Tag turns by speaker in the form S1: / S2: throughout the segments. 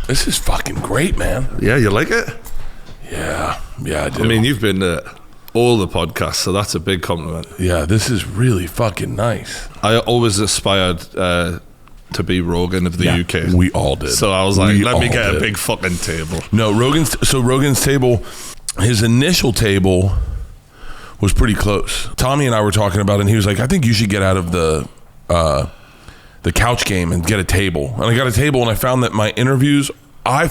S1: This is fucking great, man.
S2: Yeah, you like it?
S1: Yeah, I do.
S2: I mean, you've been to all the podcasts, so that's a big compliment.
S1: Yeah, this is really fucking nice.
S2: I always aspired to be Rogan of the UK.
S1: We all did.
S2: So I was like, let me get a big fucking table.
S1: No, Rogan's table, his initial table was pretty close. Tommy and I were talking about it, and he was like, I think you should get out of the couch game and get a table. And I got a table, and I found that my interviews, I'm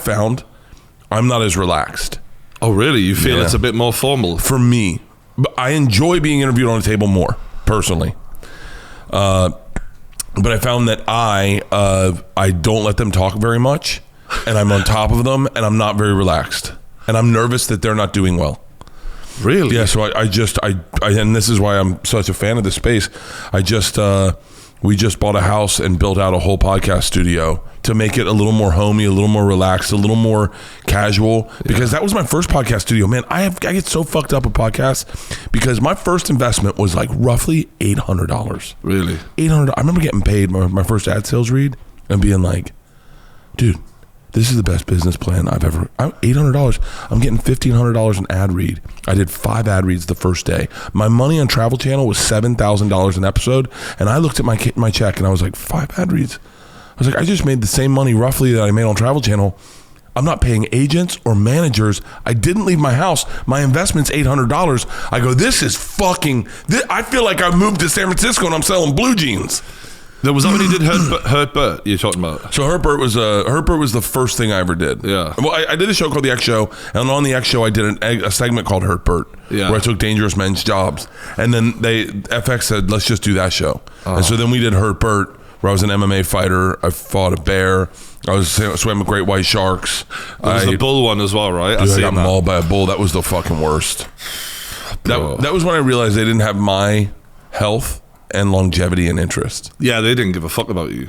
S1: not as relaxed.
S2: Oh, really? You feel it's a bit more formal?
S1: For me. But I enjoy being interviewed on a table more, personally. But I found that I don't let them talk very much, and I'm on top of them, and I'm not very relaxed. And I'm nervous that they're not doing well.
S2: Really?
S1: Yeah, so I and this is why I'm such a fan of this space. We just bought a house and built out a whole podcast studio to make it a little more homey, a little more relaxed, a little more casual. Because that was my first podcast studio. Man, I get so fucked up with podcasts because my first investment was like roughly $800.
S2: Really?
S1: $800. I remember getting paid my first ad sales read and being like, dude, this is the best business plan I've ever. $800. I'm getting $1,500 an ad read. I did 5 ad reads the first day. My money on Travel Channel was $7,000 an episode, and I looked at my check and I was like, 5 ad reads. I was like, I just made the same money roughly that I made on Travel Channel. I'm not paying agents or managers. I didn't leave my house. My investment's $800. I go, this is fucking. I feel like I moved to San Francisco and I'm selling blue jeans.
S2: There was already did Hurt Bert you're talking about.
S1: So Hurt Bert was the first thing I ever did.
S2: Yeah.
S1: Well, I did a show called The X Show, and on The X Show I did a segment called Hurt Bert, where I took dangerous men's jobs, and then FX said, let's just do that show. And so then we did Hurt Bert, where I was an MMA fighter. I fought a bear. I swam with great white sharks.
S2: There was the bull one as well, right?
S1: Dude, I got mauled by a bull. That was the fucking worst. That was when I realized they didn't have my health and longevity and interest.
S2: Yeah, they didn't give a fuck about you.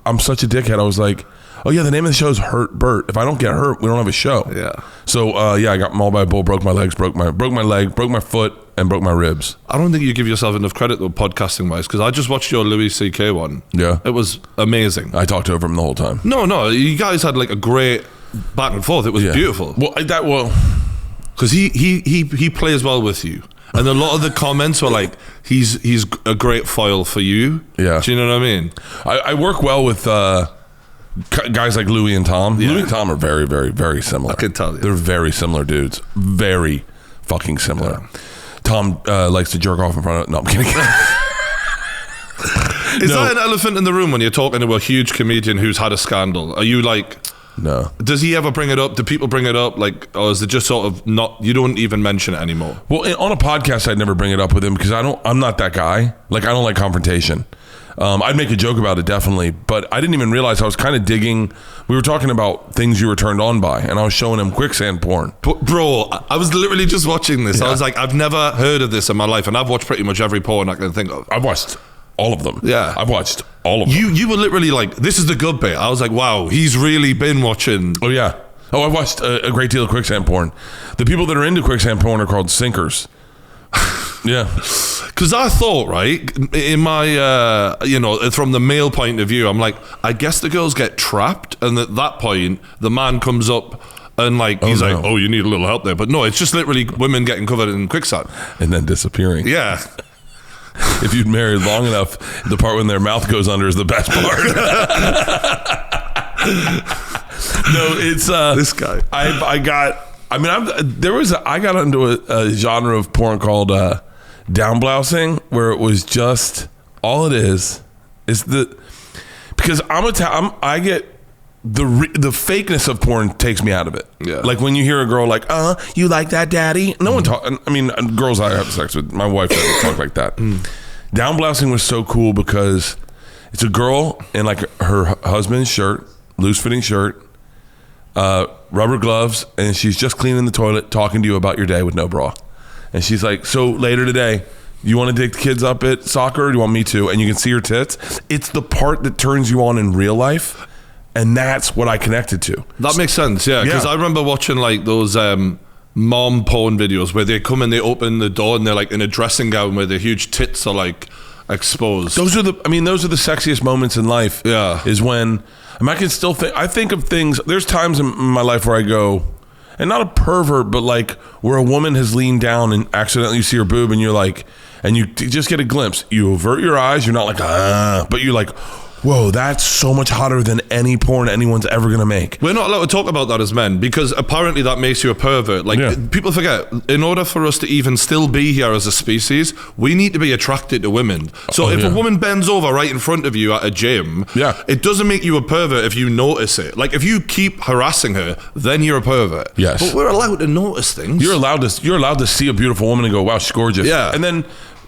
S1: I'm such a dickhead. I was like, oh yeah, the name of the show is Hurt Bert. If I don't get hurt, we don't have a show.
S2: Yeah.
S1: So I got mauled by a bull, broke my legs, broke my leg, broke my foot, and broke my ribs.
S2: I don't think you give yourself enough credit though, podcasting wise, because I just watched your Louis C.K. one.
S1: Yeah.
S2: It was amazing.
S1: I talked over him the whole time.
S2: No, you guys had like a great back and forth. It was beautiful.
S1: Well,
S2: because he plays well with you. And a lot of the comments were like, he's a great foil for you.
S1: Yeah.
S2: Do you know what I mean?
S1: I work well with guys like Louis and Tom. Yeah. Louis and Tom are very, very, very similar.
S2: I can tell you.
S1: They're very similar dudes. Very fucking similar. Yeah. Tom likes to jerk off in front of... No, I'm kidding.
S2: Is that an elephant in the room when you're talking to a huge comedian who's had a scandal? Are you like...
S1: No.
S2: Does he ever bring it up? Do people bring it up? Like, or is it just sort of not? You don't even mention it anymore.
S1: Well, on a podcast, I'd never bring it up with him because I'm not that guy. Like, I don't like confrontation. I'd make a joke about it definitely, but I didn't even realize I was kind of digging. We were talking about things you were turned on by, and I was showing him quicksand porn.
S2: Bro, I was literally just watching this. Yeah. I was like, I've never heard of this in my life, and I've watched pretty much every porn I can think of.
S1: I've watched all of them.
S2: Yeah.
S1: I've watched all of them.
S2: You were literally like, this is the good bit. I was like, wow, he's really been watching.
S1: Oh, yeah. Oh, I've watched a great deal of quicksand porn. The people that are into quicksand porn are called sinkers. Yeah.
S2: Because I thought, right, in my, from the male point of view, I'm like, I guess the girls get trapped. And at that point, the man comes up and like, he's like, oh, you need a little help there. But no, it's just literally women getting covered in quicksand.
S1: And then disappearing.
S2: Yeah.
S1: If you'd married long enough, the part when their mouth goes under is the best part. No, it's
S2: this guy.
S1: I got into a genre of porn called down blousing, where it was just all it is because I get the fakeness of porn takes me out of it.
S2: Yeah.
S1: Like when you hear a girl like, you like that, daddy? No one talk. I mean, girls I have sex with, my wife doesn't talk like that. Down blousing was so cool because it's a girl in like her husband's shirt, loose fitting shirt, rubber gloves, and she's just cleaning the toilet, talking to you about your day with no bra. And she's like, so later today, you want to take the kids up at soccer? Or do you want me to? And you can see her tits. It's the part that turns you on in real life. And that's what I connected to.
S2: That makes sense, yeah. Because I remember watching like those mom porn videos where they come and they open the door and they're like in a dressing gown where their huge tits are like exposed.
S1: Those are the sexiest moments in life.
S2: Yeah.
S1: Is when, And I can still think. I think of things. There's times in my life where I go, and not a pervert, but like where a woman has leaned down and accidentally you see her boob, and you're like, and you just get a glimpse. You avert your eyes. You're not like but you're like, whoa, that's so much hotter than any porn anyone's ever gonna make.
S2: We're not allowed to talk about that as men because apparently that makes you a pervert. Like people forget, in order for us to even still be here as a species, we need to be attracted to women. So if a woman bends over right in front of you at a gym, it doesn't make you a pervert if you notice it. Like if you keep harassing her, then you're a pervert.
S1: Yes.
S2: But we're allowed to notice things.
S1: You're allowed to see a beautiful woman and go, wow, she's gorgeous.
S2: Yeah.
S1: And then,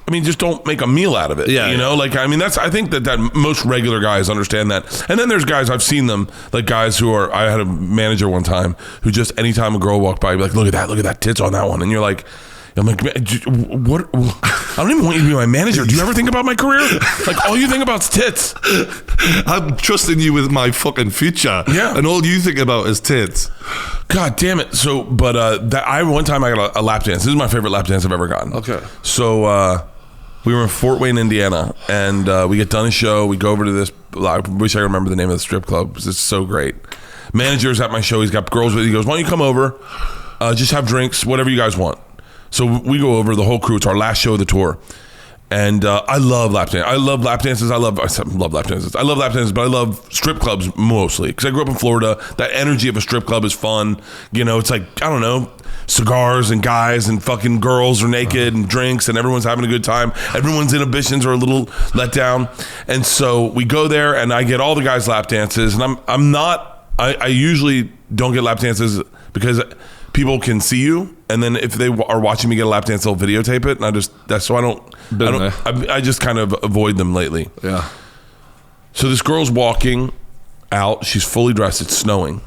S1: I mean, just don't make a meal out of it.
S2: Yeah,
S1: you know, like, I mean, I think that most regular guys understand that. And then there's guys, I've seen them, like guys who are, I had a manager one time who just anytime a girl walked by, he'd be like, look at that tits on that one. And you're like, I'm like, what? I don't even want you to be my manager. Do you ever think about my career? Like, all you think about is tits.
S2: I'm trusting you with my fucking future.
S1: Yeah.
S2: And all you think about is tits.
S1: God damn it. So, but one time I got a lap dance. This is my favorite lap dance I've ever gotten.
S2: Okay.
S1: So, we were in Fort Wayne, Indiana, and we get done a show. We go over to this, I wish I remember the name of the strip club because it's so great. Manager's at my show. He's got girls with him. He goes, why don't you come over, just have drinks, whatever you guys want. So we go over, the whole crew. It's our last show of the tour. And I love lap dances. I love lap dances. I love lap dances. I love lap dances, but I love strip clubs mostly because I grew up in Florida. That energy of a strip club is fun. You know, it's like, I don't know, cigars and guys and fucking girls are naked and drinks and everyone's having a good time. Everyone's inhibitions are a little let down. And so we go there and I get all the guys lap dances. And I usually don't get lap dances because people can see you, and then if they are watching me get a lap dance, they'll videotape it, and I just kind of avoid them lately.
S2: Yeah.
S1: So this girl's walking out. She's fully dressed. It's snowing,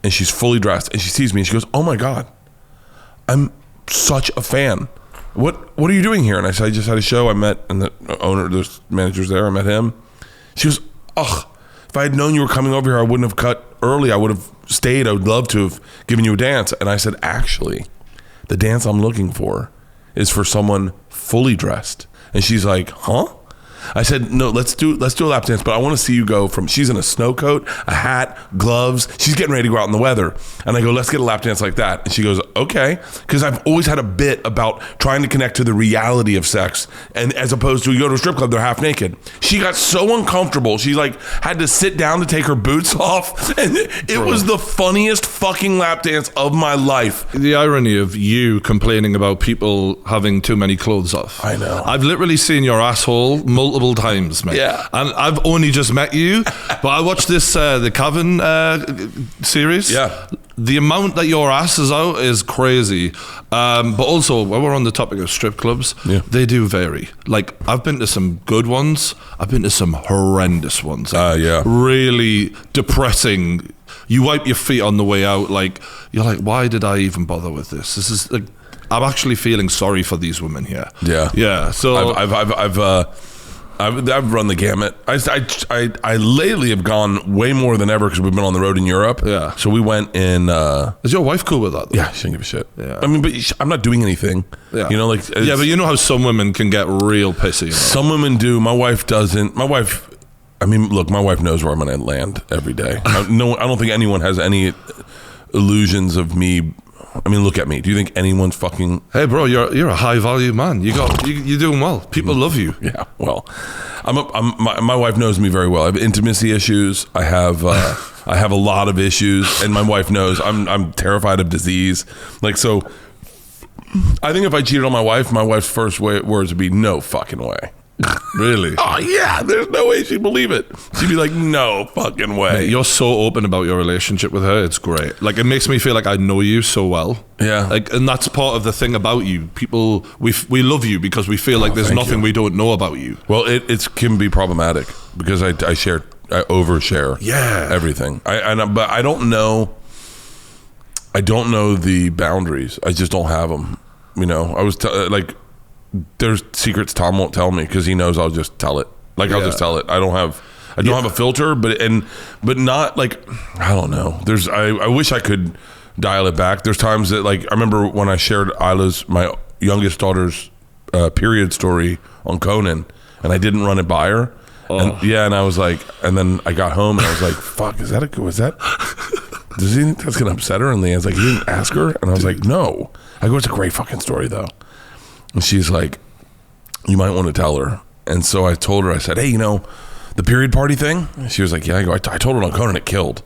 S1: and she's fully dressed, and she sees me, and she goes, "Oh my God, I'm such a fan. What are you doing here?" And I said, "I just had a show. I met and the owner, there's managers there. I met him." She goes, "Ugh, if I had known you were coming over here, I wouldn't have cut early. I would have stayed. I would love to have given you a dance." And I said, "Actually, the dance I'm looking for is for someone fully dressed." And she's like, "Huh?" I said, "No, let's do a lap dance, but I want to see you go from," she's in a snow coat, a hat, gloves. She's getting ready to go out in the weather. And I go, "Let's get a lap dance like that." And she goes, "Okay." Because I've always had a bit about trying to connect to the reality of sex. And as opposed to, you go to a strip club, they're half naked. She got so uncomfortable. She like had to sit down to take her boots off. And it was the funniest fucking lap dance of my life.
S2: The irony of you complaining about people having too many clothes off.
S1: I know.
S2: I've literally seen your asshole multiple times, mate.
S1: Yeah.
S2: And I've only just met you, but I watched this, the Cavan series.
S1: Yeah.
S2: The amount that your ass is out is crazy. But also, while we're on the topic of strip clubs, they do vary. Like, I've been to some good ones. I've been to some horrendous ones. Really depressing. You wipe your feet on the way out. Like, you're like, why did I even bother with this? This is like, I'm actually feeling sorry for these women here.
S1: Yeah.
S2: Yeah. So
S1: I've run the gamut. I lately have gone way more than ever because we've been on the road in Europe.
S2: Yeah.
S1: So we went in.
S2: Is your wife cool with that, though?
S1: Yeah, she didn't give a shit.
S2: Yeah.
S1: I mean, but I'm not doing anything.
S2: Yeah.
S1: You know, like.
S2: Yeah, but you know how some women can get real pissy. You know?
S1: Some women do. My wife doesn't. My wife. I mean, look, my wife knows where I'm going to land every day. I don't think anyone has any illusions of me. I mean, look at me. Do you think anyone's fucking?
S2: Hey, bro, you're a high value man. You're doing well. People love you.
S1: Yeah. Well, my wife knows me very well. I have intimacy issues. I have a lot of issues, and my wife knows I'm terrified of disease. Like, so, I think if I cheated on my wife's first words would be no fucking way.
S2: Really?
S1: Oh yeah, there's no way she'd believe it. She'd be like, no fucking way.
S2: Mate, you're so open about your relationship with her. It's great. Like, it makes me feel like I know you so well.
S1: Yeah.
S2: Like, and that's part of the thing about you. People, we love you because we feel like there's nothing we don't know about you.
S1: Well, it can be problematic because I overshare.
S2: Yeah.
S1: Everything. But I don't know. I don't know the boundaries. I just don't have them. You know, I was like. There's secrets Tom won't tell me because he knows I'll just tell it. Like, I'll just tell it. I don't have a filter, but not like, I don't know. I wish I could dial it back. There's times that, like, I remember when I shared my youngest daughter's period story on Conan, and I didn't run it by her, And I was like, and then I got home and I was like, fuck, does he think that's gonna upset her? And Leanne's like, you didn't ask her? And I was like, no. I go, it's a great fucking story though. And she's like, you might want to tell her. And so I told her, I said, hey, the period party thing? And she was like, yeah. I go, I told her on Conan, it killed.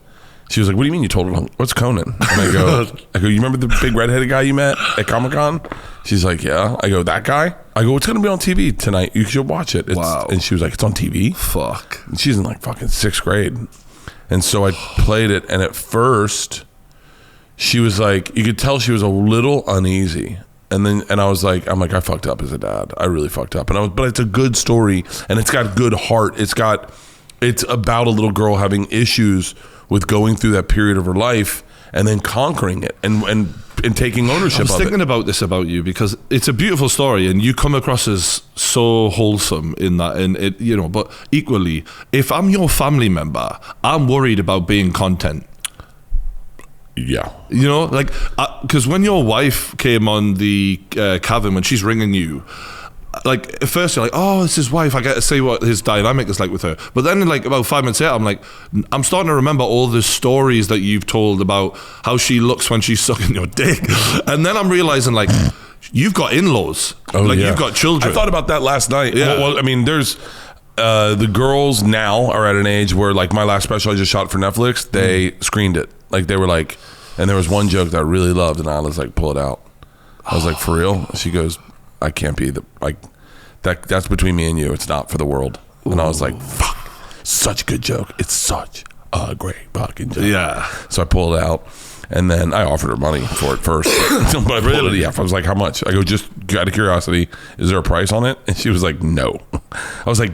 S1: She was like, what do you mean you told her on, what's Conan? And I go, you remember the big redheaded guy you met at Comic-Con? She's like, yeah. I go, that guy? I go, it's going to be on TV tonight. You should watch it.
S2: Wow.
S1: And she was like, it's on TV?
S2: Fuck.
S1: And she's in like fucking 6th grade. And so I played it. And at first, she was like, you could tell she was a little uneasy. And I was like, I fucked up as a dad. I really fucked up. But it's a good story and it's got good heart. It's about a little girl having issues with going through that period of her life and then conquering it and taking ownership of it.
S2: I was thinking about this about you because it's a beautiful story and you come across as so wholesome in that, and it, but equally, if I'm your family member, I'm worried about being content.
S1: Yeah.
S2: Because when your wife came on the cabin, when she's ringing you, like at first you're like, oh, it's his wife, I get to see what his dynamic is like with her. But then like about 5 minutes later, I'm starting to remember all the stories that you've told about how she looks when she's sucking your dick. And then I'm realizing like, you've got in-laws. You've got children.
S1: I thought about that last night.
S2: Yeah.
S1: Well, I mean, there's the girls now are at an age where like my last special I just shot for Netflix, they screened it. Like they were like, and there was one joke that I really loved and I was like, pull it out. I was like, for real? She goes, I can't be that's between me and you. It's not for the world. Ooh. And I was like, fuck, such a good joke. It's such a great fucking joke.
S2: Yeah.
S1: So I pulled it out and then I offered her money for it first. But I pulled it, I was like, how much? I go, just out of curiosity, is there a price on it? And she was like, no. I was like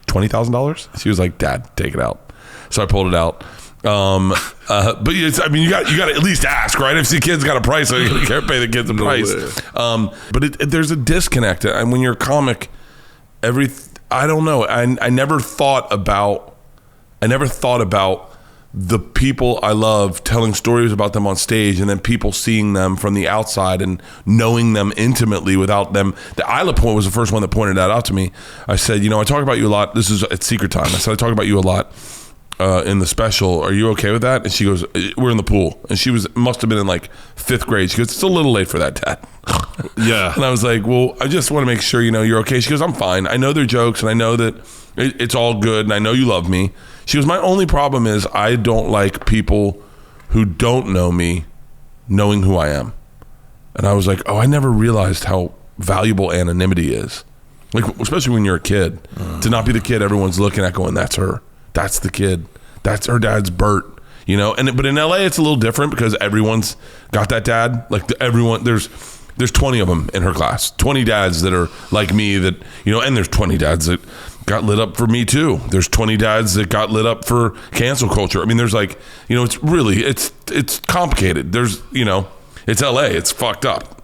S1: $20,000? She was like, Dad, take it out. So I pulled it out. But you got to at least ask, right? If the kid's got a price, so you can't pay the kids a price. But there's a disconnect, and when you're a comic, I don't know. I never thought about the people I love telling stories about them on stage, and then people seeing them from the outside and knowing them intimately without them. The Isla Point was the first one that pointed that out to me. I said, I talk about you a lot. This is at Secret Time. I said, I talk about you a lot. In the special, are you okay with that? And she goes, we're in the pool. And she must have been in like 5th grade. She goes, it's a little late for that, Dad.
S2: Yeah.
S1: And I was like, well, I just want to make sure you're okay. She goes, I'm fine. I know they're jokes and I know that it's all good and I know you love me. She goes, my only problem is I don't like people who don't know me knowing who I am. And I was like, I never realized how valuable anonymity is. Like, especially when you're a kid, to not be the kid everyone's looking at going, that's her. That's the kid. That's her dad's Bert. But in LA it's a little different because everyone's got that dad. Like there's 20 of them in her class. 20 dads that are like me that, and there's 20 dads that got lit up for Me Too. There's 20 dads that got lit up for cancel culture. I mean, there's like, it's really, it's complicated. There's, it's LA. It's fucked up,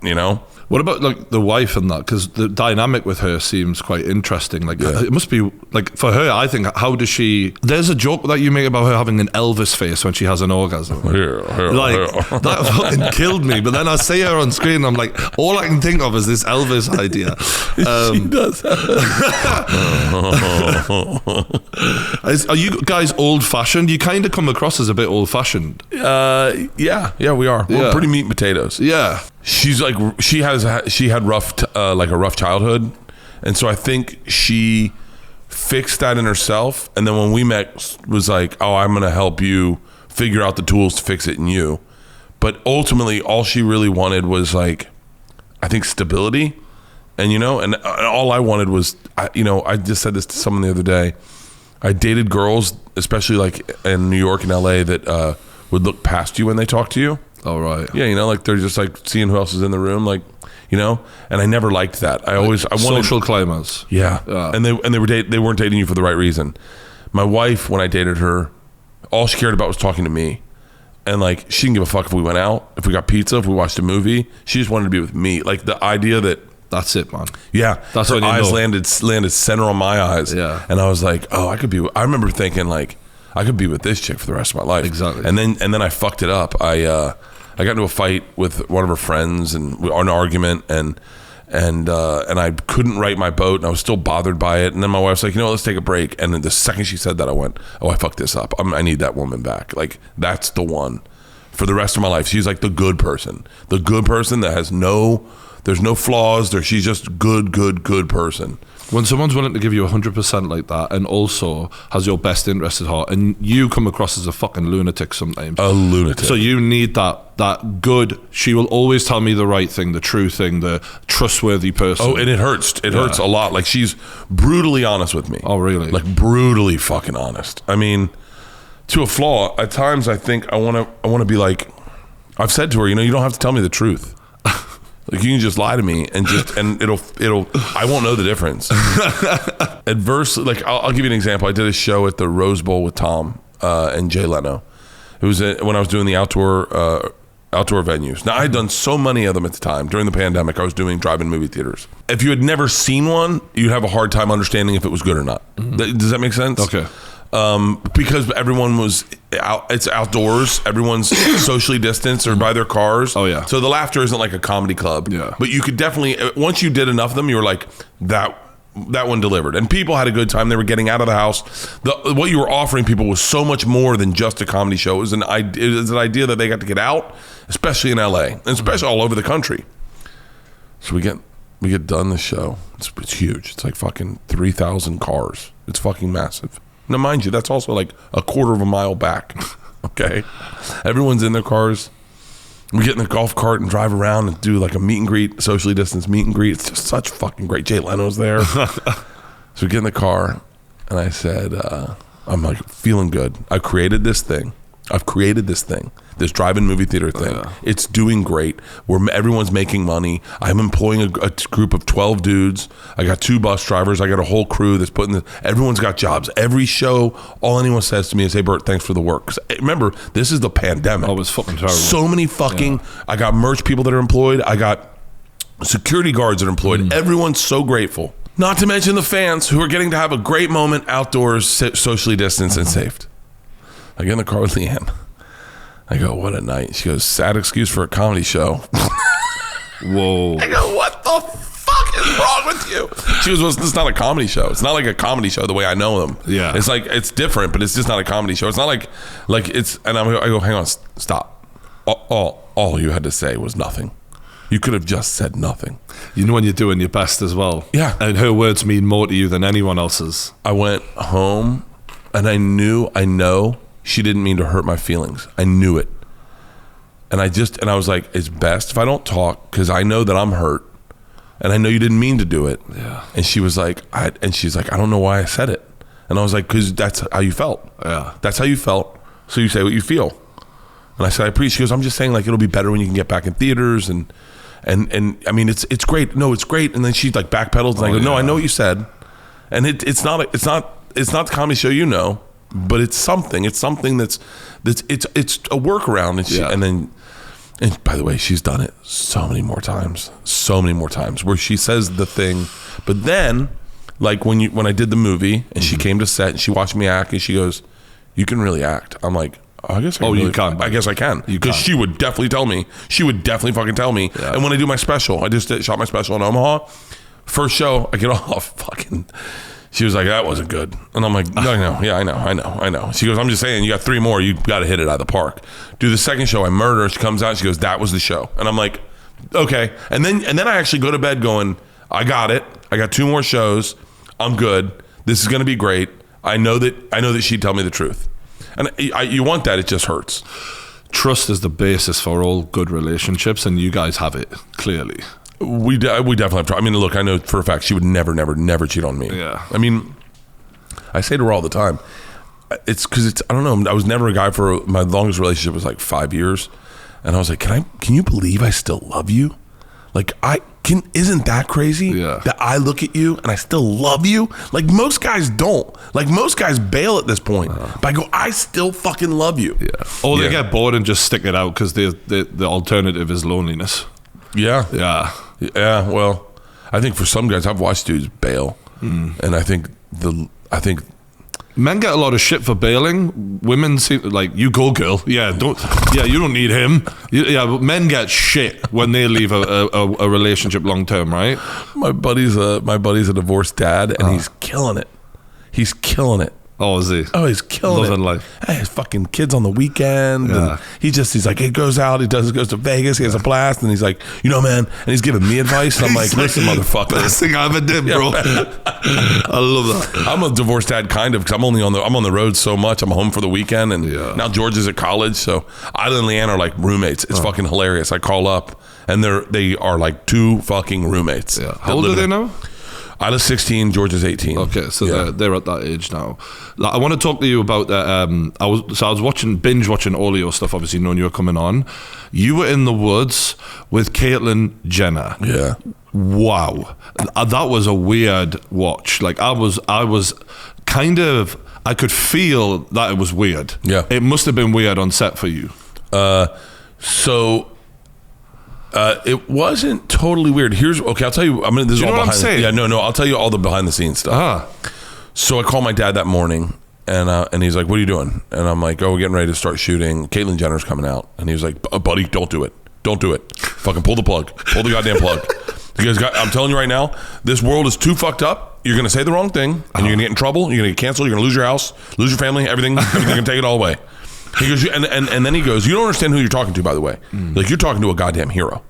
S1: What about like the wife and that? Because the dynamic with her seems quite interesting. Like It must be like for her. I think how does she? There's a joke that you make about her having an Elvis face when she has an orgasm. That fucking killed me. But then I see her on screen, and I'm like, all I can think of is this Elvis idea. She does.
S2: Are you guys old fashioned? You kind of come across as a bit old fashioned.
S1: Yeah, we are. We're pretty meat and potatoes.
S2: Yeah.
S1: She's like she had a rough childhood, and so I think she fixed that in herself. And then when we met, was like, oh, I'm gonna help you figure out the tools to fix it in you. But ultimately, all she really wanted was like, I think stability, and and all I wanted was, I just said this to someone the other day. I dated girls, especially like in New York and LA, that would look past you when they talk to you.
S2: Oh, right.
S1: Yeah, like they're just like seeing who else is in the room, like, and I never liked that. I wanted
S2: social climbers.
S1: Yeah. And they weren't dating you for the right reason. My wife, when I dated her, all she cared about was talking to me. And like, she didn't give a fuck if we went out, if we got pizza, if we watched a movie. She just wanted to be with me. Like the idea that
S2: that's it, man.
S1: Yeah.
S2: That's
S1: her
S2: when
S1: eyes landed center on my eyes.
S2: Yeah.
S1: And I was like, oh, I remember thinking like, I could be with this chick for the rest of my life.
S2: Exactly.
S1: And then I fucked it up. I got into a fight with one of her friends and an argument, and and I couldn't write my boat, and I was still bothered by it. And then my wife's like, let's take a break. And then the second she said that, I went, oh, I fucked this up. I need that woman back. Like, that's the one for the rest of my life. She's like the good person that has there's no flaws there. She's just good person.
S2: When someone's willing to give you 100% like that, and also has your best interest at heart, and you come across as a fucking lunatic sometimes.
S1: A lunatic.
S2: So you need that good, she will always tell me the right thing, the true thing, the trustworthy person.
S1: Oh, and it hurts. It hurts a lot. Like, she's brutally honest with me.
S2: Oh, really?
S1: Like, brutally fucking honest. I mean, to a flaw. At times, I think I want to be like, I've said to her, you don't have to tell me the truth. Like, you can just lie to me and it'll I won't know the difference. Adversely, like, I'll give you an example. I did a show at the Rose Bowl with Tom and Jay Leno. It was when I was doing the outdoor venues. Now, I had done so many of them at the time. During the pandemic, I was doing drive-in movie theaters. If you had never seen one, you'd have a hard time understanding if it was good or not. Mm-hmm. Does that make sense?
S2: Okay.
S1: Because everyone was out, it's outdoors, everyone's socially distanced or by their cars.
S2: Oh yeah.
S1: So the laughter isn't like a comedy club.
S2: Yeah.
S1: But you could definitely, once you did enough of them, you were like, that one delivered, and people had a good time. They were getting out of the house. What you were offering people was so much more than just a comedy show. It was an idea that they got to get out, especially in LA, and especially all over the country. So we get done the show. It's huge. It's like fucking 3,000 cars. It's fucking massive. Now, mind you, that's also like a quarter of a mile back. Okay, everyone's in their cars. We get in the golf cart and drive around and do like a meet and greet, socially distanced meet and greet. It's just such fucking great. Jay Leno's there. So we get in the car, and I said, I'm like feeling good. I've created this thing, this drive-in movie theater thing. Yeah. It's doing great. Everyone's making money. I'm employing a group of 12 dudes. I got 2 bus drivers. I got a whole crew that's everyone's got jobs. Every show, all anyone says to me is, hey, Bert, thanks for the work. 'Cause remember, this is the pandemic.
S2: Oh, it's fucking terrible.
S1: So many fucking, I got merch people that are employed. I got security guards that are employed. Everyone's so grateful. Not to mention the fans who are getting to have a great moment outdoors, socially distanced and saved. I get in the car with Leanne. I go, what a night. She goes, sad excuse for a comedy show.
S2: Whoa.
S1: I go, what the fuck is wrong with you? She goes, well, it's not a comedy show. It's not like a comedy show the way I know them.
S2: Yeah.
S1: It's like, it's different, but it's just not a comedy show. It's not like it's, and I go, hang on, stop. All you had to say was nothing. You could have just said nothing.
S2: You know when you're doing your best as well.
S1: Yeah.
S2: And her words mean more to you than anyone else's.
S1: I went home and I know she didn't mean to hurt my feelings. I knew it. And I was like, it's best if I don't talk because I know that I'm hurt. And I know you didn't mean to do it. Yeah. And she was like, she's like, I don't know why I said it. And I was like, because that's how you felt.
S2: Yeah.
S1: That's how you felt. So you say what you feel. And I said, I appreciate. She goes, I'm just saying, like, it'll be better when you can get back in theaters and I mean, it's great. No, it's great. And then she like backpedals and I go, no, I know what you said. And it's not the comedy show, but it's something that's it's a workaround. And by the way, she's done it so many more times where she says the thing, but then like when I did the movie and she came to set and she watched me act and she goes, you can really act. I'm like, I guess
S2: you can.
S1: I guess I can. Because she would definitely tell me. She would definitely fucking tell me. Yeah. And when I do my special, I just shot my special in Omaha. First show, I get off fucking. She was like, that wasn't good. And I'm like, no, yeah, I know. She goes, I'm just saying, you got 3 more. You got to hit it out of the park. Do the second show, I murder her. She comes out. She goes, that was the show. And I'm like, okay. And then I actually go to bed going, I got it. I got 2 more shows. I'm good. This is going to be great. I know that she'd tell me the truth. And you want that, it just hurts.
S2: Trust is the basis for all good relationships, and you guys have it, clearly.
S1: We definitely have trust. I mean, look, I know for a fact she would never cheat on me.
S2: Yeah.
S1: I mean, I say to her all the time, it's because I don't know, I was never a guy my longest relationship was like 5 years. And I was like, can you believe I still love you? Like, isn't that crazy?
S2: Yeah.
S1: That I look at you and I still love you? Like, most guys don't. Like, most guys bail at this point. But I go, I still fucking love you.
S2: Yeah. Or they get bored and just stick it out because the alternative is loneliness.
S1: Yeah.
S2: Yeah.
S1: Yeah, well, I think for some guys, I've watched dudes bail. And I think
S2: Men get a lot of shit for bailing. Women seem like, you go, girl. Yeah, you don't need him. But men get shit when they leave a relationship long term, right?
S1: My buddy's a divorced dad, and he's killing it. He's killing it.
S2: Oh, is he?
S1: Oh, he's killing
S2: Loving
S1: it.
S2: life.
S1: Hey, his fucking kids on the weekend.
S2: Yeah.
S1: And he's like, he goes out, goes to Vegas, he has a blast, and he's like, man, and he's giving me advice. And I'm like, listen, motherfucker.
S2: Best thing I ever did, bro. I love that.
S1: I'm a divorced dad, kind of, because I'm on the road so much. I'm home for the weekend, and now George is at college, so Isla and Leanne are like roommates. It's fucking hilarious. I call up, and they are like two fucking roommates.
S2: Yeah. How old are they now?
S1: Isla's 16, George is 18.
S2: Okay, so they're at that age now. I want to talk to you about that. I was binge watching all of your stuff, obviously knowing you were coming on. You were in the woods with Caitlyn Jenner.
S1: Yeah.
S2: Wow. That was a weird watch. Like I was kind of, I could feel that it was weird.
S1: Yeah.
S2: It must have been weird on set for you.
S1: It wasn't totally weird. I'll tell you. This is all behind. I'll tell you all the behind the scenes stuff. So I called my dad that morning, and he's like, "What are you doing?" And I'm like, "Oh, we're getting ready to start shooting. Caitlyn Jenner's coming out." And he was like, "Buddy, don't do it. Don't do it. Fucking pull the plug. Pull the goddamn plug." Because I'm telling you right now, this world is too fucked up. You're gonna say the wrong thing, and you're gonna get in trouble. You're gonna get canceled. You're gonna lose your house, lose your family, everything. You're gonna take it all away. He goes, and then he goes, "You don't understand who you're talking to, by the way. Like, you're talking to a goddamn hero."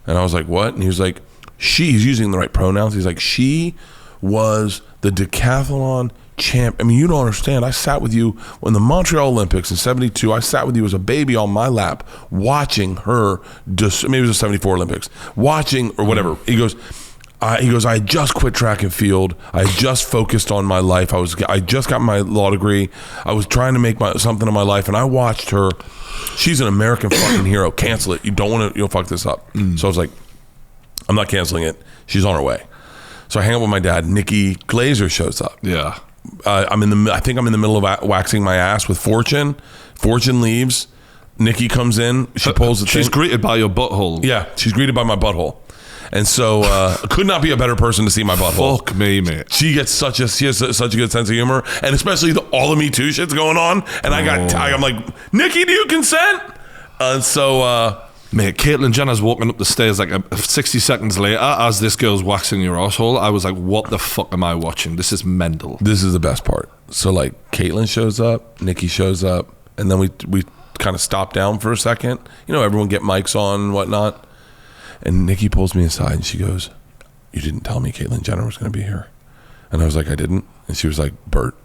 S1: And I was like, "What?" And he was like, he's using the right pronouns. He's like, "She was the decathlon champ. I mean, you don't understand. I sat with you when the Montreal Olympics in 72. I sat with you as a baby on my lap watching her, maybe it was the 74 Olympics, watching or whatever." He goes, I had just quit track and field. I had just focused on my life. I just got my law degree. I was trying to make something of my life, and I watched her. She's an American fucking hero. Cancel it. You don't want to. You'll fuck this up. So I was like, I'm not canceling it. She's on her way. So I hang out with my dad. Nikki Glazer shows up.
S2: Yeah.
S1: I think I'm in the middle of waxing my ass with Fortune. Fortune leaves. Nikki comes in. She pulls the thing.
S2: She's greeted by your butthole.
S1: Yeah, she's greeted by my butthole. And so could not be a better person to see my butthole.
S2: Fuck me, mate.
S1: She has such a good sense of humor, and especially all the Me Too shit's going on. And I'm like, "Nikki, do you consent?" And so,
S2: mate, Caitlyn Jenner's walking up the stairs like 60 seconds later as this girl's waxing your asshole. I was like, "What the fuck am I watching? This is mental."
S1: This is the best part. So like, Caitlyn shows up, Nikki shows up, and then we kind of stop down for a second. Everyone get mics on and whatnot. And Nikki pulls me aside and she goes, "You didn't tell me Caitlyn Jenner was going to be here." And I was like, "I didn't." And she was like, "Bert,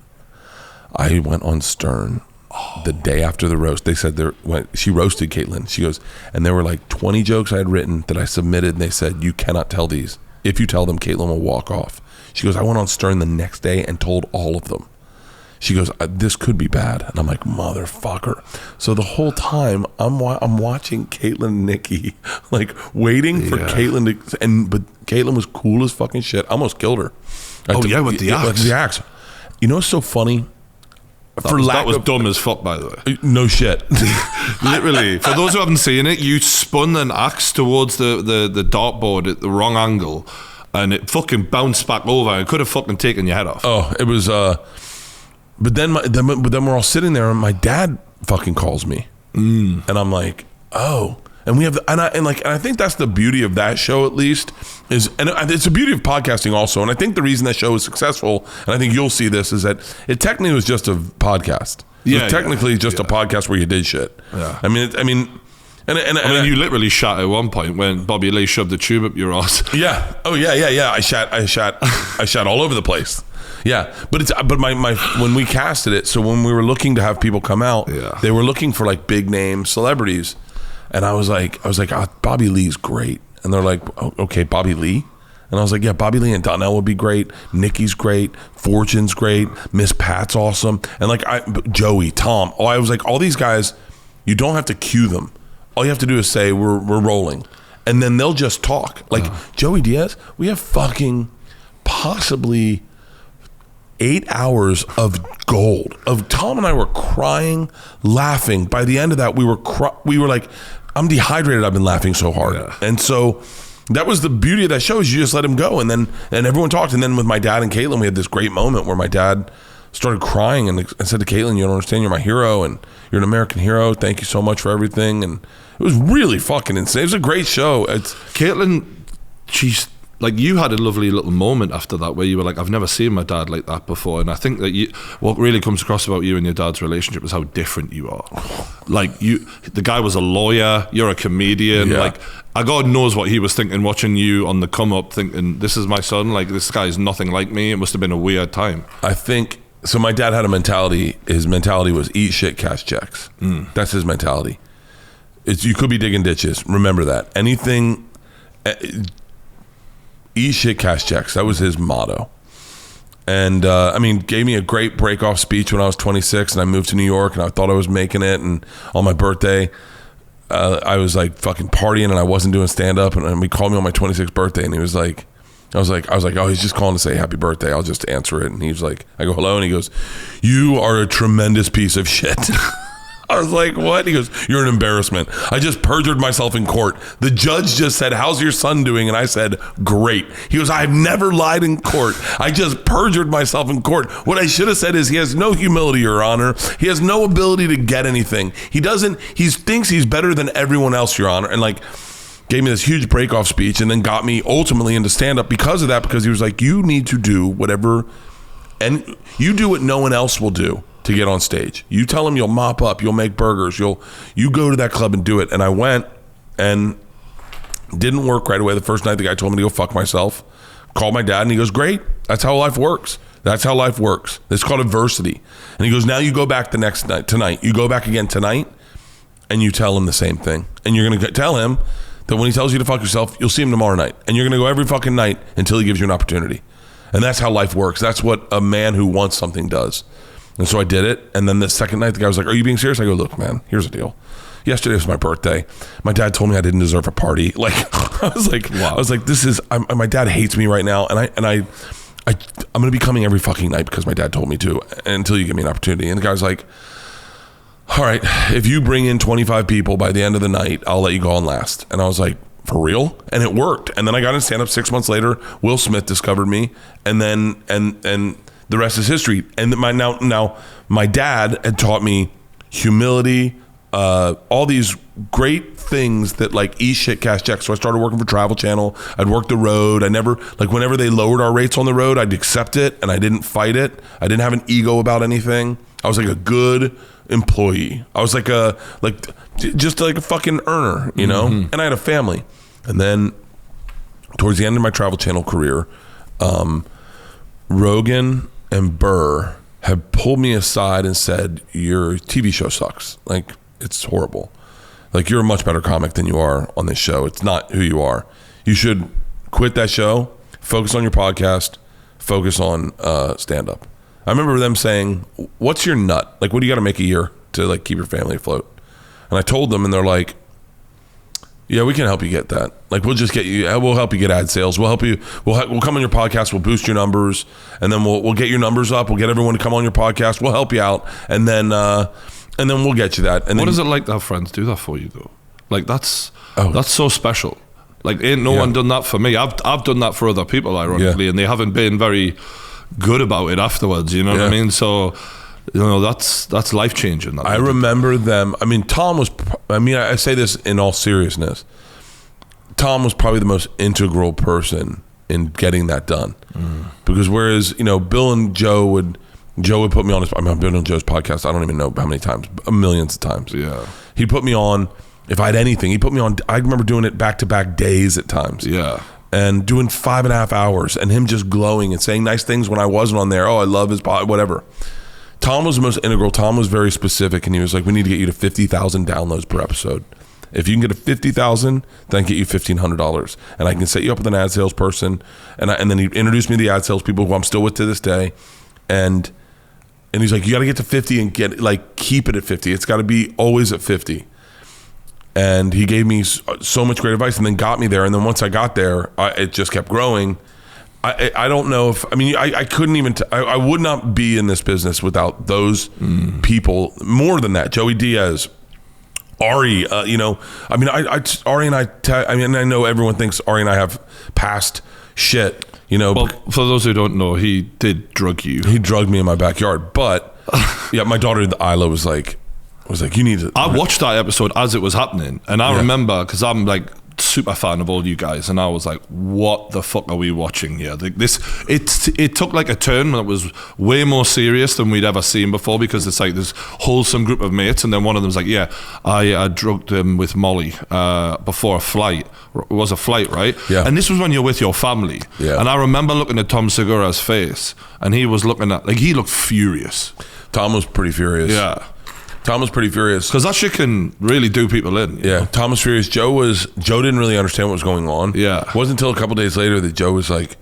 S1: I went on Stern the day after the roast." They said she roasted Caitlyn. She goes, and there were like 20 jokes I had written that I submitted, and they said, "You cannot tell these. If you tell them, Caitlyn will walk off." She goes, "I went on Stern the next day and told all of them." She goes, "This could be bad." And I'm like, "Motherfucker." So the whole time I'm watching Caitlyn and Nikki, like waiting for Caitlyn to, but Caitlyn was cool as fucking shit. I almost killed her.
S2: With the axe.
S1: With the axe. What's so funny?
S2: That was dumb as fuck, by the way.
S1: No shit.
S2: Literally. For those who haven't seen it, you spun an axe towards the dartboard at the wrong angle, and it fucking bounced back over. It could have fucking taken your head off.
S1: Oh, it was. But then we're all sitting there, and my dad fucking calls me, and I'm like, "Oh." And we have, and I think that's the beauty of that show, at least, is, and it's the beauty of podcasting also. And I think the reason that show is successful, and I think you'll see this, is that it technically was just a podcast. It was technically just a podcast where you did shit. Yeah. I mean,
S2: you literally shat at one point when Bobby Lee shoved the tube up your ass.
S1: Yeah. Oh yeah. I shat all over the place. Yeah, but my when we casted it, so when we were looking to have people come out, they were looking for like big name celebrities, and I was like, Bobby Lee's great, and they're like, "Oh, okay, Bobby Lee," and I was like, "Yeah, Bobby Lee and Donnell would be great. Nikki's great, Fortune's great, Miss Pat's awesome, and like Joey, Tom." Oh, I was like, all these guys, you don't have to cue them. All you have to do is say we're rolling, and then they'll just talk. Like Joey Diaz, we have fucking possibly 8 hours of gold. Of Tom and I were crying, laughing. By the end of that, we were like, I'm dehydrated. I've been laughing so hard. Yeah. And so that was the beauty of that show, is you just let him go. And everyone talked. And then with my dad and Caitlyn, we had this great moment where my dad started crying, and I said to Caitlin, you don't understand, you're my hero, and you're an American hero. Thank you so much for everything. And it was really fucking insane. It was a great show.
S2: Caitlin, she's like, you had a lovely little moment after that where you were like, I've never seen my dad like that before. And I think that what really comes across about you and your dad's relationship is how different you are. Like, the guy was a lawyer, you're a comedian.
S1: Yeah.
S2: Like, God knows what he was thinking watching you on the come up, thinking, this is my son, like, this guy's nothing like me. It must have been a weird time.
S1: I think so. My dad had a mentality. His mentality was eat shit, cash checks. That's his mentality. You could be digging ditches. Remember that. Anything, eat shit, cash checks. That was his motto. And gave me a great break-off speech when I was 26, and I moved to New York, and I thought I was making it. And on my birthday, I was like fucking partying, and I wasn't doing stand-up. And he called me on my 26th birthday, and he was like, I was like, oh, he's just calling to say happy birthday. I'll just answer it. And he was like, I go, hello. And he goes, you are a tremendous piece of shit. I was like, what? He goes, you're an embarrassment. I just perjured myself in court. The judge just said, how's your son doing? And I said, great. He goes, I've never lied in court. I just perjured myself in court. What I should have said is, he has no humility, Your Honor. He has no ability to get anything. He thinks he's better than everyone else, Your Honor. And like, gave me this huge break-off speech, and then got me ultimately into stand-up because of that, because he was like, you need to do whatever, and you do what no one else will do to get on stage. You tell them you'll mop up, you'll make burgers, you go to that club and do it. And I went, and didn't work right away. The first night, the guy told me to go fuck myself. Called my dad, and he goes, great, that's how life works. That's how life works. It's called adversity. And he goes, now you go back the next night, tonight. You go back again tonight, and you tell him the same thing. And you're going to tell him that when he tells you to fuck yourself, you'll see him tomorrow night. And you're going to go every fucking night until he gives you an opportunity. And that's how life works. That's what a man who wants something does. And so I did it. And then the second night, the guy was like, are you being serious? I go, look, man, here's the deal. Yesterday was my birthday. My dad told me I didn't deserve a party. Like, I was like, wow. I was like, my dad hates me right now. And I'm going to be coming every fucking night because my dad told me to, until you give me an opportunity. And the guy's like, all right, if you bring in 25 people by the end of the night, I'll let you go on last. And I was like, for real? And it worked. And then I got in stand-up 6 months later. Will Smith discovered me, and then and the rest is history. And now my dad had taught me humility, all these great things that like eat shit, cash checks. So I started working for Travel Channel. I'd work the road. I never, like, whenever they lowered our rates on the road, I'd accept it, and I didn't fight it. I didn't have an ego about anything. I was like a good employee. I was just like a fucking earner, you know? Mm-hmm. And I had a family. And then towards the end of my Travel Channel career, Rogan and Burr have pulled me aside and said, your TV show sucks. Like, it's horrible. Like, you're a much better comic than you are on this show. It's not who you are. You should quit that show, focus on your podcast, focus on stand-up. I remember them saying, what's your nut? Like, what do you got to make a year to like keep your family afloat? And I told them, and they're like, yeah, we can help you get that. Like, we'll help you get ad sales. We'll help you. We'll come on your podcast. We'll boost your numbers, and then we'll get your numbers up. We'll get everyone to come on your podcast. We'll help you out, and then we'll get you that. And
S2: what
S1: then,
S2: is it like to have friends do that for you though? Like, that's so special. Like, ain't no one done that for me. I've done that for other people, ironically, and they haven't been very good about it afterwards. You know what I mean? So, you know, that's life changing.
S1: I remember them. I mean, Tom was. I mean, I say this in all seriousness. Tom was probably the most integral person in getting that done, because whereas, you know, Bill and Joe would put me on. I've been on Joe's podcast. I don't even know how many times, millions of times. Yeah, he put me on. If I had anything, he put me on. I remember doing it back-to-back days at times. Yeah. And doing 5.5 hours, and him just glowing and saying nice things when I wasn't on there. Oh, I love his pod, whatever. Tom was the most integral. Tom was very specific, and he was like, we need to get you to 50,000 downloads per episode. If you can get to 50,000, then I get you $1,500. And I can set you up with an ad salesperson. And then he introduced me to the ad salespeople who I'm still with to this day. And he's like, you got to get to 50 and keep it at 50. It's got to be always at 50. And he gave me so much great advice, and then got me there. And then once I got there, it just kept growing. I don't know if, I mean, I couldn't even, I would not be in this business without those people. More than that, Joey Diaz, Ari, you know, I mean, Ari and I know everyone thinks Ari and I have past shit. You know,
S2: Well, for those who don't know, he did drug you.
S1: he drugged me in my backyard. But yeah, my daughter Isla was like, you need to.
S2: I watched that episode as it was happening, and I remember, because I'm like super fan of all you guys, and I was like, what the fuck are we watching here? Like it took like a turn that was way more serious than we'd ever seen before, because it's like this wholesome group of mates, and then one of them's like, yeah, I drugged him with Molly before a flight. It was a flight, right?
S1: Yeah.
S2: And this was when you're with your family.
S1: Yeah.
S2: And I remember looking at Tom Segura's face, and he was looking at, like, he looked furious.
S1: Tom was pretty furious.
S2: Yeah.
S1: Tom was pretty furious.
S2: Because that shit can really do people in.
S1: Yeah, know? Tom was furious. Joe didn't really understand what was going on.
S2: Yeah.
S1: It wasn't until a couple days later that Joe was like,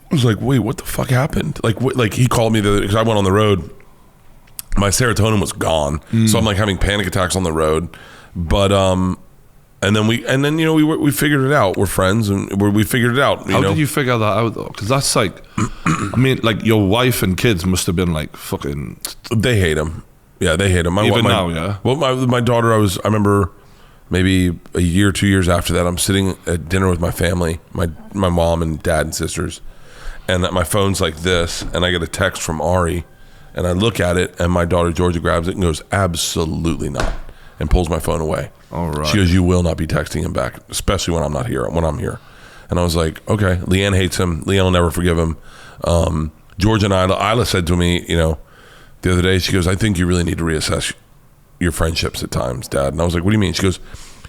S1: wait, what the fuck happened? Like he called me because I went on the road. My serotonin was gone, so I'm like having panic attacks on the road. But and then you know we figured it out. We're friends, and we figured it out.
S2: How did you figure that out though? Because that's like, I mean, like your wife and kids must have been like fucking.
S1: They hate him. Yeah, they hate him.
S2: Now, yeah.
S1: Well, my daughter, I remember maybe a year, 2 years after that, I'm sitting at dinner with my family, my mom and dad and sisters, and my phone's like this, and I get a text from Ari, and I look at it, and my daughter Georgia grabs it and goes, absolutely not, and pulls my phone away.
S2: All right.
S1: She goes, you will not be texting him back, especially when I'm not here, when I'm here. And I was like, okay. Leanne hates him. Leanne will never forgive him. Georgia and Isla said to me, you know, the other day, she goes, I think you really need to reassess your friendships at times, Dad. And I was like, what do you mean? She goes,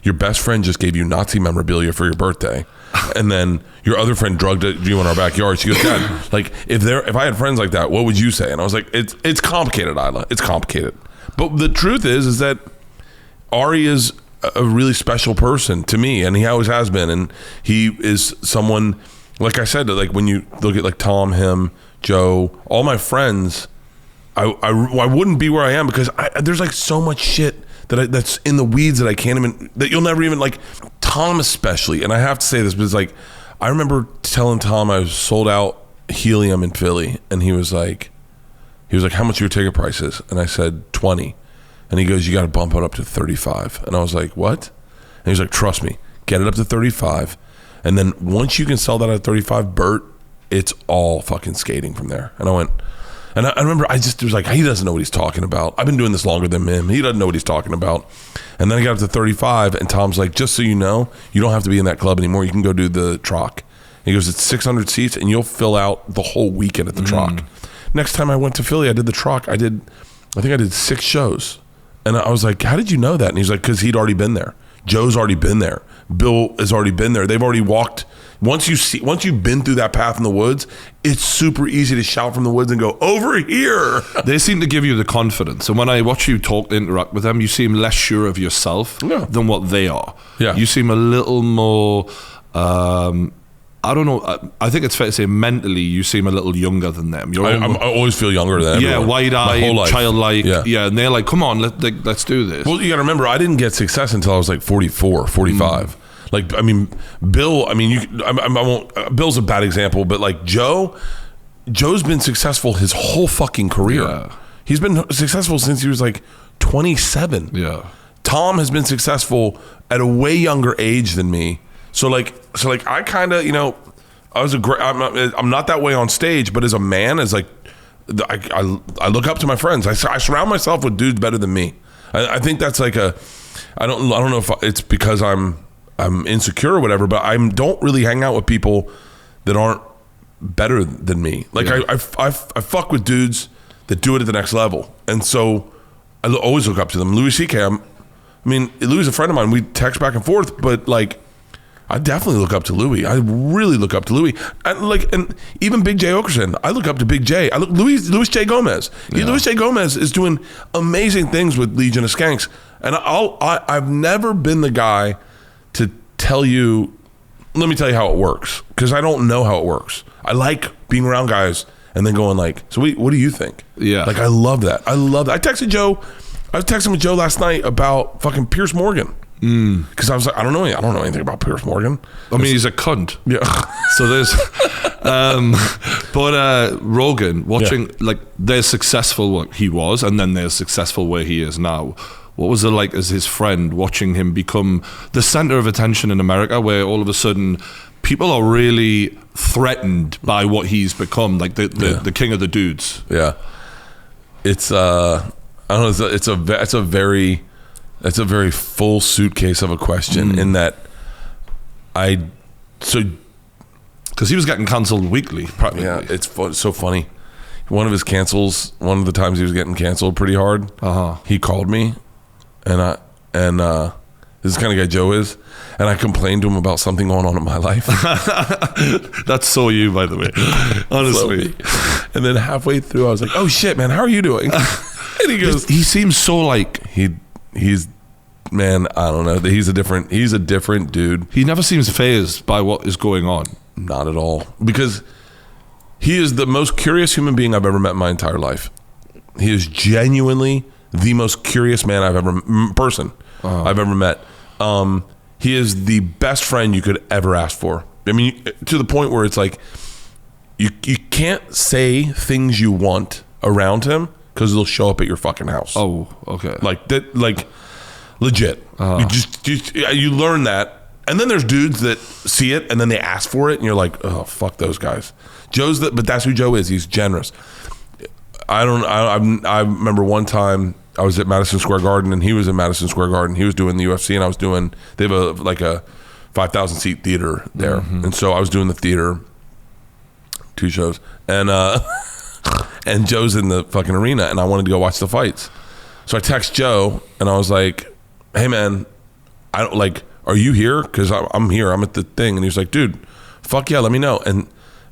S1: your best friend just gave you Nazi memorabilia for your birthday, and then your other friend drugged you in our backyard. She goes, Dad, like if I had friends like that, what would you say? And I was like, it's complicated, Isla. It's complicated. But the truth is that Ari is a really special person to me, and he always has been. And he is someone, like I said, like when you look at like Tom, him, Joe, all my friends, I wouldn't be where I am because there's like so much shit that's in the weeds that I can't even, that you'll never even, like Tom especially. And I have to say this, but it's like, I remember telling Tom I was sold out helium in Philly, and he was like, how much are your ticket prices? And I said 20. And he goes, you got to bump it up to 35. And I was like, what? And he was like, trust me, get it up to 35. And then once you can sell that at 35, Bert, it's all fucking skating from there. And I went, and I remember I just was like, he doesn't know what he's talking about. I've been doing this longer than him. He doesn't know what he's talking about. And then I got up to 35, and Tom's like, just so you know, you don't have to be in that club anymore. You can go do the Troc. He goes, it's 600 seats, and you'll fill out the whole weekend at the Troc. Next time I went to Philly, I did the Troc. I think I did 6 shows. And I was like, how did you know that? And he's like, because he'd already been there. Joe's already been there. Bill has already been there. They've already walked. Once you've been through that path in the woods, it's super easy to shout from the woods and go, over here.
S2: They seem to give you the confidence. And when I watch you talk, interact with them, you seem less sure of yourself than what they are.
S1: Yeah.
S2: You seem a little more, I don't know. I think it's fair to say mentally you seem a little younger than them.
S1: I always feel younger than everyone.
S2: Yeah, wide-eyed, childlike.
S1: Yeah.
S2: And they're like, come on, let's do this.
S1: Well, you got to remember, I didn't get success until I was like 44, 45. Like, I mean, Bill, I mean, I won't, Bill's a bad example, but like Joe's been successful his whole fucking career.
S2: Yeah.
S1: He's been successful since he was like 27.
S2: Yeah.
S1: Tom has been successful at a way younger age than me. So I kind of, you know, I'm not that way on stage, but as a man, as like, I look up to my friends. I surround myself with dudes better than me. I think that's like I don't know if it's because I'm insecure or whatever, but I don't really hang out with people that aren't better than me. Like I fuck with dudes that do it at the next level, and so I always look up to them. Louis C.K. Louis is a friend of mine. We text back and forth, but like, I definitely look up to Louis. I really look up to Louis. And even Big J Okerson, I look up to Big J. I look Louis J Gomez. Yeah. Louis J Gomez is doing amazing things with Legion of Skanks, and I've never been the guy to tell you, let me tell you how it works, because I don't know how it works. I like being around guys and then going like, so what do you think?
S2: Yeah.
S1: Like, I love that. I texted Joe. I was texting with Joe last night about fucking Pierce Morgan. Because I was like, I don't know anything about Pierce Morgan.
S2: I mean, he's a cunt.
S1: Yeah.
S2: So there's, but Rogan, watching like there's successful what he was, and then there's successful where he is now. What was it like as his friend watching him become the center of attention in America, where all of a sudden people are really threatened by what he's become, like the king of the dudes.
S1: Yeah, it's I don't know. It's a very full suitcase of a question in that
S2: because he was getting cancelled weekly. Practically.
S1: Yeah, it's so funny. One of the times he was getting canceled pretty hard. He called me, and this is the kind of guy Joe is, and I complained to him about something going on in my life.
S2: That's so you, by the way. Honestly.
S1: And then halfway through, I was like, "Oh shit, man, how are you doing?" And he goes,
S2: "He seems so like
S1: he's man. I don't know. He's a different dude.
S2: He never seems fazed by what is going on.
S1: Not at all, because he is the most curious human being I've ever met in my entire life. He is genuinely the most curious man I've ever met. He is the best friend you could ever ask for. I mean, to the point where it's like you can't say things you want around him because they'll show up at your fucking house.
S2: Oh, okay.
S1: Like that, like legit. You learn that. And then there's dudes that see it and then they ask for it and you're like, oh, fuck those guys. But that's who Joe is. He's generous. I remember one time I was at Madison Square Garden and he was in Madison Square Garden. He was doing the UFC and they have a 5,000 seat theater there. And so I was doing the theater, 2 shows, and Joe's in the fucking arena and I wanted to go watch the fights. So I text Joe and I was like, hey man, are you here? Because I'm here. I'm at the thing. And he was like, dude, fuck yeah, let me know. And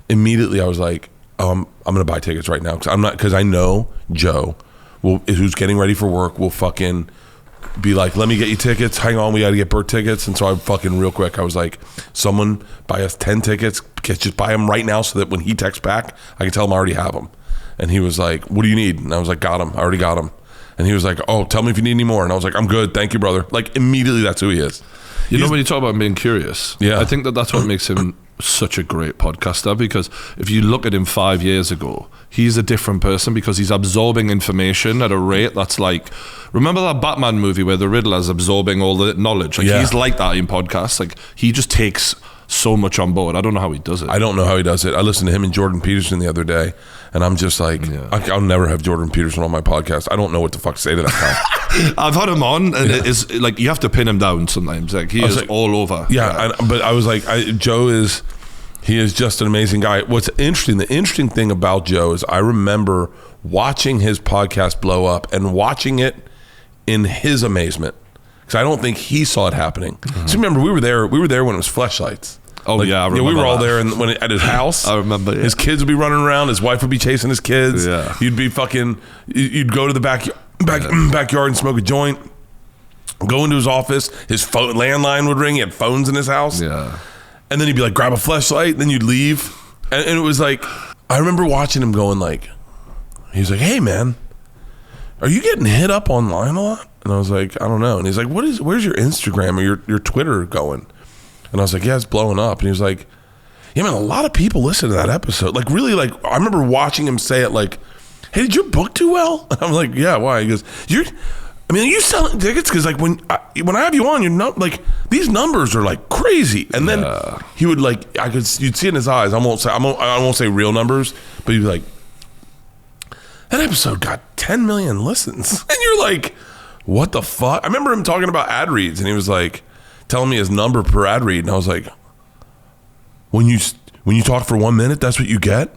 S1: immediately I was like, oh, I'm going to buy tickets right now. Because I know Joe, who's getting ready for work, will fucking be like, let me get you tickets. Hang on, we got to get Bert tickets. And so I fucking real quick, I was like, someone buy us 10 tickets. Just buy them right now so that when he texts back, I can tell him I already have them. And he was like, what do you need? And I was like, got them. I already got them. And he was like, oh, tell me if you need any more. And I was like, I'm good. Thank you, brother. Like immediately, that's who he is.
S2: You know, when you talk about being curious, I think that's what makes him such a great podcaster, because if you look at him 5 years ago, he's a different person because he's absorbing information at a rate that's like, remember that Batman movie where the Riddler's absorbing all the knowledge? Like he's like that in podcasts. Like he just takes so much on board. I don't know how he does it.
S1: I don't know how he does it. I listened to him and Jordan Peterson the other day, and I'm just like, I'll never have Jordan Peterson on my podcast. I don't know what the fuck to say to that guy.
S2: I've had him on, and it is like you have to pin him down sometimes. Like he is like, all over.
S1: But I was like, Joe is just an amazing guy. What's interesting, the interesting thing about Joe is I remember watching his podcast blow up and watching it in his amazement, because I don't think he saw it happening. So remember, we were there when it was Fleshlights.
S2: Oh, like, I remember
S1: we were all
S2: that.
S1: there at his house.
S2: I remember.
S1: His kids would be running around. His wife would be chasing his kids.
S2: Yeah.
S1: You'd go to the backyard and smoke a joint. Go into his office. His phone landline would ring. He had phones in his house.
S2: Yeah.
S1: And then he'd be like, grab a fleshlight. Then you'd leave. And it was like, I remember watching him going like, he's like, hey man, are you getting hit up online a lot? And I was like, I don't know. And he's like, where's your Instagram or your Twitter going? And I was like, yeah, it's blowing up. And he was like, yeah, man, a lot of people listen to that episode. Like, really, like, I remember watching him say it like, hey, did your book do well? And I'm like, yeah, why? He goes, are you selling tickets? Because, like, when I have you on, you're not, like, these numbers are, like, crazy. And then he would, like, you'd see in his eyes, I won't say real numbers, but he'd be like, that episode got 10 million listens. And you're like, what the fuck? I remember him talking about ad reads, and he was like, telling me his number per ad read, and I was like, when you talk for 1 minute, that's what you get?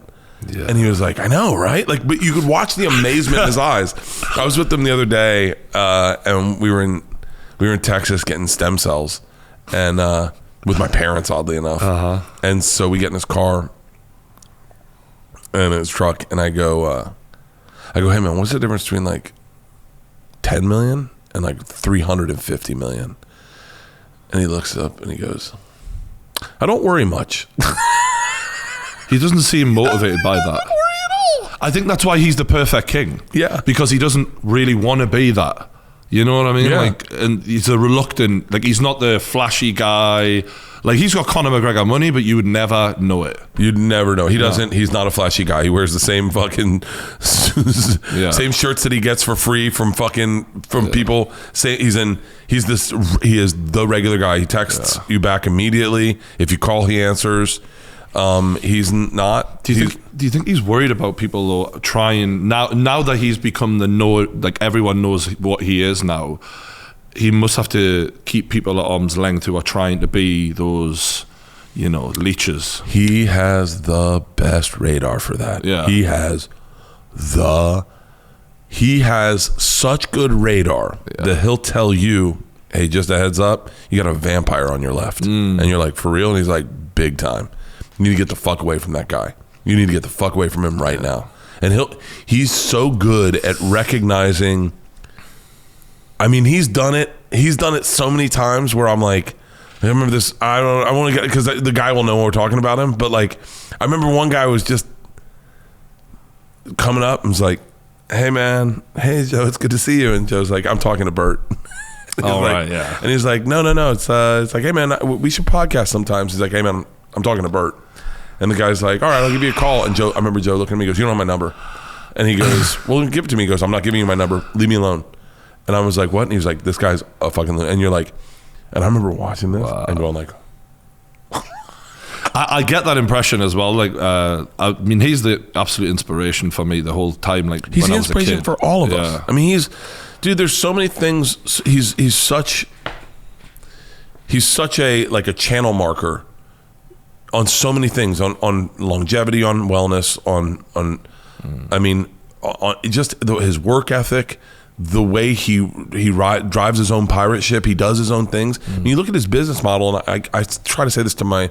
S1: Yeah. And he was like, I know, right? Like, but you could watch the amazement in his eyes. I was with him the other day, and we were in Texas getting stem cells, and with my parents, oddly enough. And so we get in his car and his truck, and I go, hey man, what's the difference between like 10 million and like 350 million? And he looks up and he goes, I don't worry much.
S2: He doesn't seem motivated by that.
S1: I don't worry at all.
S2: I think that's why he's the perfect king.
S1: Yeah.
S2: Because he doesn't really want to be that. You know what I mean?
S1: Yeah.
S2: Like, and he's a reluctant, like he's not the flashy guy. Like, he's got Conor McGregor money, but you would never know it.
S1: You'd never know. He doesn't. He's not a flashy guy. He wears the same fucking same shirts that he gets for free from people. Say he is the regular guy. He texts you back immediately. If you call, he answers. He's not.
S2: Do you think he's worried about people though, trying now that he's become like everyone knows what he is now? He must have to keep people at arm's length who are trying to be those, leeches. He
S1: has the best radar for that.
S2: Yeah.
S1: He has such good radar that he'll tell you, hey, just a heads up, you got a vampire on your left. And you're like, for real? And he's like, big time. You need to get the fuck away from that guy. You need to get the fuck away from him right now. And he's so good at recognizing. I mean, he's done it. He's done it so many times where I'm like, I remember this. I want to get, because the guy will know when we're talking about him. But like, I remember one guy was just coming up and was like, "Hey man, hey Joe, it's good to see you." And Joe's like, "I'm talking to Bert."
S2: Right, yeah.
S1: And he's like, "No, it's like, hey man, we should podcast sometimes." He's like, "Hey man, I'm talking to Bert." And the guy's like, "All right, I'll give you a call." And I remember Joe looking at me, he goes, "You don't have my number." And he goes, "Well, give it to me." He goes, "I'm not giving you my number. Leave me alone." And I was like, "What?" And he was like, "This guy's a fucking..." And you're like, and I remember watching this and going like,
S2: I get that impression as well. Like, I mean, he's the absolute inspiration for me the whole time. Like,
S1: he's
S2: when
S1: the
S2: I was a
S1: inspiration
S2: kid.
S1: for all of us. I mean, there's so many things. He's such a like a channel marker on so many things, on longevity, on wellness, I mean, on just his work ethic, the way he drives his own pirate ship, he does his own things. And you look at his business model, and I try to say this to my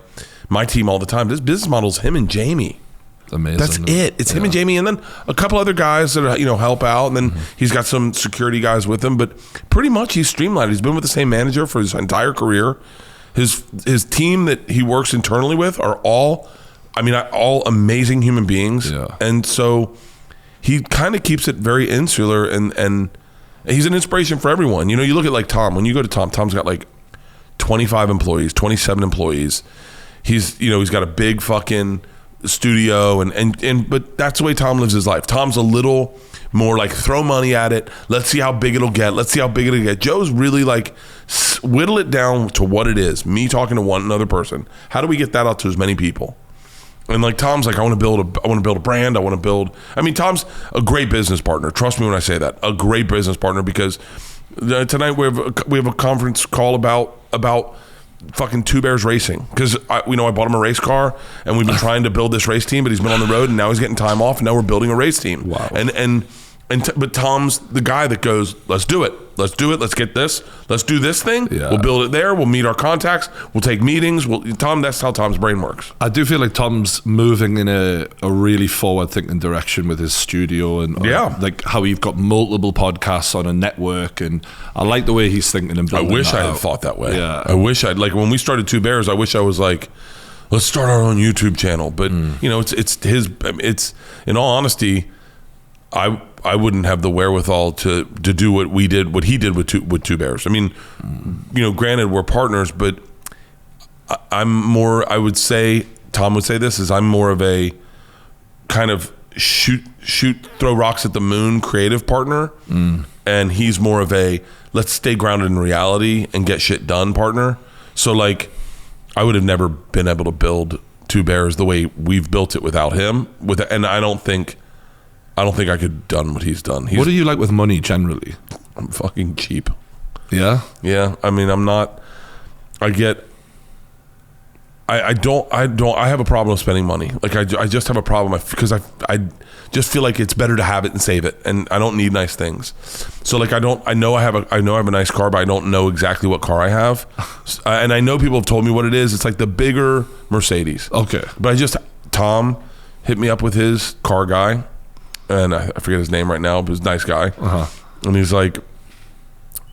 S1: team all the time. This business model is him and Jamie.
S2: Amazing.
S1: That's it. It's him and Jamie, and then a couple other guys that help out, and then he's got some security guys with him. But pretty much he's streamlined. He's been with the same manager for his entire career. His team that he works internally with are all amazing human beings.
S2: Yeah.
S1: And so he kind of keeps it very insular, and he's an inspiration for everyone. You look at like Tom. When you go to Tom's got like 25 employees, 27 employees. He's got a big fucking studio, and but that's the way Tom lives his life. Tom's a little more like, throw money at it. Let's see how big it'll get. Joe's really like, whittle it down to what it is. Me talking to another person. How do we get that out to as many people? And like Tom's like, I want to build a brand. Tom's a great business partner. Trust me when I say that, a great business partner, because tonight we have a conference call about fucking Two Bears Racing, because I bought him a race car, and we've been trying to build this race team, but he's been on the road, and now he's getting time off, and now we're building a race team.
S2: Wow.
S1: But Tom's the guy that goes, let's do it, let's get this, let's do this thing. We'll build it there, we'll meet our contacts, we'll take meetings. That's how Tom's brain works.
S2: I do feel like Tom's moving in a really forward thinking direction with his studio, and like how you've got multiple podcasts on a network, and I like the way he's thinking and building.
S1: I wish I had thought that way. I wish I'd, like, when we started Two Bears, I wish I was like, let's start our own YouTube channel. But it's in all honesty, I wouldn't have the wherewithal to do what he did with Two Bears. I mean, granted we're partners, but I'm more, I would say, Tom would say this, is I'm more of a kind of throw rocks at the moon creative partner. And he's more of a, let's stay grounded in reality and get shit done partner. So like, I would have never been able to build Two Bears the way we've built it without him. And I don't think I could have done what he's done.
S2: What do you like with money generally?
S1: I'm fucking cheap.
S2: Yeah?
S1: Yeah. I mean, I'm not, I have a problem with spending money. Like I just have a problem because I just feel like it's better to have it and save it, and I don't need nice things. So like I know I have a nice car, but I don't know exactly what car I have. And I know people have told me what it is. It's like the bigger Mercedes.
S2: Okay.
S1: But Tom hit me up with his car guy, and I forget his name right now, but he's a nice guy. And he's like,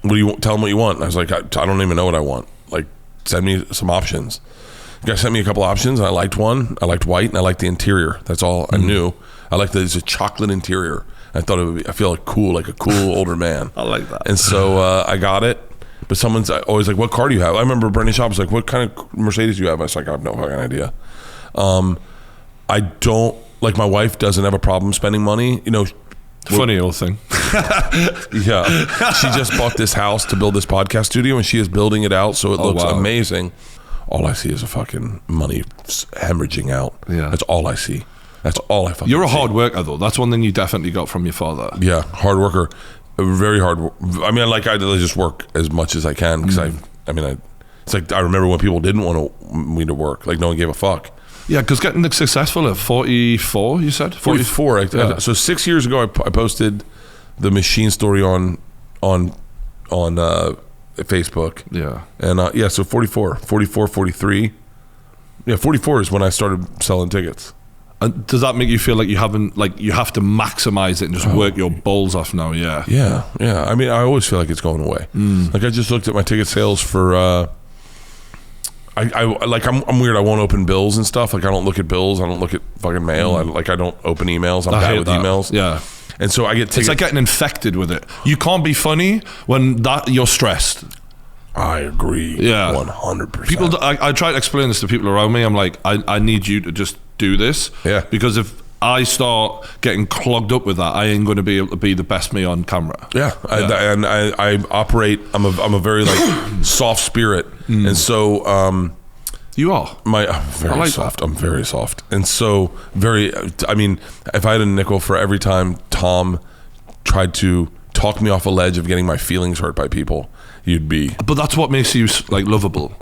S1: "What do you want? Tell him what you want." And I was like, I don't even know what I want. Like, send me some options. The guy sent me a couple options, and I liked one. I liked white, and I liked the interior. That's all I knew. I liked that it's a chocolate interior. I thought I feel like cool, like a cool older man.
S2: I like that.
S1: And so I got it, But someone's always like, what car do you have? I remember Brendan Schaub was like, what kind of Mercedes do you have? I was like, I have no fucking idea. I don't, like, my wife doesn't have a problem spending money. You know,
S2: funny old thing.
S1: Yeah. She just bought this house to build this podcast studio, and she is building it out so it looks amazing. All I see is a fucking money hemorrhaging out.
S2: Yeah.
S1: That's all I see. That's all I fucking see.
S2: You're a hard worker, though. That's one thing you definitely got from your father.
S1: Yeah, hard worker. Very hard. I mean, like, I just work as much as I can because it's like, I remember when people didn't want me to work. Like, no one gave a fuck.
S2: Yeah, because getting successful at 44, you said?
S1: 44. So 6 years ago, I posted the machine story on Facebook.
S2: Yeah.
S1: And so 44, 43. Yeah, 44 is when I started selling tickets.
S2: And does that make you feel like you have to maximize it and just work your balls off now? Yeah.
S1: Yeah. I mean, I always feel like it's going away. Like, I just looked at my ticket sales for. I'm weird. I won't open bills and stuff. Like, I don't look at bills. I don't look at fucking mail. I don't open emails. I'm bad with emails.
S2: Yeah.
S1: And so I get tickets.
S2: It's like getting infected with it. You can't be funny when you're stressed.
S1: I agree.
S2: Yeah.
S1: 100%.
S2: People, I try to explain this to people around me. I'm like, I need you to just do this.
S1: Yeah.
S2: Because if I start getting clogged up with that, I ain't going to be able to be the best me on camera.
S1: Yeah. I operate. I'm a very like soft spirit, and so
S2: you are.
S1: I'm very soft. I'm very soft, and so very. I mean, if I had a nickel for every time Tom tried to talk me off a ledge of getting my feelings hurt by people, you'd be.
S2: But that's what makes you like lovable.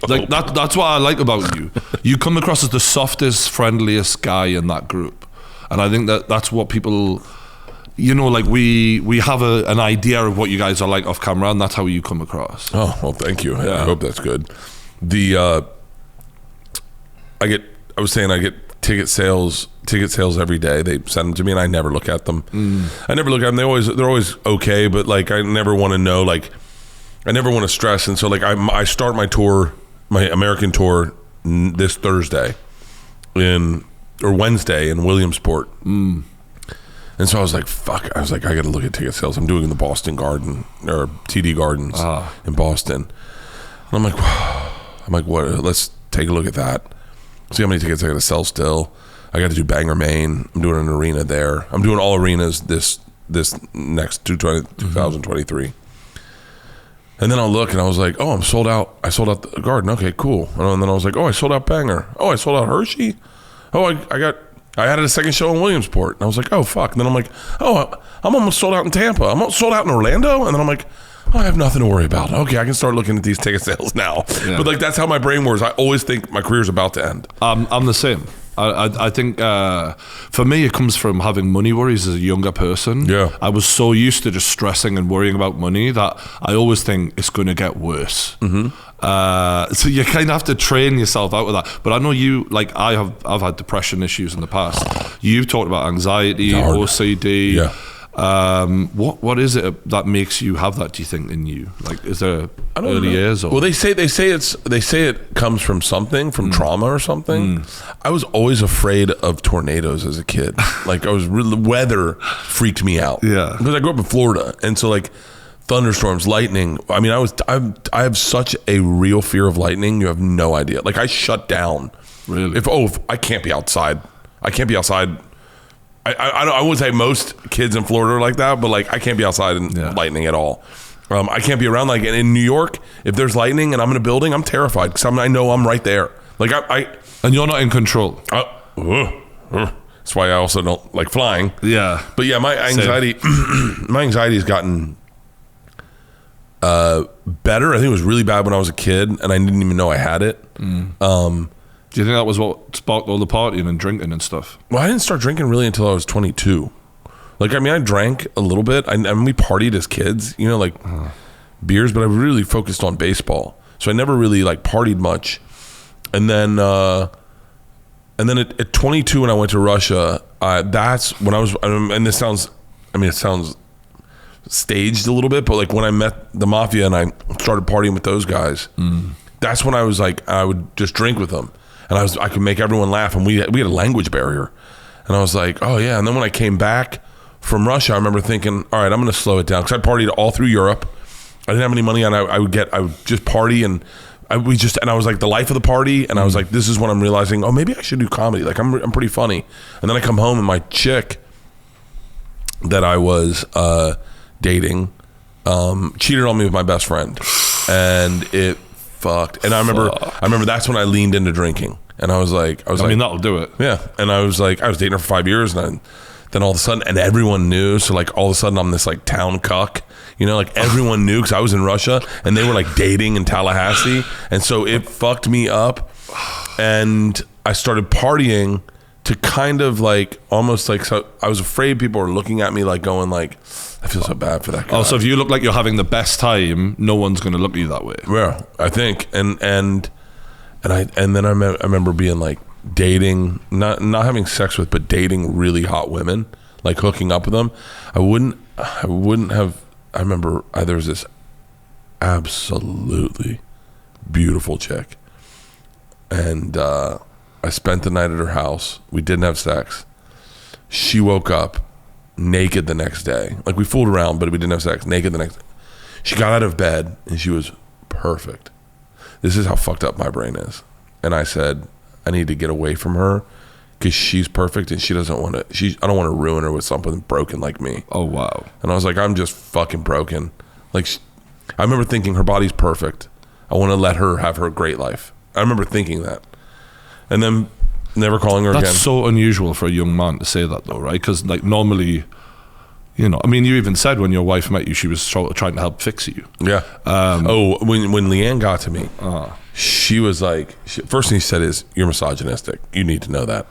S2: Like that's what I like about you. You come across as the softest, friendliest guy in that group, and I think that's what people, you know, like we have an idea of what you guys are like off camera, and that's how you come across.
S1: Oh well, thank you.
S2: Yeah.
S1: I hope that's good. I get ticket sales every day. They send them to me, and I never look at them. I never look at them. They're always okay, but like, I never want to know, like, I never want to stress. And so like, I start my tour, my American tour, this Thursday or Wednesday in Williamsport. And so I was like, fuck. I got to look at ticket sales. I'm doing the Boston Garden or TD Gardens in Boston. And I'm like, what? Let's take a look at that. See how many tickets I got to sell still. I got to do Bangor, Maine. I'm doing an arena there. I'm doing all arenas this next 2023. And then I'll look, and I was like, oh, I'm sold out. I sold out the Garden. Okay, cool. And then I was like, oh, I sold out Bangor. Oh, I sold out Hershey. Oh, I added a second show in Williamsport. And I was like, oh, fuck. And then I'm like, oh, I'm almost sold out in Tampa. I'm almost sold out in Orlando. And then I'm like, oh, I have nothing to worry about. Okay, I can start looking at these ticket sales now. Yeah. But like, that's how my brain works. I always think my career's about to end. I'm
S2: the same. I think for me, it comes from having money worries as a younger person.
S1: Yeah.
S2: I was so used to just stressing and worrying about money that I always think it's going to get worse. So you kind of have to train yourself out of that. But I know you, like, I've had depression issues in the past. You've talked about anxiety, OCD.
S1: Yeah.
S2: What is it that makes you have that, do you think, in you? Like, is there early years? Or?
S1: Well, they say it comes from something, from trauma or something. I was always afraid of tornadoes as a kid. Like, weather freaked me out.
S2: Yeah.
S1: Because I grew up in Florida, and so like thunderstorms, lightning. I mean, I have such a real fear of lightning. You have no idea. Like, I shut down.
S2: Really?
S1: If I can't be outside. I can't be outside. I wouldn't say most kids in Florida are like that, but like, I can't be outside in lightning at all. I can't be around, like, in New York, if there's lightning and I'm in a building, I'm terrified because I know I'm right there. Like,
S2: and you're not in control.
S1: That's why I also don't like flying.
S2: Yeah.
S1: But yeah, my anxiety has gotten better. I think it was really bad when I was a kid and I didn't even know I had it.
S2: Do you think that was what sparked all the partying and drinking and stuff?
S1: Well, I didn't start drinking really until I was 22. Like, I mean, I drank a little bit. I mean, we partied as kids, you know, like beers, but I really focused on baseball. So I never really like partied much. And then at 22, when I went to Russia, that's when I was, and it sounds staged a little bit, but like when I met the mafia and I started partying with those guys, that's when I was like, I would just drink with them. And I could make everyone laugh, and we had a language barrier. And I was like, oh yeah. And then when I came back from Russia, I remember thinking, all right, I'm going to slow it down, because I partied all through Europe. I didn't have any money, and I would just party, and I was like the life of the party, and I was like, this is when I'm realizing, oh, maybe I should do comedy. Like I'm pretty funny. And then I come home, and my chick that I was dating cheated on me with my best friend, and it fucked. And I remember that's when I leaned into drinking, and I mean,
S2: that'll do it.
S1: Yeah. And I was dating her for 5 years, and then all of a sudden, and everyone knew. So like all of a sudden, I'm this like town cuck. You know, like everyone knew because I was in Russia and they were like dating in Tallahassee. And so it fucked me up. And I started partying to kind of like almost like, so I was afraid people were looking at me like going like, I feel so bad for that guy.
S2: Oh, so if you look like you're having the best time, no one's going to look at you that way.
S1: Yeah, I think. And then I remember being like dating, not having sex with, but dating really hot women, like hooking up with them. I wouldn't have. I remember there was this absolutely beautiful chick, and I spent the night at her house. We didn't have sex. She woke up naked the next day. Like we fooled around, but we didn't have sex. Naked the next day. She got out of bed and she was perfect. This is how fucked up my brain is. And I said, I need to get away from her because she's perfect and she doesn't want to. I don't want to ruin her with something broken like me.
S2: Oh wow!
S1: And I was like, I'm just fucking broken. Like, I remember thinking her body's perfect. I want to let her have her great life. I remember thinking that, and then never calling her again.
S2: That's so unusual for a young man to say that, though, right? Because like normally, you know, I mean, you even said when your wife met you, she was trying to help fix you.
S1: Yeah. When Leanne got to me, she was like, first thing she said is, "You're misogynistic. You need to know that."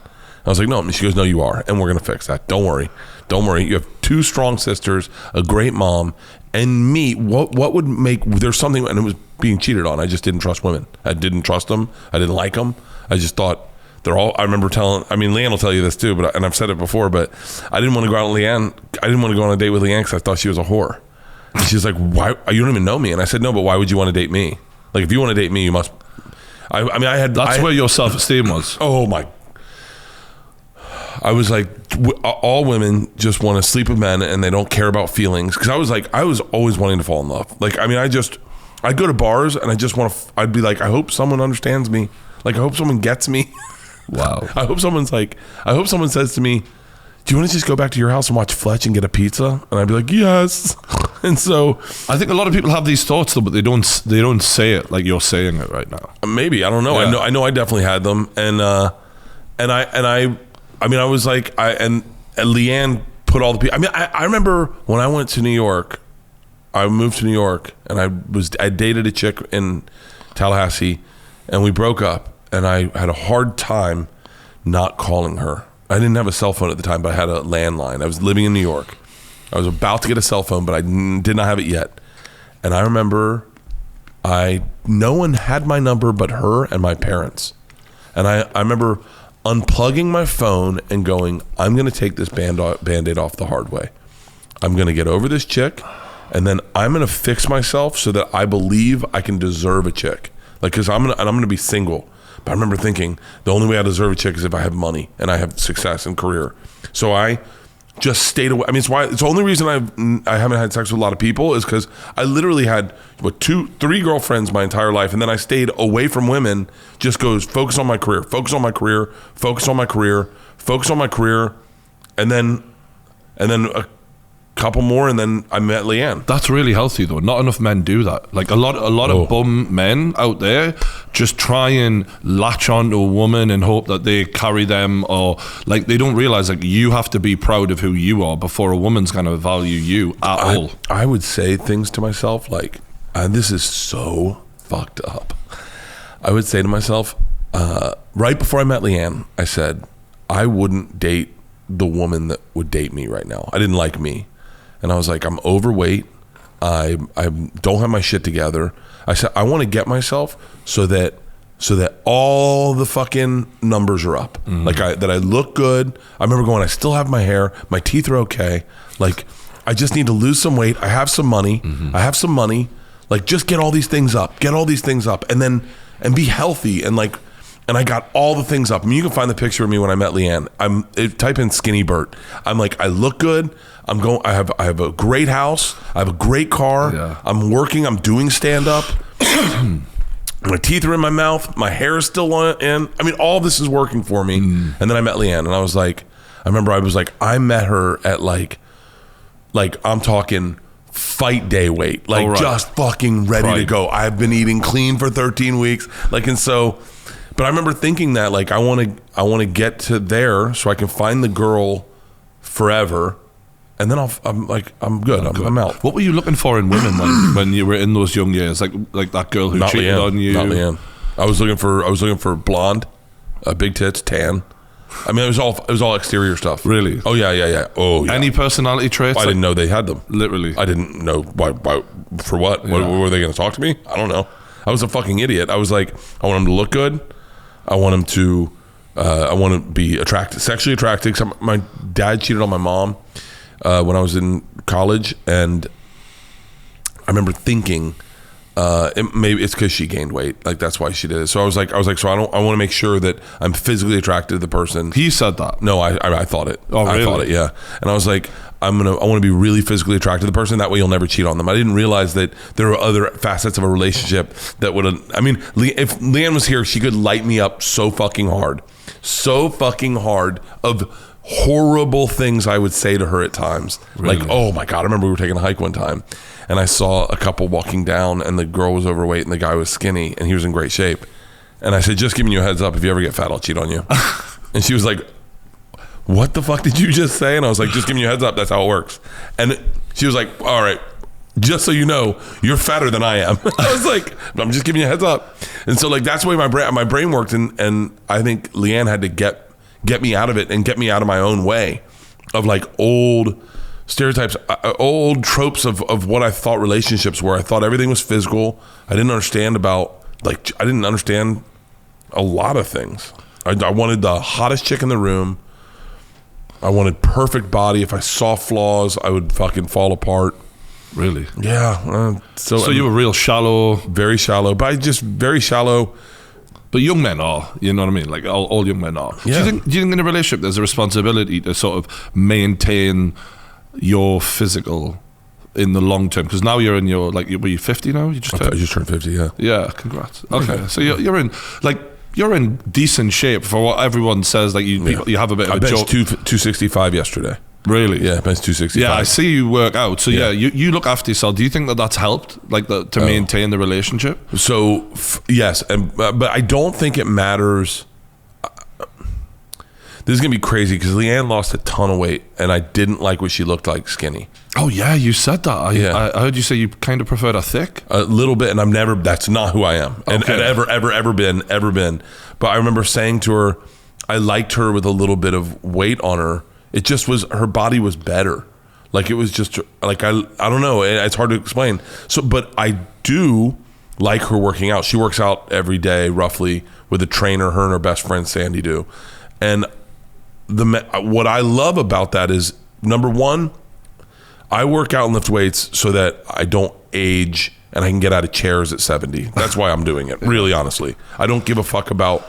S1: I was like, no. She goes, no, you are, and we're gonna fix that. Don't worry. You have 2 strong sisters, a great mom, and me. What would make? There's something, and it was being cheated on. I just didn't trust women. I didn't trust them. I didn't like them. I just thought they're all. I remember Leanne will tell you this too, and I've said it before, but I didn't want to go out with Leanne. I didn't want to go on a date with Leanne because I thought she was a whore. And she's like, why? You don't even know me. And I said, no, but why would you want to date me? Like, if you want to date me, you must. That's
S2: where your self-esteem was.
S1: Oh my. I was like, all women just want to sleep with men and they don't care about feelings. Because I was always wanting to fall in love. Like, I mean, I'd go to bars and I just want to, I'd be like, I hope someone understands me. Like, I hope someone gets me.
S2: Wow.
S1: I hope someone says to me, do you want to just go back to your house and watch Fletch and get a pizza? And I'd be like, yes. And so
S2: I think a lot of people have these thoughts though, but they don't say it like you're saying it right now.
S1: Maybe, I don't know. Yeah. I know I definitely had them. And I was like, and Leanne put all the people. I mean, I remember when I went to New York, I moved to New York, and I dated a chick in Tallahassee, and we broke up, and I had a hard time not calling her. I didn't have a cell phone at the time, but I had a landline. I was living in New York. I was about to get a cell phone, but I did not have it yet. And I remember no one had my number but her and my parents. And I remember unplugging my phone and going, I'm going to take this Band-Aid off the hard way. I'm going to get over this chick, and then I'm going to fix myself so that I believe I can deserve a chick. Like, because I'm going to be single. But I remember thinking, the only way I deserve a chick is if I have money and I have success and career. So I just stayed away. I mean, it's the only reason I haven't had sex with a lot of people is because I literally had 2-3 girlfriends my entire life, and then I stayed away from women. Just goes focus on my career, focus on my career, focus on my career, focus on my career, and then a couple more, and then I met Leanne.
S2: That's really healthy though. Not enough men do that. Like a lot of bum men out there just try and latch on to a woman and hope that they carry them, or like they don't realize like you have to be proud of who you are before a woman's gonna value you at all.
S1: I would say things to myself like, and this is so fucked up. I would say to myself, right before I met Leanne, I said, I wouldn't date the woman that would date me right now. I didn't like me. And I was like, I'm overweight. I don't have my shit together. I said, I want to get myself so that all the fucking numbers are up. Mm-hmm. Like that I look good. I remember going, I still have my hair. My teeth are okay. Like, I just need to lose some weight. I have some money. Mm-hmm. I have some money. Like, just get all these things up. And be healthy. And like, And I got all the things up. I mean, you can find the picture of me when I met Leanne. Type in skinny Bert. I'm like, I look good. I have a great house. I have a great car.
S2: Yeah.
S1: I'm working. I'm doing stand up. My teeth are in my mouth. My hair is still in. I mean, all this is working for me. And then I met Leanne, and I was like, I met her at like I'm talking fight day weight, just fucking ready to go. I've been eating clean for 13 weeks, but I remember thinking that like I want to get to there so I can find the girl forever, and then I'm good. I'm out.
S2: What were you looking for in women when you were in those young years? Like that girl who cheated on you?
S1: Not Leanne. I was looking for blonde, big tits, tan. I mean, it was all exterior stuff.
S2: Really?
S1: Oh yeah. Oh yeah.
S2: Any personality traits?
S1: I didn't know they had them.
S2: Literally.
S1: I didn't know why for what. Yeah. What were they going to talk to me? I don't know. I was a fucking idiot. I was like, I want them to look good. I want them to. I want to be attractive, sexually attractive. My dad cheated on my mom when I was in college, and I remember thinking. Maybe it's because she gained weight, like that's why she did it. So I was like, so I want to make sure that I'm physically attracted to the person.
S2: He said that.
S1: No, I thought it.
S2: Oh, really?
S1: I thought it, yeah. And I was like, I want to be really physically attracted to the person. That way you'll never cheat on them. I didn't realize that there were other facets of a relationship that would. I mean, if Leanne was here, she could light me up so fucking hard of horrible things I would say to her at times. Really? Like, oh my God, I remember we were taking a hike one time, and I saw a couple walking down, and the girl was overweight and the guy was skinny, and he was in great shape. And I said, just giving you a heads up, if you ever get fat, I'll cheat on you. And she was like, what the fuck did you just say? And I was like, just giving you a heads up, that's how it works. And she was like, all right, just so you know, you're fatter than I am. I was like, I'm just giving you a heads up. And so like that's the way my brain worked, and I think Leanne had to get me out of it and get me out of my own way of like old stereotypes, old tropes of what I thought relationships were. I thought everything was physical. I didn't understand a lot of things. I wanted the hottest chick in the room. I wanted perfect body. If I saw flaws, I would fucking fall apart.
S2: Really?
S1: Yeah.
S2: So you were real shallow.
S1: Very shallow, but very shallow.
S2: But young men are, you know what I mean? Like all young men are.
S1: Yeah.
S2: Do you think in a relationship there's a responsibility to sort of maintain your physical in the long term? Because now you're in your, like, were you 50 now? You just
S1: turned 50, yeah.
S2: Yeah, congrats. Okay, so you're in decent shape for what everyone says. Like you have a bit of a joke.
S1: 265 yesterday.
S2: Really?
S1: Yeah, bench 265.
S2: Yeah, I see you work out. So yeah, you look after yourself. Do you think that that's helped, like to maintain the relationship?
S1: So yes, but I don't think it matters. This is gonna be crazy because Leanne lost a ton of weight, and I didn't like what she looked like skinny.
S2: Oh yeah, you said that. I heard you say you kind of preferred her thick.
S1: A little bit, and that's not who I am, and ever been. But I remember saying to her, I liked her with a little bit of weight on her. It just was, her body was better. Like it was just like, I don't know. It's hard to explain. So, but I do like her working out. She works out every day roughly with a trainer, her and her best friend Sandy do. And what I love about that is, number one, I work out and lift weights so that I don't age and I can get out of chairs at 70. That's why I'm doing it, really, honestly. I don't give a fuck about,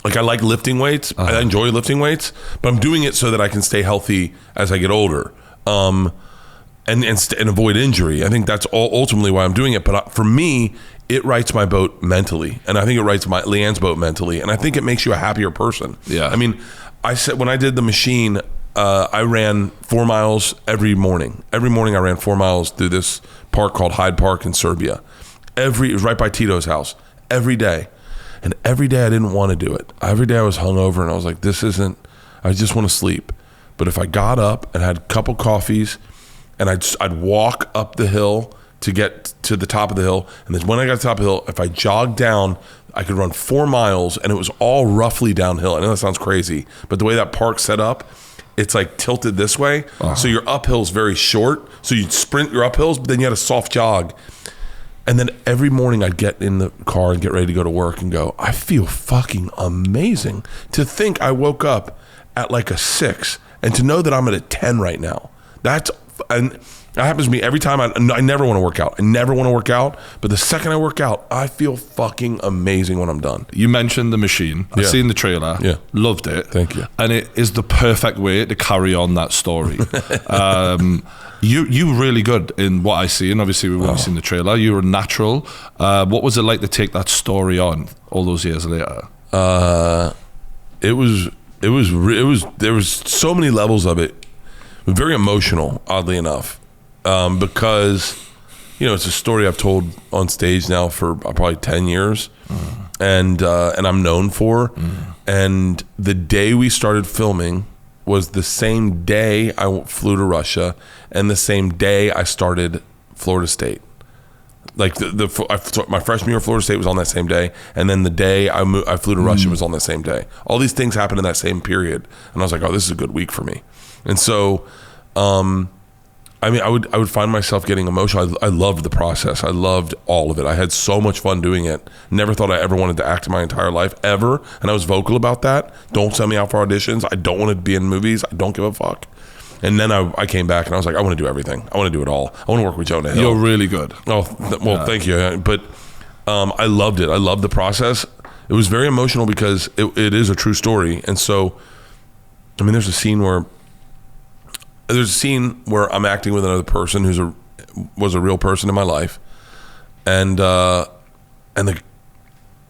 S1: like I like lifting weights. I enjoy lifting weights, but I'm doing it so that I can stay healthy as I get older, and avoid injury. I think that's ultimately why I'm doing it. But for me, it rights my boat mentally, and I think it rights Leanne's boat mentally, and I think it makes you a happier person.
S2: Yeah.
S1: I mean, I said when I did the machine, I ran 4 miles every morning. Every morning I ran 4 miles through this park called Hyde Park in Serbia. It was right by Tito's house. Every day. And every day I didn't want to do it. Every day I was hungover and I was like, I just want to sleep. But if I got up and had a couple coffees and I'd walk up the hill to get to the top of the hill. And then when I got to the top of the hill, if I jogged down, I could run 4 miles and it was all roughly downhill. I know that sounds crazy, but the way that park's set up, it's like tilted this way. Uh-huh. So your uphill's very short. So you'd sprint your uphills, but then you had a soft jog. And then every morning I'd get in the car and get ready to go to work and go, I feel fucking amazing. To think I woke up at like a 6 and to know that I'm at a 10 right now. That's and that happens to me every time. I never want to work out. I never want to work out. But the second I work out, I feel fucking amazing when I'm done.
S2: You mentioned the machine. I've seen the trailer.
S1: Yeah.
S2: Loved it.
S1: Thank you.
S2: And it is the perfect way to carry on that story. You really good in what I see, and obviously we've only seen the trailer. You're a natural. What was it like to take that story on all those years later?
S1: There was so many levels of it. Very emotional, oddly enough, because it's a story I've told on stage now for probably 10 years, and I'm known for. And the day we started filming was the same day I flew to Russia, and the same day I started Florida State. Like my freshman year of Florida State was on that same day, and then the day I flew to Russia was on that same day. All these things happened in that same period, and I was like, "Oh, this is a good week for me." And so, I would find myself getting emotional. I loved the process. I loved all of it. I had so much fun doing it. Never thought I ever wanted to act in my entire life, ever. And I was vocal about that. Don't send me out for auditions. I don't want to be in movies. I don't give a fuck. And then I came back and I was like, I want to do everything. I want to do it all. I want to work with Jonah Hill.
S2: You're really good.
S1: Oh, thank you. But I loved it. I loved the process. It was very emotional because it is a true story. And so, there's a scene where I'm acting with another person was a real person in my life, and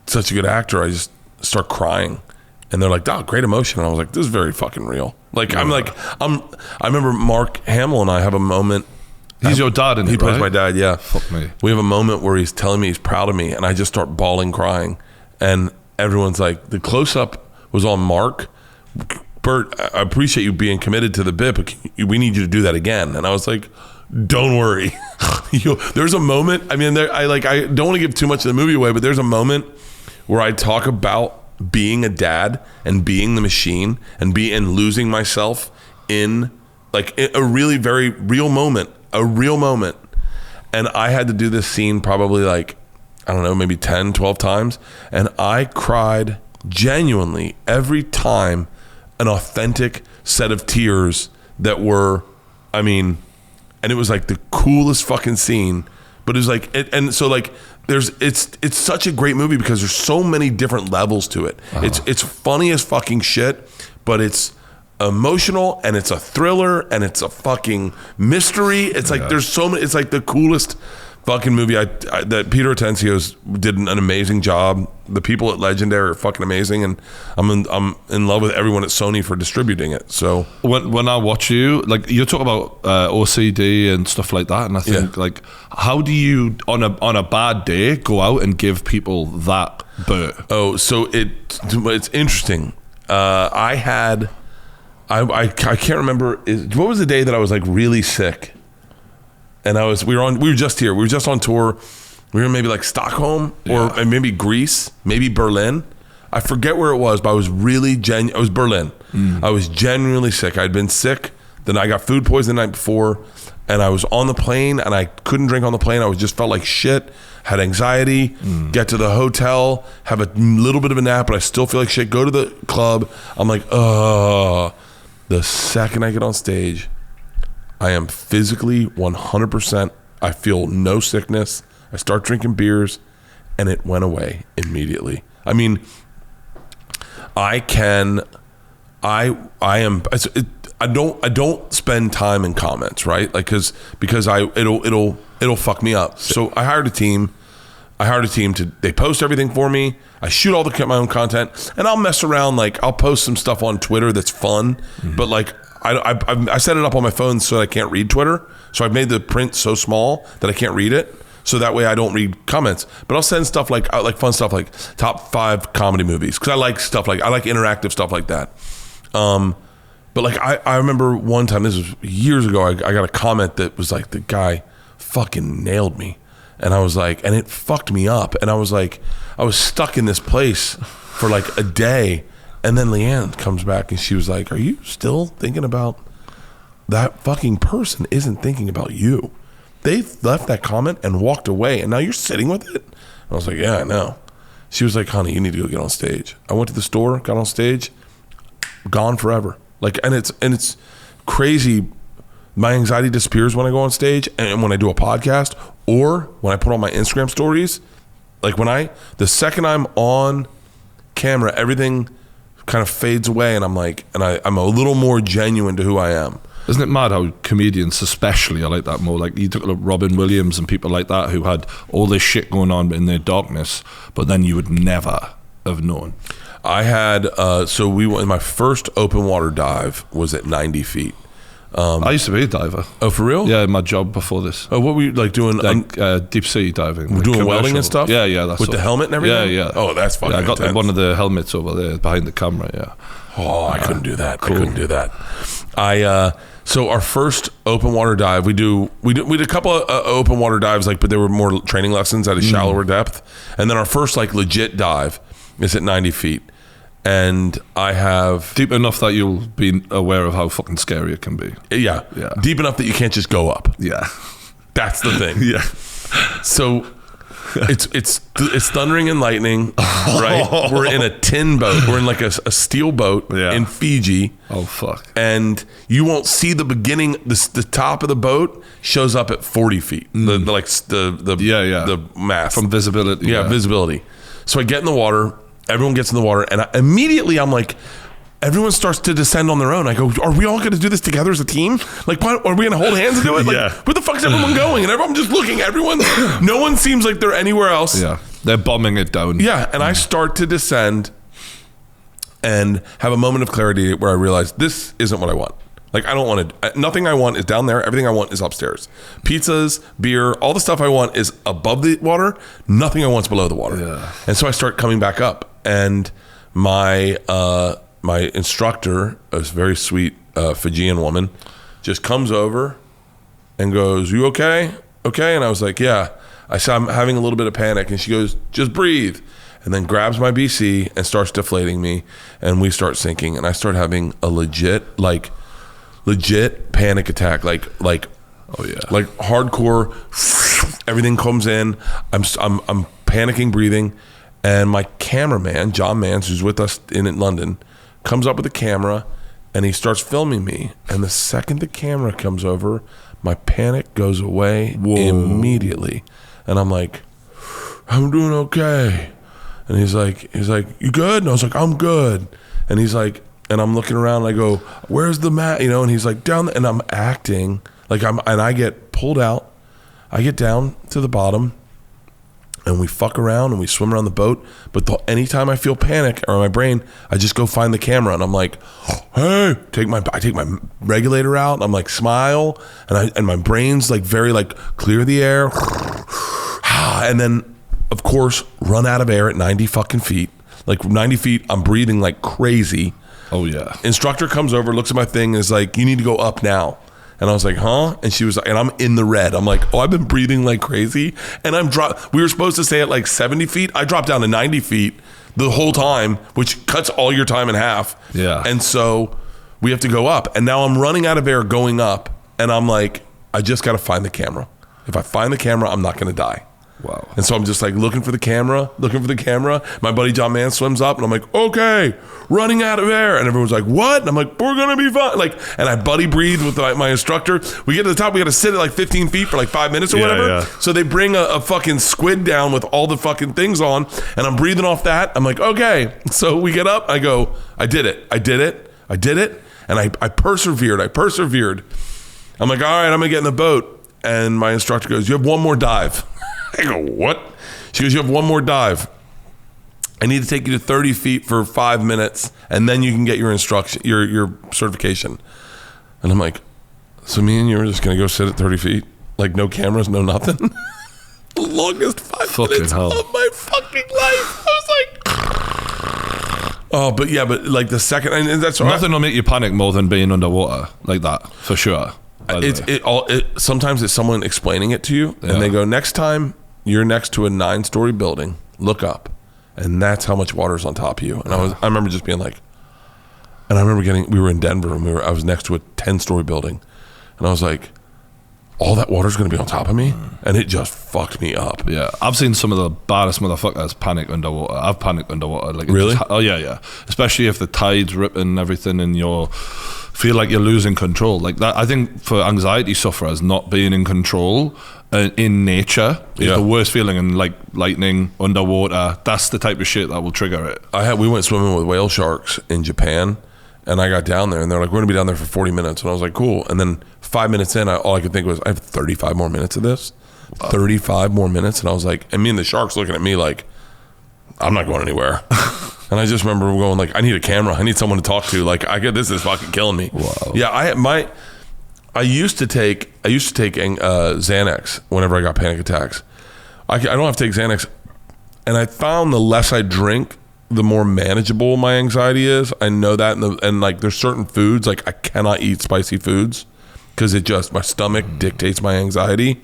S1: such a good actor. I just start crying, and they're like, "Oh, great emotion." And I was like, "This is very fucking real." I remember Mark Hamill and I have a moment.
S2: He's your dad, and
S1: he plays my dad. Yeah,
S2: fuck me.
S1: We have a moment where he's telling me he's proud of me, and I just start bawling, crying, and everyone's like, the close up was on Mark. Bert, I appreciate you being committed to the bit, but we need you to do that again. And I was like, don't worry. There's a moment. I don't want to give too much of the movie away, but there's a moment where I talk about being a dad and being the machine and losing myself in a really very real moment, And I had to do this scene probably maybe 10, 12 times. And I cried genuinely every time. An authentic set of tears that were, and it was like the coolest fucking scene, but it was it's such a great movie because there's so many different levels to it. It's funny as fucking shit, but it's emotional and it's a thriller and it's a fucking mystery. It's like there's so many. It's like the coolest fucking movie. That Peter Atencio did an amazing job. The people at Legendary are fucking amazing, and I'm in love with everyone at Sony for distributing it. So
S2: when I watch you, you talk about OCD and stuff like that, and I think how do you on a bad day go out and give people that Bert? Oh, so it's interesting. I can't remember. What was the day that I was really sick? And we were just here. We were just on tour. We were maybe Stockholm or maybe Greece, maybe Berlin. I forget where it was, but I was it was Berlin. I was genuinely sick. I'd been sick. Then I got food poisoning the night before, and I was on the plane, and I couldn't drink on the plane. I just felt like shit, had anxiety, get to the hotel, have a little bit of a nap, but I still feel like shit. Go to the club. I'm like, ugh. The second I get on stage, I am physically 100%. I feel no sickness. I start drinking beers, and it went away immediately. I don't spend time in comments, right? Because it'll fuck me up. So I hired a team. They post everything for me. I shoot all my own content, and I'll mess around. I'll post some stuff on Twitter that's fun, but I set it up on my phone so that I can't read Twitter. So I've made the print so small that I can't read it. So that way I don't read comments. But I'll send stuff like fun stuff like top 5 comedy movies, because I like stuff I like interactive stuff like that. But I remember one time, this was years ago, I got a comment that was the guy fucking nailed me. And I was and it fucked me up. And I was I was stuck in this place for a day. And then Leanne comes back and she was like, are you still thinking about that fucking person isn't thinking about you? They left that comment and walked away, and now you're sitting with it? And I was like, yeah, I know. She was like, honey, you need to go get on stage. I went to the store, got on stage, gone forever. And it's crazy
S1: my anxiety disappears when I go on stage and when I do a podcast or when I put on my Instagram stories. Like the second I'm on camera, everything kind of fades away, and I'm like, I'm a little more genuine to who I am.
S2: Isn't it mad how comedians especially are like that more? Like you took Robin Williams and people like that who had all this shit going on in their darkness, but then you would never have known.
S1: I had, my first open water dive was at 90 feet.
S2: I used to be a diver.
S1: Oh, for real?
S2: Yeah, my job before this.
S1: Oh, what were you like doing?
S2: Deep sea diving.
S1: We're doing welding and stuff?
S2: Yeah. That's
S1: with the helmet and everything?
S2: Yeah.
S1: Oh, that's fucking
S2: I got
S1: intense.
S2: one of the helmets over there behind the camera, yeah.
S1: Oh, I couldn't do that.
S2: Cool.
S1: I couldn't do that. So our first open water dive, we did a couple of open water dives, but they were more training lessons at a shallower depth. And then our first legit dive is at 90 feet. And I have...
S2: Deep enough that you'll be aware of how fucking scary it can be.
S1: Yeah. Deep enough that you can't just go up.
S2: Yeah.
S1: That's the thing.
S2: Yeah.
S1: So it's thundering and lightning, right? We're in a tin boat. We're in a steel boat in Fiji.
S2: Oh, fuck.
S1: And you won't see the beginning. The top of the boat shows up at 40 feet. The mast.
S2: From visibility.
S1: Yeah, visibility. So I get in the water. Everyone gets in the water, and immediately I'm like, everyone starts to descend on their own. I go, are we all going to do this together as a team? Like, are we going to hold hands and do it? Like, where the fuck is everyone going? And I'm just looking. No one seems like they're anywhere else.
S2: Yeah, they're bombing it down.
S1: Yeah, and I start to descend and have a moment of clarity where I realize this isn't what I want. Like, I don't want to, nothing I want is down there. Everything I want is upstairs. Pizzas, beer, all the stuff I want is above the water. Nothing I want is below the water.
S2: Yeah.
S1: And so I start coming back up. And my instructor, a very sweet Fijian woman, just comes over and goes, "You okay? Okay?" And I was like, "Yeah." I said, "I'm having a little bit of panic." And she goes, "Just breathe." And then grabs my BC and starts deflating me. And we start sinking. And I start having a legit panic attack. Like hardcore. Everything comes in. I'm panicking, breathing. And my cameraman, John Mans, who's with us in London, comes up with a camera and he starts filming me. And the second the camera comes over, my panic goes away immediately. And I'm like, "I'm doing okay." And he's like, "You good?" And I was like, "I'm good." And he's like, and I'm looking around and I go, "Where's the mat?" And he's like, "Down there." And I'm acting like and I get pulled out. I get down to the bottom. And we fuck around and we swim around the boat. But anytime I feel panic or my brain, I just go find the camera and I'm like, "Hey," I take my regulator out and I'm like, smile. And my brain's very clear the air. And then, of course, run out of air at 90 fucking feet. 90 feet, I'm breathing like crazy.
S2: Oh, yeah.
S1: Instructor comes over, looks at my thing and is like, "You need to go up now." And I was like, "Huh?" And she was like, and I'm in the red. I'm like, "Oh, I've been breathing like crazy." And we were supposed to stay at 70 feet. I dropped down to 90 feet the whole time, which cuts all your time in half.
S2: Yeah.
S1: And so we have to go up. And now I'm running out of air going up. And I'm like, I just got to find the camera. If I find the camera, I'm not going to die.
S2: Wow.
S1: And so I'm just looking for the camera. My buddy John Mann swims up and I'm like, "Okay, running out of air." And everyone's like, "What?" And I'm like, "We're going to be fine." And I buddy breathe with my instructor. We get to the top, we got to sit at 15 feet for 5 minutes or whatever.
S2: Yeah.
S1: So they bring a fucking squid down with all the fucking things on and I'm breathing off that. I'm like, "Okay." So we get up, I go, I did it. And I persevered. I'm like, "All right, I'm going to get in the boat." And my instructor goes, "You have one more dive." I go, "What?" She goes, "You have one more dive. I need to take you to 30 feet for 5 minutes, and then you can get your instruction, your certification." And I'm like, "So me and you are just gonna go sit at 30 feet, no cameras, no nothing?" The longest 5 minutes of my fucking life. I was like, oh, but the second, and that's
S2: nothing will make you panic more than being underwater like that, for sure.
S1: Sometimes it's someone explaining it to you, and they go, "Next time you're next to a 9-story building, look up," and that's how much water's on top of you. And I remember just being like, and I remember we were in Denver and I was next to a 10-story building, and I was like, all that water's going to be on top of me, and it just fucked me up.
S2: Yeah, I've seen some of the baddest motherfuckers panic underwater. I've panicked underwater.
S1: Really?
S2: Yeah. Especially if the tide's ripping everything and you're feel like you're losing control. Like that, I think for anxiety sufferers, not being in control in nature is the worst feeling. And like lightning, underwater, that's the type of shit that will trigger it.
S1: We went swimming with whale sharks in Japan, and I got down there, and they're like, we're gonna be down there for 40 minutes, and I was like, cool. And then 5 minutes in, all I could think was, I have 35 more minutes of this. 35 more minutes, and I was like, and me and the sharks looking at me like, I'm not going anywhere. And I just remember going like, I need a camera. I need someone to talk to. Like, this is fucking killing me.
S2: Wow.
S1: Yeah, I used to take Xanax whenever I got panic attacks. I don't have to take Xanax, and I found the less I drink, the more manageable my anxiety is. I know that, and like there's certain foods, like I cannot eat spicy foods because my stomach dictates my anxiety.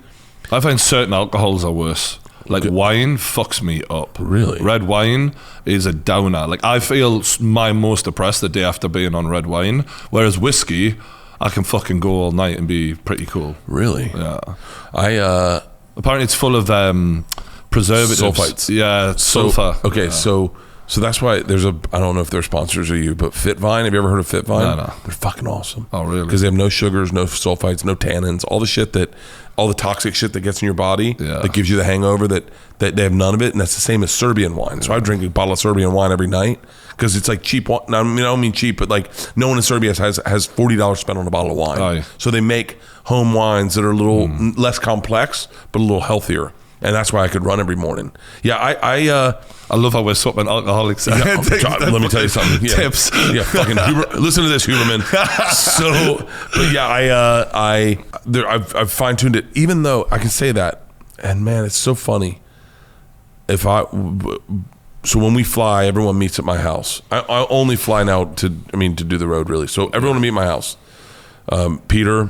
S2: I find certain alcohols are worse. Like wine fucks me up.
S1: Really?
S2: Red wine is a downer. Like I feel my most depressed the day after being on red wine, whereas whiskey, I can fucking go all night and be pretty cool.
S1: Really?
S2: Yeah.
S1: Apparently
S2: it's full of preservatives.
S1: Sulfites.
S2: Yeah, sulfur.
S1: Okay,
S2: yeah.
S1: So that's why I don't know if they're sponsors of you, but Fitvine, have you ever heard of Fitvine?
S2: No.
S1: They're fucking awesome.
S2: Oh, really?
S1: Because they have no sugars, no sulfites, no tannins, all the toxic shit that gets in your body that gives you the hangover, that they have none of it, and that's the same as Serbian wine. So I drink a bottle of Serbian wine every night because it's like cheap wine. I don't mean cheap, but like no one in Serbia has $40 spent on a bottle of wine.
S2: Aye.
S1: So they make home wines that are a little less complex, but a little healthier. And that's why I could run every morning. Yeah,
S2: I love how we're swapping alcoholics.
S1: Let me tell you something. Yeah.
S2: Tips.
S1: Yeah, fucking listen to this, Huberman. So, but yeah, I've fine tuned it. Even though I can say that, and man, it's so funny. So when we fly, everyone meets at my house. I only fly now to do the road really. So everyone will meet at my house. Peter,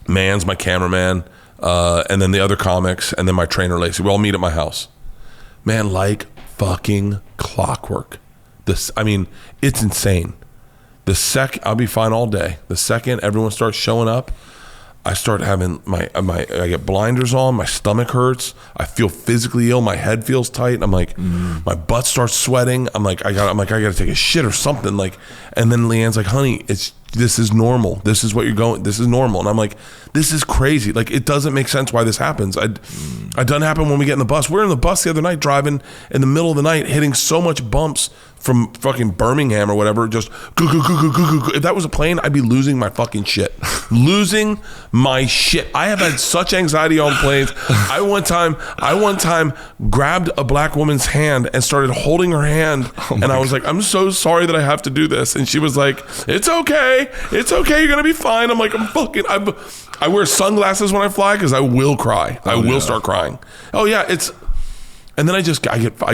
S1: Mans, my cameraman. And then the other comics, and then my trainer Lacey. We all meet at my house. Man, like fucking clockwork. It's insane. I'll be fine all day. The second everyone starts showing up, I start having I get blinders on, my stomach hurts, I feel physically ill, my head feels tight, I'm like, my butt starts sweating, I gotta take a shit or something, like, and then Leanne's like, honey, this is normal. This is what you're going. This is normal. And I'm like, this is crazy. Like, it doesn't make sense why this happens. It doesn't happen when we get in the bus. We're in the bus the other night driving in the middle of the night, hitting so much bumps from fucking Birmingham or whatever. Just if that was a plane, I'd be losing my fucking shit. Losing my shit. I have had such anxiety on planes. I one time grabbed a black woman's hand and started holding her hand. And I was like, I'm so sorry that I have to do this. And she was like, it's okay. It's okay. You're going to be fine. I'm like, I wear sunglasses when I fly because I will cry. I will start crying. Oh yeah. And then I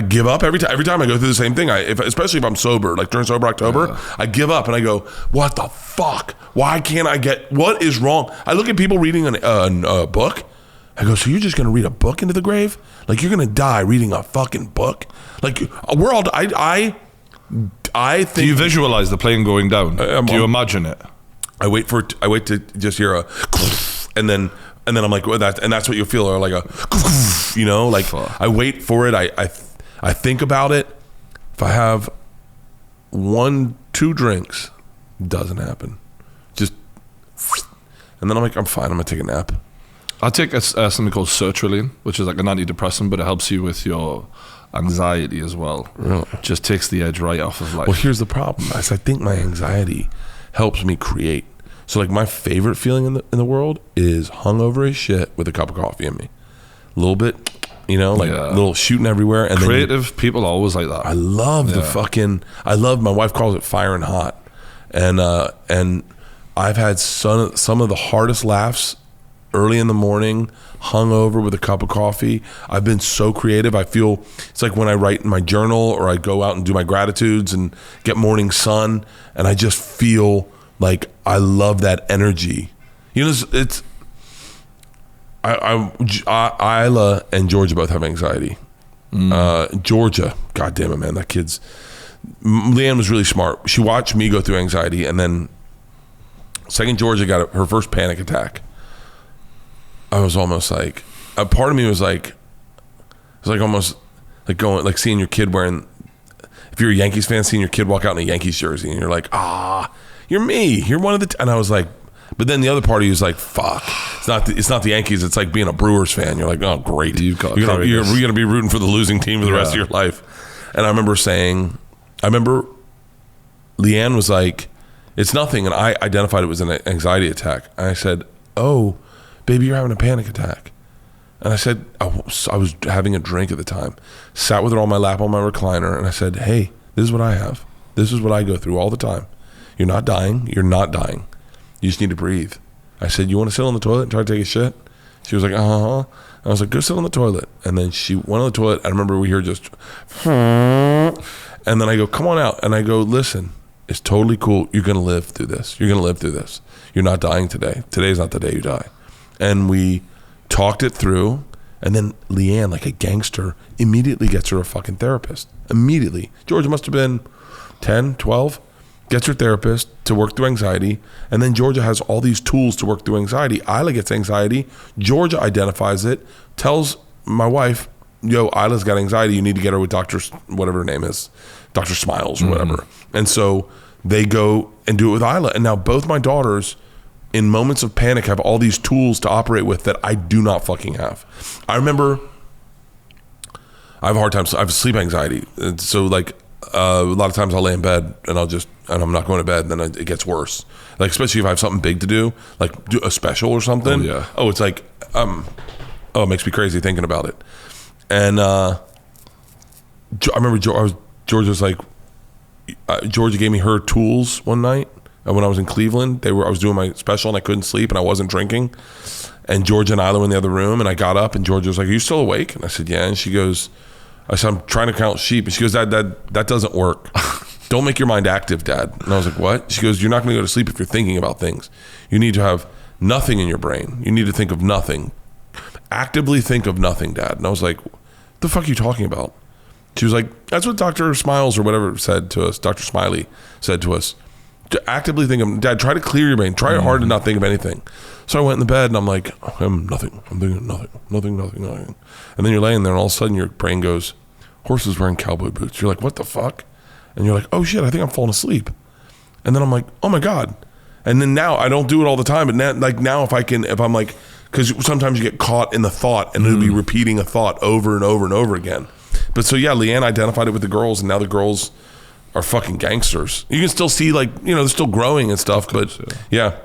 S1: give up every time I go through the same thing. Especially if I'm sober, like during sober October, I give up and I go, what the fuck? Why can't I what is wrong? I look at people reading a book. I go, so you're just going to read a book into the grave? Like you're going to die reading a fucking book? Like we're all, I think.
S2: Do you visualize the plane going down? Do you imagine it?
S1: I wait to just hear a, and then I'm like, well, that's what you feel, or like a, like fuck. I wait for it. I think about it. If I have 1-2 drinks, doesn't happen. Just, and then I'm like, I'm fine. I'm gonna take a nap.
S2: I take something called sertraline, which is like an antidepressant, but it helps you with your anxiety as well.
S1: Really?
S2: It just takes the edge right off of life.
S1: Well, here's the problem. I think my anxiety helps me create. So like my favorite feeling in the world is hungover as shit with a cup of coffee in me. A little bit, a little shooting everywhere. And
S2: creative people are always like that.
S1: I love my wife calls it fire and hot. And I've had some of the hardest laughs early in the morning, hungover with a cup of coffee. I've been so creative. I feel it's like when I write in my journal or I go out and do my gratitudes and get morning sun, and I just feel like I love that energy. It's Isla and Georgia both have anxiety. Georgia, God damn it, man, that kid's. Leanne was really smart. She watched me go through anxiety, and then second Georgia got her first panic attack. I was almost like, a part of me was like, it's like almost like going, like seeing your kid wearing, if you're a Yankees fan, seeing your kid walk out in a Yankees jersey, and you're like, You're me. You're one of the. And I was like, but then the other party was like, fuck. It's not the Yankees. It's like being a Brewers fan. You're like, oh, great. You're going to be rooting for the losing team for the rest of your life. And I remember Leanne was like, it's nothing. And I identified it was an anxiety attack. And I said, oh, baby, you're having a panic attack. And I said, I was having a drink at the time, sat with her on my lap on my recliner. And I said, hey, this is what I have. This is what I go through all the time. You're not dying. You're not dying. You just need to breathe. I said, you want to sit on the toilet and try to take a shit? She was like, uh-huh. I was like, go sit on the toilet. And then she went on the toilet. I remember we hear just, and then I go, come on out. And I go, listen, it's totally cool. You're going to live through this. You're going to live through this. You're not dying today. Today's not the day you die. And we talked it through. And then Leanne, like a gangster, immediately gets her a fucking therapist. Immediately. Georgia must have been 10, 12. Gets her therapist to work through anxiety, and then Georgia has all these tools to work through anxiety. Isla gets anxiety. Georgia identifies it, tells my wife, yo, Isla's got anxiety. You need to get her with Dr. whatever her name is, Dr. Smiles or whatever. And so they go and do it with Isla. And now both my daughters, in moments of panic, have all these tools to operate with that I do not fucking have. I remember I have a hard time. I have sleep anxiety. And so like, a lot of times I'll lay in bed and I'm not going to bed, and then it gets worse. Like, especially if I have something big to do, like do a special or something. Oh, yeah. Oh, it's like, it makes me crazy thinking about it. And I remember Georgia was like, Georgia gave me her tools one night when I was in Cleveland. I was doing my special and I couldn't sleep and I wasn't drinking. And Georgia and Isla were in the other room, and I got up and Georgia was like, are you still awake? And I said, yeah. And she goes, I said, I'm trying to count sheep. And she goes, that doesn't work. Don't make your mind active, Dad. And I was like, what? She goes, you're not going to go to sleep if you're thinking about things. You need to have nothing in your brain. You need to think of nothing. Actively think of nothing, Dad. And I was like, what the fuck are you talking about? She was like, that's what Dr. Smiles or whatever said to us. Dr. Smiley said to us. To actively think of, Dad, try to clear your brain. Try hard to not think of anything. So I went in the bed and I'm like, I'm nothing. I'm thinking nothing. And then you're laying there and all of a sudden your brain goes, horses wearing cowboy boots. You're like, what the fuck? And you're like, oh shit, I think I'm falling asleep. And then I'm like, oh my God. And then now I don't do it all the time, but now if I'm like, because sometimes you get caught in the thought and it'll be repeating a thought over and over and over again. But so yeah, Leanne identified it with the girls, and now the girls are fucking gangsters. You can still see, like, they're still growing and stuff, but yeah.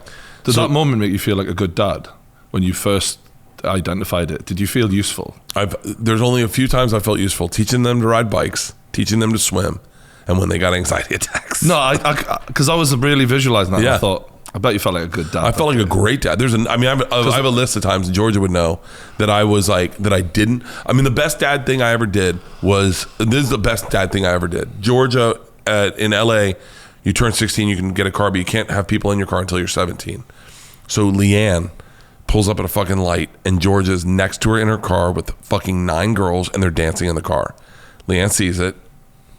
S2: Did that moment make you feel like a good dad when you first identified it? Did you feel useful? There's only a few times I felt useful, teaching them to ride bikes, teaching them to swim, and when they got anxiety attacks. No, because I was really visualizing that. Yeah. And I thought, I bet you felt like a good dad. I felt like a great dad. I have a list of times, and Georgia would know, that I was like, that I didn't. I mean, the best dad thing I ever did was, this is the best dad thing I ever did. Georgia, in LA, you turn 16, you can get a car, but you can't have people in your car until you're 17. So Leanne pulls up at a fucking light, and Georgia's next to her in her car with fucking 9 girls, and they're dancing in the car. Leanne sees it,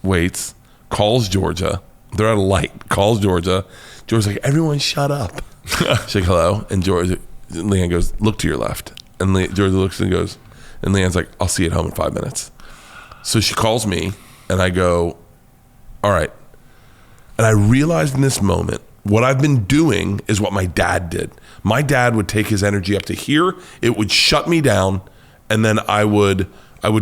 S2: waits, calls Georgia. They're at a light, calls Georgia. Georgia's like, everyone shut up. She's like, hello. And Leanne goes, look to your left. And Georgia looks and goes, and Leanne's like, I'll see you at home in 5 minutes. So she calls me, and I go, all right. And I realized in this moment, what I've been doing is what my dad did. My dad would take his energy up to here, it would shut me down, and then I would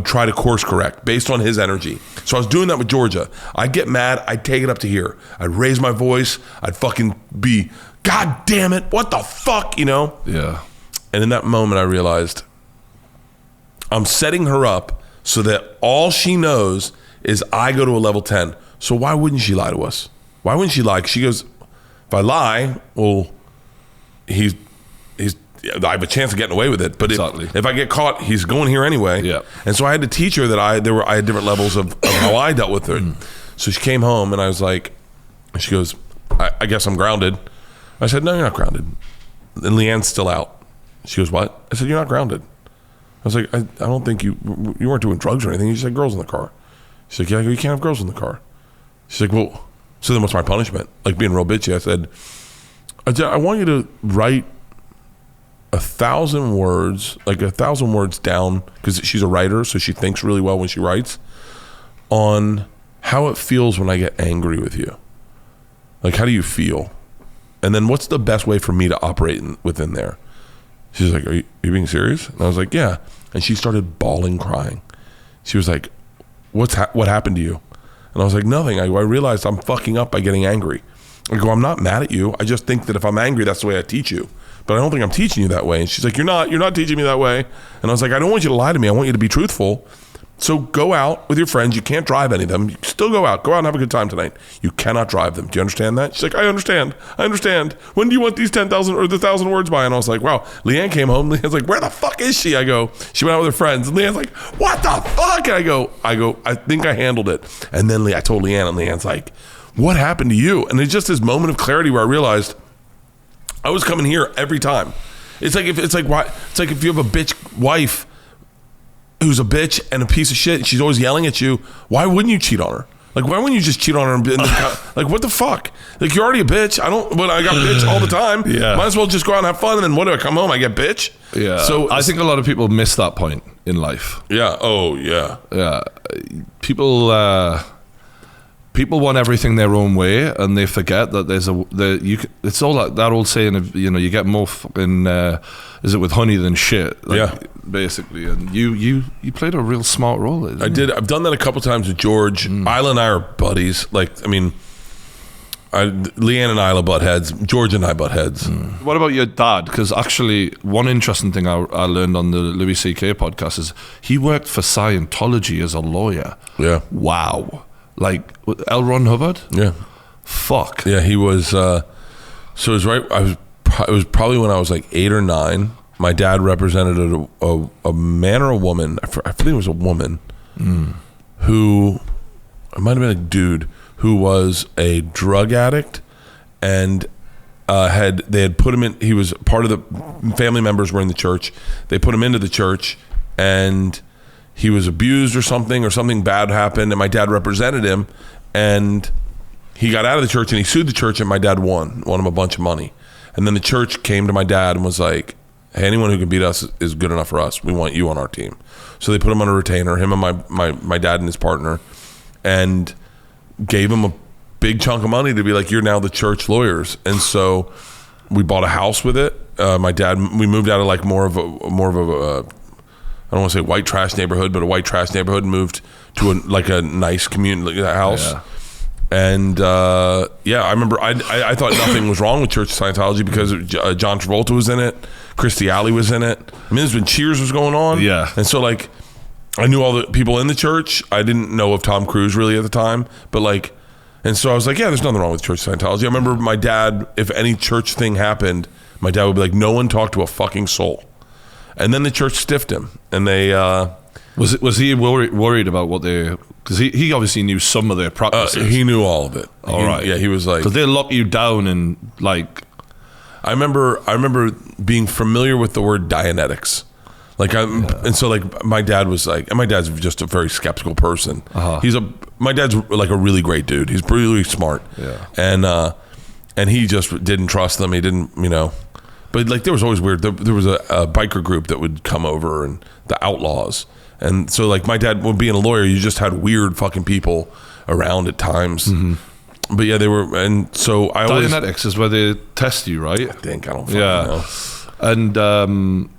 S2: try to course correct based on his energy. So I was doing that with Georgia. I'd get mad, I'd take it up to here. I'd raise my voice, I'd fucking be, God damn it, what the fuck, Yeah. And in that moment I realized I'm setting her up so that all she knows is I go to a level 10. So why wouldn't she lie to us? Why wouldn't she lie? 'Cause she goes, if I lie, well, I have a chance of getting away with it. But if I get caught, he's going here anyway. Yeah. And so I had to teach her that I had different levels of how I dealt with her. So she came home and I was like, she goes, I guess I'm grounded. I said, no, you're not grounded. And Leanne's still out. She goes, what? I said, you're not grounded. I was like, I don't think you weren't doing drugs or anything. You just had girls in the car. She's like, yeah, you can't have girls in the car. She's like, well, so then what's my punishment? Like being real bitchy. I said, I want you to write 1,000 words, like 1,000 words down, because she's a writer, so she thinks really well when she writes, on how it feels when I get angry with you. Like, how do you feel?
S1: And then what's the best way for me to operate within there? She's like, are you being serious? And I was like, yeah. And she started bawling, crying. She was like, what happened to you? And I was like, nothing. I realized I'm fucking up by getting angry. I go, I'm not mad at you. I just think that if I'm angry, that's the way I teach you. But I don't think I'm teaching you that way. And she's like, you're not teaching me that way. And I was like, I don't want you to lie to me. I want you to be truthful. So go out with your friends. You can't drive any of them. You still go out and have a good time tonight. You cannot drive them. Do you understand that? She's like, I understand. When do you want these 10,000 or the 1,000 words by? And I was like, wow. Leanne came home. Leanne's like, where the fuck is she? I go, she went out with her friends. And Leanne's like, what the fuck? And I go, I think I handled it. And then I told Leanne, and Leanne's like, what happened to you? And it's just this moment of clarity where I realized I was coming here every time. It's like if you have a bitch wife who's a bitch and a piece of shit and she's always yelling at you, why wouldn't you cheat on her? Like, why wouldn't you just cheat on her? Like, what the fuck? Like, you're already a bitch. I got bitch all the time. Yeah. Might as well just go out and have fun, and then what do I come home? I get bitch?
S2: Yeah. So I think a lot of people miss that point in life.
S1: Yeah. Oh, yeah.
S2: Yeah. People want everything their own way, and they forget that it's all like that old saying of, you get more fucking is it with honey than shit? Like,
S1: yeah,
S2: basically. And you played a real smart role.
S1: I did. I've done that a couple times with George. Isla and I are buddies. Like, I mean, Leanne and Isla butt heads. George and I butt heads.
S2: What about your dad? Because actually, one interesting thing I learned on the Louis C.K. podcast is he worked for Scientology as a lawyer.
S1: Yeah.
S2: Wow. Like L. Ron Hubbard?
S1: Yeah.
S2: Fuck.
S1: Yeah, he was. So it was right. It was probably when I was like 8 or 9. My dad represented a man or a woman. I think it was a woman who, it might have been a dude who was a drug addict, and they had put him in. He was part of the family members were in the church. They put him into the church, and he was abused or something bad happened, and my dad represented him, and he got out of the church and he sued the church, and my dad won him a bunch of money. And then the church came to my dad and was like, hey, anyone who can beat us is good enough for us. We want you on our team. So they put him on a retainer, him and my dad and his partner, and gave him a big chunk of money to be like, you're now the church lawyers. And so we bought a house with it. We moved out of like more of a I don't want to say white trash neighborhood, but a white trash neighborhood, and moved to a nice community house. Yeah. And I remember I thought nothing was wrong with Church of Scientology because John Travolta was in it, Christy Alley was in it. I mean, there's been Cheers was going on.
S2: Yeah.
S1: And so like, I knew all the people in the church. I didn't know of Tom Cruise really at the time, but like, and so I was like, yeah, there's nothing wrong with Church of Scientology. I remember my dad, if any church thing happened, my dad would be like, no one talked to a fucking soul. And then the church stiffed him, and they
S2: was he worried about what they, because he obviously knew some of their practices.
S1: He knew all of it.
S2: All right,
S1: yeah, he was like,
S2: because they lock you down and like.
S1: I remember being familiar with the word Dianetics, like and so like my dad was like, and my dad's just a very skeptical person. My dad's like a really great dude. He's really smart.
S2: Yeah,
S1: and he just didn't trust them. He didn't, But like there was always weird. There was a biker group that would come over, and the Outlaws. And so like my dad, when being a lawyer, you just had weird fucking people around at times. Mm-hmm. But yeah, they were, and so I always.
S2: Dianetics is where they test you, right?
S1: I think, I don't fucking know.
S2: And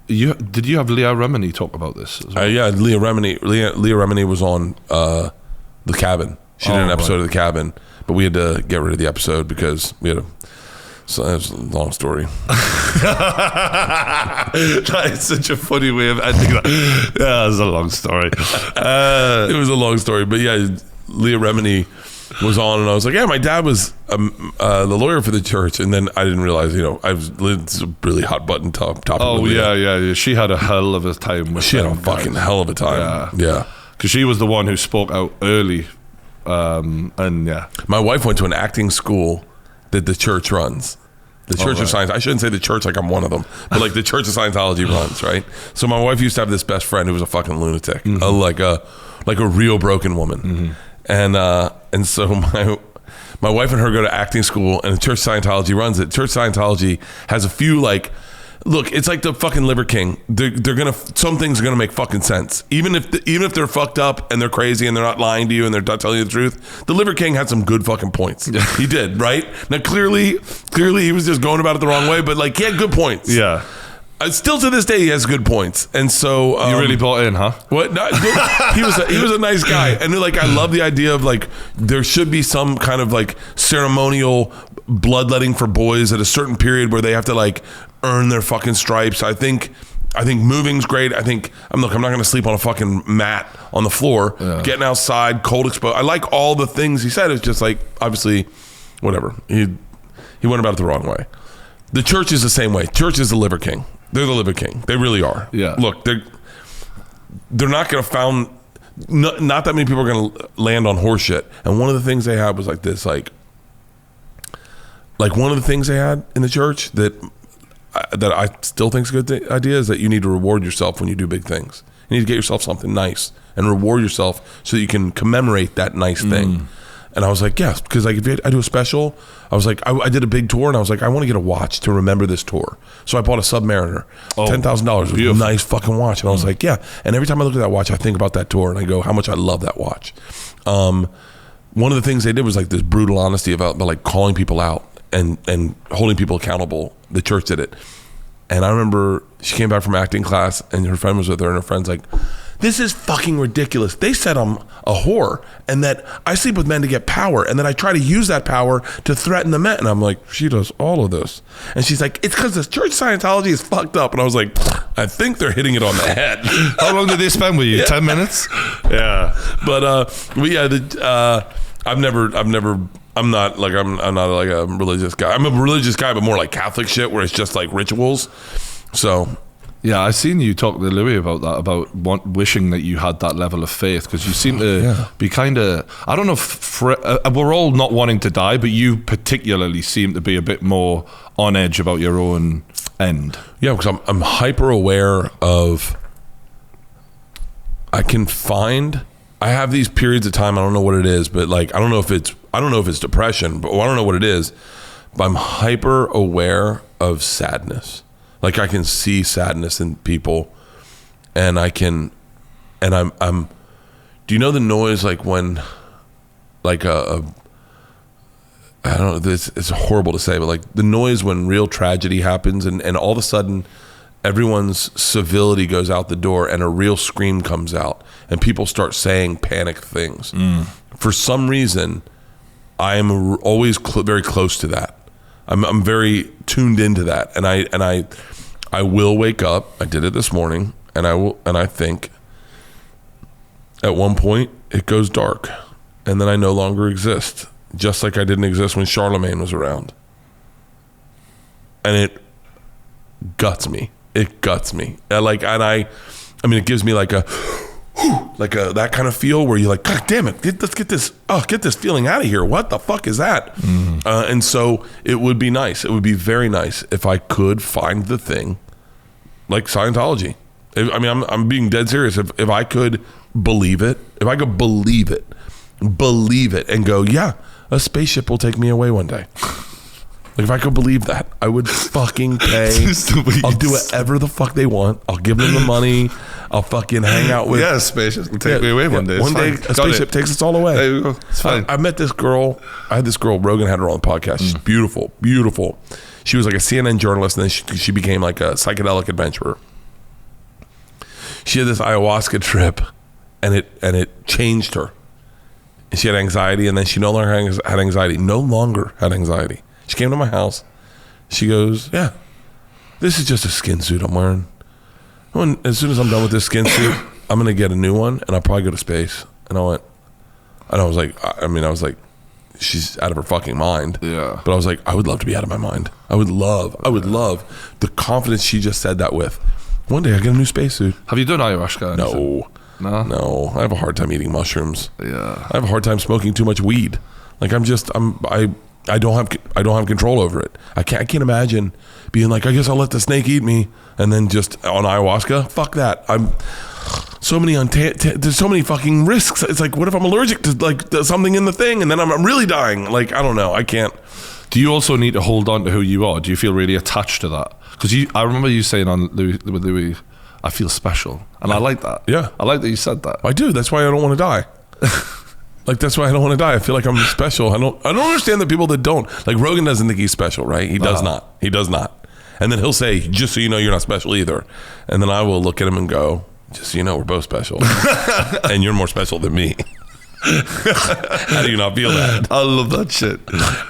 S2: did you have Leah Remini talk about this as well?
S1: Yeah, Leah Remini was on The Cabin. She did an episode of The Cabin, but we had to get rid of the episode because we had a. So that's a long story.
S2: That is such a funny way of ending that. Yeah, it's a long story.
S1: It was a long story, but yeah, Leah Remini was on, and I was like, yeah, my dad was the lawyer for the church, and then I didn't realize, it's a really hot button topic.
S2: Oh yeah. She had a hell of a time.
S1: She had a fucking hell of a time. Yeah,
S2: because she was the one who spoke out early, and yeah.
S1: My wife went to an acting school that the church runs. The Church of Science. I shouldn't say the church like I'm one of them, but like the Church of Scientology runs, right? So my wife used to have this best friend who was a fucking lunatic, like a real broken woman, and so my wife and her go to acting school, and the Church of Scientology runs it. Church of Scientology has a few like Look, it's like the fucking Liver King. They're gonna, some things are gonna make fucking sense, even if they're fucked up and they're crazy and they're not lying to you and they're not telling you the truth. The Liver King had some good fucking points. He did, right? Now clearly he was just going about it the wrong way, but like he had good points.
S2: Yeah.
S1: Still to this day, he has good points, and so
S2: you really bought in, huh?
S1: What? No, he was a nice guy, and like I love the idea of like there should be some kind of like ceremonial bloodletting for boys at a certain period where they have to like earn their fucking stripes. I think moving's great. I'm not going to sleep on a fucking mat on the floor. Yeah. Getting outside, cold exposed. I like all the things he said. It's just like obviously, whatever. He went about it the wrong way. The church is the same way. Church is the Liver King. They're the Liver King. They really are.
S2: Yeah.
S1: Look, they're not going to not that many people are going to land on horse shit. And one of the things they had was like this, like one of the things they had in the church that I still think is a good idea is that you need to reward yourself when you do big things. You need to get yourself something nice and reward yourself so that you can commemorate that nice thing. And I was like, yes, because like if I do a special, I was like, I did a big tour, and I was like, I want to get a watch to remember this tour. So I bought a Submariner, $10,000, a nice fucking watch, and I was like, yeah. And every time I look at that watch, I think about that tour, and I go, how much I love that watch. One of the things they did was like this brutal honesty about like calling people out and holding people accountable. The church did it, and I remember she came back from acting class, and her friend was with her, and her friend's like, this is fucking ridiculous. They said I'm a whore and that I sleep with men to get power and that I try to use that power to threaten the men. And I'm like, she does all of this. And she's like, it's because this church Scientology is fucked up. And I was like, I think they're hitting it on the head.
S2: How long did they spend with you? Yeah. 10 minutes?
S1: Yeah. But yeah, I'm not like a religious guy. I'm a religious guy, but more like Catholic shit where it's just like rituals. So...
S2: Yeah, I seen you talk to Louis about that, about wishing that you had that level of faith, because you seem to be kind of, I don't know if we're all not wanting to die, but you particularly seem to be a bit more on edge about your own end.
S1: Yeah, because I'm hyper aware of, I have these periods of time, I don't know what it is, but like, I don't know if it's depression, but I don't know what it is, but I'm hyper aware of sadness. Like I can see sadness in people, and I'm. Do you know the noise like when, like I don't know. It's horrible to say, but like the noise when real tragedy happens, and all of a sudden, everyone's civility goes out the door, and a real scream comes out, and people start saying panicked things. For some reason, I am always very close to that. I'm very tuned into that, and I will wake up. I did it this morning, and I think at one point it goes dark, and then I no longer exist, just like I didn't exist when Charlemagne was around, and it guts me. It guts me. I mean, it gives me like a that kind of feel where you're like, God damn it, let's get this feeling out of here. What the fuck is that? And so it would be nice. It would be very nice if I could find the thing like Scientology. I'm being dead serious. If I could believe it, and go, yeah, a spaceship will take me away one day. Like if I could believe that, I would fucking pay. I'll do whatever the fuck they want. I'll give them the money. I'll fucking hang out with.
S2: Yeah, a spaceship will take me away one day.
S1: One day, a spaceship takes us all away.
S2: There you go. It's fine.
S1: I met this girl. I had this girl. Rogan had her on the podcast. She's beautiful, beautiful. She was like a CNN journalist, and then she became like a psychedelic adventurer. She had this ayahuasca trip, and it changed her. She had anxiety, and then she no longer had anxiety. She came to my house. She goes, yeah, this is just a skin suit I'm wearing. As soon as I'm done with this skin suit, I'm going to get a new one, and I'll probably go to space. And I was like, she's out of her fucking mind.
S2: Yeah.
S1: But I was like, I would love to be out of my mind. I would love the confidence she just said that with. One day I get a new spacesuit.
S2: Have you done ayahuasca?
S1: No. I have a hard time eating mushrooms.
S2: Yeah.
S1: I have a hard time smoking too much weed. Like I don't have control over it. I can't imagine being like, I guess I'll let the snake eat me, and then just on ayahuasca. Fuck that. There's so many fucking risks. It's like, what if I'm allergic to like something in the thing, and then I'm really dying? Like I don't know. I can't.
S2: Do you also need to hold on to who you are? Do you feel really attached to that? Because I remember you saying on Louis, I feel special. And I like that.
S1: Yeah.
S2: I like that you said that.
S1: I do. That's why I don't want to die. Like, that's why I don't want to die. I feel like I'm special. I don't understand the people that don't. Like, Rogan doesn't think he's special, right? He does not. He does not. And then he'll say, just so you know, you're not special either. And then I will look at him and go, just so you know, we're both special. And you're more special than me. How do you not feel that?
S2: I love that shit.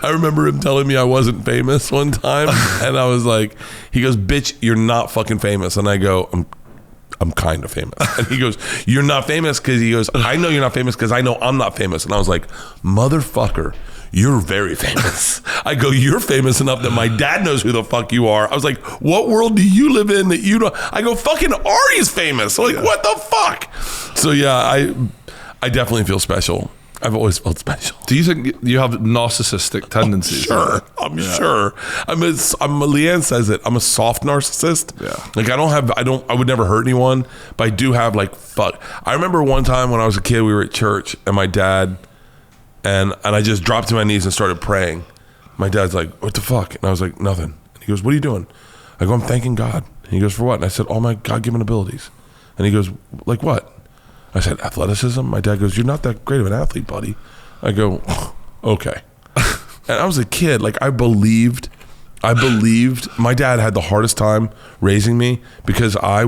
S1: I remember him telling me I wasn't famous one time. And I was like, he goes, bitch, you're not fucking famous. And I go, I'm kind of famous. And he goes, you're not famous because he goes, I know you're not famous because I know I'm not famous. And I was like, motherfucker, you're very famous. I go, you're famous enough that my dad knows who the fuck you are. I was like, what world do you live in that you don't? I go, fucking Ari's famous. Like, what the fuck? So yeah, I definitely feel special. I've always felt special.
S2: Do you think you have narcissistic tendencies?
S1: I'm sure. Leanne says it. I'm a soft narcissist.
S2: Yeah.
S1: Like I would never hurt anyone, but I do have like fuck. I remember one time when I was a kid, we were at church and my dad, and I just dropped to my knees and started praying. My dad's like, what the fuck? And I was like, nothing. And he goes, what are you doing? I go, I'm thanking God. And he goes, for what? And I said, all my God-given abilities. And he goes, like what? I said, athleticism? My dad goes, you're not that great of an athlete, buddy. I go, okay. And I was a kid. Like, I believed my dad had the hardest time raising me because I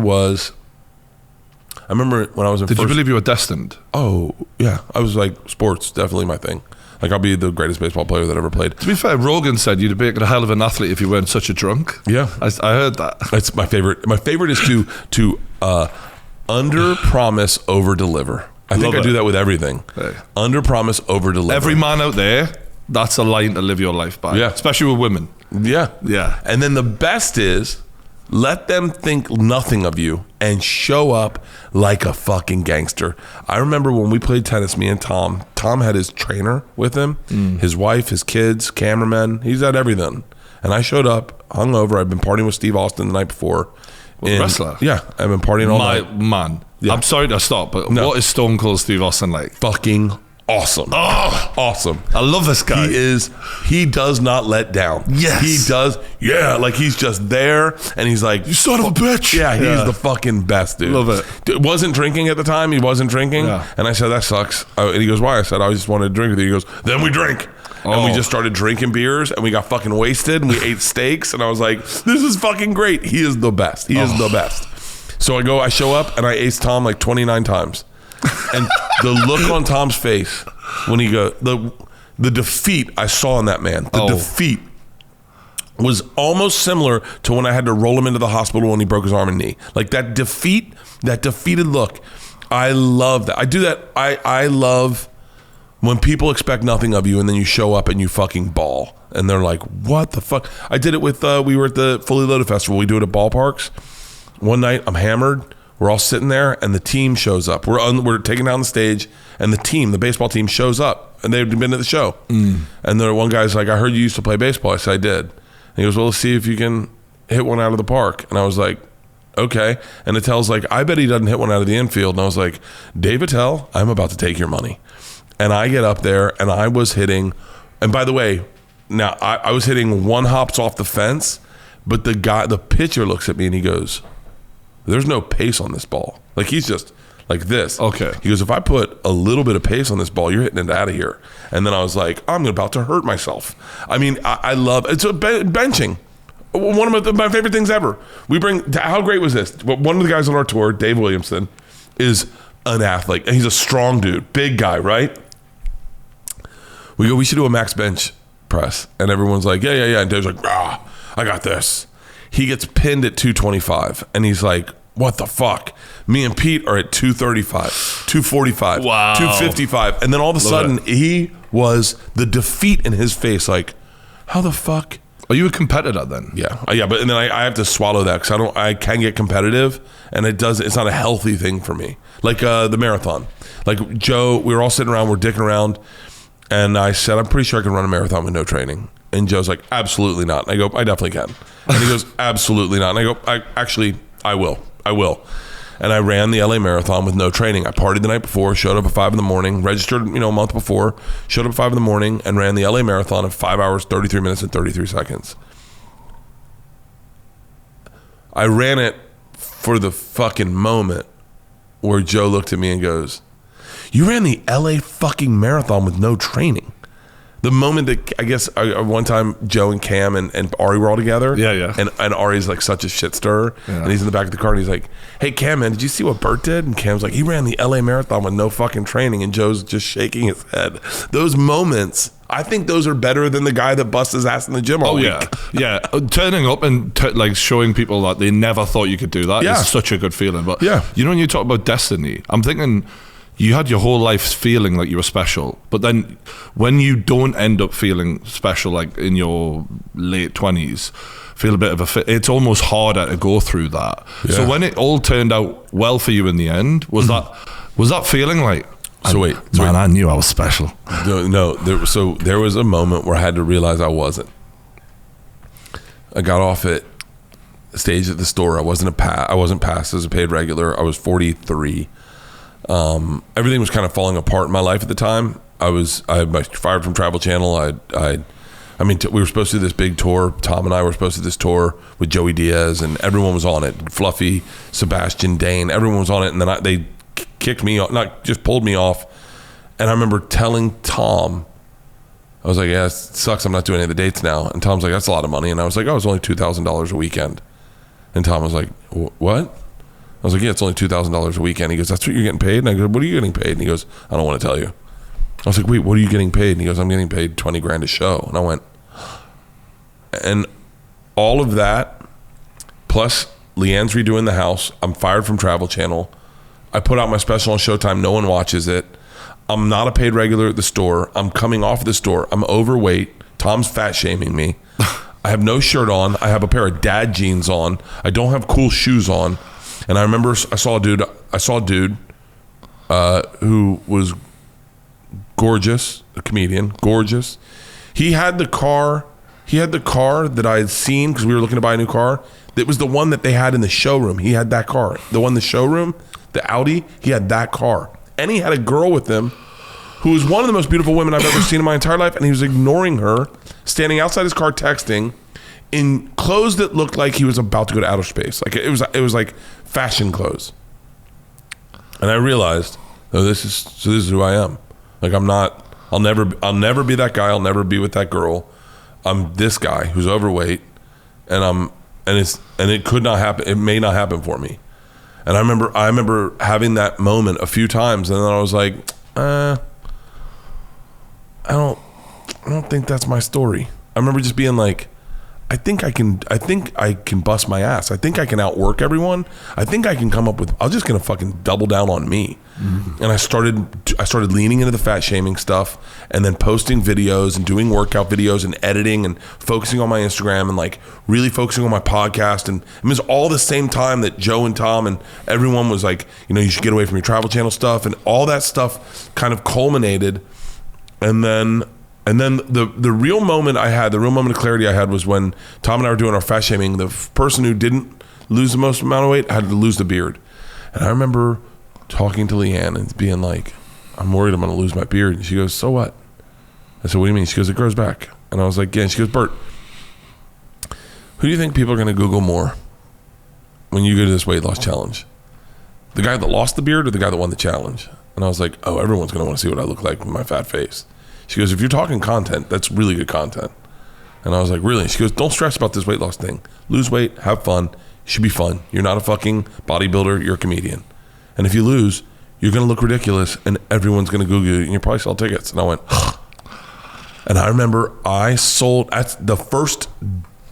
S1: remember when I was in
S2: Did you believe you were destined?
S1: Oh, yeah. I was like, sports, definitely my thing. Like, I'll be the greatest baseball player that ever played.
S2: To be fair, Rogan said you'd be a hell of an athlete if you weren't such a drunk.
S1: Yeah.
S2: I heard that.
S1: That's my favorite. My favorite is to under promise, over deliver. I think I do that with everything.
S2: Hey.
S1: Under promise, over deliver.
S2: Every man out there, that's a line to live your life by.
S1: Yeah.
S2: Especially with women.
S1: Yeah.
S2: Yeah.
S1: And then the best is let them think nothing of you and show up like a fucking gangster. I remember when we played tennis, me and Tom had his trainer with him, his wife, his kids, cameramen. He's had everything. And I showed up hungover. I'd been partying with Steve Austin the night before.
S2: Wrestler?
S1: Yeah, I've been partying all night.
S2: Man,
S1: Yeah.
S2: I'm sorry to stop, but what is Stone Cold Steve Austin like?
S1: Fucking awesome.
S2: Oh,
S1: awesome.
S2: I love this guy.
S1: He does not let down.
S2: Yes.
S1: He does. Yeah, like he's just there and he's like,
S2: You son of a bitch.
S1: Yeah, he's the fucking best, dude.
S2: Love it.
S1: Wasn't drinking at the time. He wasn't drinking.
S2: Yeah.
S1: And I said, that sucks. And he goes, why? I said, I just wanted to drink with you. He goes, then we drink. And we just started drinking beers and we got fucking wasted and we ate steaks. And I was like, this is fucking great. He is the best. He is the best. So I show up and I ace Tom like 29 times. And the look on Tom's face when he goes, the defeat I saw in that man, the defeat was almost similar to when I had to roll him into the hospital when he broke his arm and knee. Like that defeated look. I love that. I do that. I love when people expect nothing of you and then you show up and you fucking ball. And they're like, what the fuck? I did it with, we were at the Fully Loaded Festival. We do it at ballparks. One night, I'm hammered. We're all sitting there, and the team shows up. We're taking down the stage, and the baseball team, shows up, and they've been at the show. And then one guy's like, I heard you used to play baseball. I said, I did. And he goes, well, let's see if you can hit one out of the park. And I was like, okay. And Attell's like, I bet he doesn't hit one out of the infield. And I was like, Dave Attell, I'm about to take your money. And I get up there, and I was hitting, and by the way, now I was hitting one hops off the fence, but the pitcher looks at me, and he goes, there's no pace on this ball. Like he's just like this.
S2: Okay.
S1: He goes, if I put a little bit of pace on this ball, you're hitting it out of here. And then I was like, I'm about to hurt myself. I mean, I love it's benching. One of my favorite things ever. How great was this? One of the guys on our tour, Dave Williamson, is an athlete, and he's a strong dude, big guy, right? We should do a max bench press, and everyone's like, yeah. And Dave's like, I got this. He gets pinned at 225, and he's like, what the fuck? Me and Pete are at 235, 245,
S2: wow,
S1: 255. And then all of a sudden, he was the defeat in his face. Like, how the fuck?
S2: Are you a competitor then?
S1: Yeah. But and then I have to swallow that because I can get competitive, and it's not a healthy thing for me. Like the marathon. Like Joe, we were all sitting around, we're dicking around, and I said, I'm pretty sure I can run a marathon with no training. And Joe's like, absolutely not. And I go, I definitely can. And he goes, absolutely not. And I go, I will. And I ran the LA Marathon with no training. I partied the night before, showed up at 5 a.m, registered, a month before, showed up at 5 a.m, and ran the LA Marathon in 5 hours, 33 minutes, and 33 seconds. I ran it for the fucking moment where Joe looked at me and goes, "You ran the LA fucking Marathon with no training." The moment that, I guess, one time Joe and Cam and Ari were all together.
S2: Yeah.
S1: And Ari's like such a shit stirrer. Yeah. And he's in the back of the car and he's like, "Hey, Cam, man, did you see what Bert did?" And Cam's like, "He ran the LA Marathon with no fucking training." And Joe's just shaking his head. Those moments, I think those are better than the guy that busts his ass in the gym all week.
S2: Yeah. Turning up and like showing people that they never thought you could do that is such a good feeling. But when you talk about destiny, I'm thinking, you had your whole life feeling like you were special, but then when you don't end up feeling special, like in your late 20s, feel a bit of it's almost harder to go through that. Yeah. So when it all turned out well for you in the end, was that feeling like, I knew I was special?
S1: No. There was a moment where I had to realize I wasn't. I got off at stage at the store. I wasn't passed as a paid regular. I was 43. Everything was kind of falling apart in my life at the time. I fired from Travel Channel. We were supposed to do this big tour. Tom and I were supposed to do this tour with Joey Diaz, and everyone was on it. Fluffy, Sebastian, Dane, everyone was on it. And then they kicked me off, not just pulled me off. And I remember telling Tom, I was like, "Yeah, it sucks. I'm not doing any of the dates now." And Tom's like, "That's a lot of money." And I was like, "Oh, it's only $2,000 a weekend." And Tom was like, "What?" I was like, "Yeah, it's only $2,000 a weekend." He goes, "That's what you're getting paid?" And I go, "What are you getting paid?" And he goes, "I don't want to tell you." I was like, "Wait, what are you getting paid?" And he goes, "I'm getting paid $20,000 a show." And I went, and all of that, plus Leanne's redoing the house. I'm fired from Travel Channel. I put out my special on Showtime. No one watches it. I'm not a paid regular at the store. I'm coming off the store. I'm overweight. Tom's fat shaming me. I have no shirt on. I have a pair of dad jeans on. I don't have cool shoes on. And I remember I saw a dude who was gorgeous, a comedian, gorgeous. He had the car that I had seen, because we were looking to buy a new car. It was the one that they had in the showroom. He had that car. The one in the showroom, the Audi, he had that car. And he had a girl with him who was one of the most beautiful women I've ever seen in my entire life, and he was ignoring her, standing outside his car texting, in clothes that looked like he was about to go to outer space. Like it was like fashion clothes. And I realized, this is who I am. Like I'll never be that guy. I'll never be with that girl. I'm this guy who's overweight, and it could not happen. It may not happen for me. And I remember having that moment a few times, and then I was like, I don't think that's my story. I remember just being like, I think I can bust my ass. I think I can outwork everyone. I think I can come up with, I'm just going to fucking double down on me. Mm-hmm. And I started leaning into the fat shaming stuff, and then posting videos and doing workout videos and editing and focusing on my Instagram and like really focusing on my podcast. And it was all the same time that Joe and Tom and everyone was like, you should get away from your Travel Channel stuff, and all that stuff kind of culminated. And then the real moment of clarity I had was when Tom and I were doing our fat shaming. The person who didn't lose the most amount of weight had to lose the beard. And I remember talking to Leanne and being like, "I'm worried I'm going to lose my beard." And she goes, "So what?" I said, "What do you mean?" She goes, "It grows back." And I was like, "Yeah." And she goes, "Bert, who do you think people are going to Google more when you go to this weight loss challenge? The guy that lost the beard or the guy that won the challenge?" And I was like, "Oh, everyone's going to want to see what I look like with my fat face." She goes, "If you're talking content, that's really good content." And I was like, "Really?" She goes, "Don't stress about this weight loss thing. Lose weight, have fun. It should be fun. You're not a fucking bodybuilder, you're a comedian. And if you lose, you're going to look ridiculous, and everyone's going to Google you, and you'll probably sell tickets." And I went, and I remember that's the first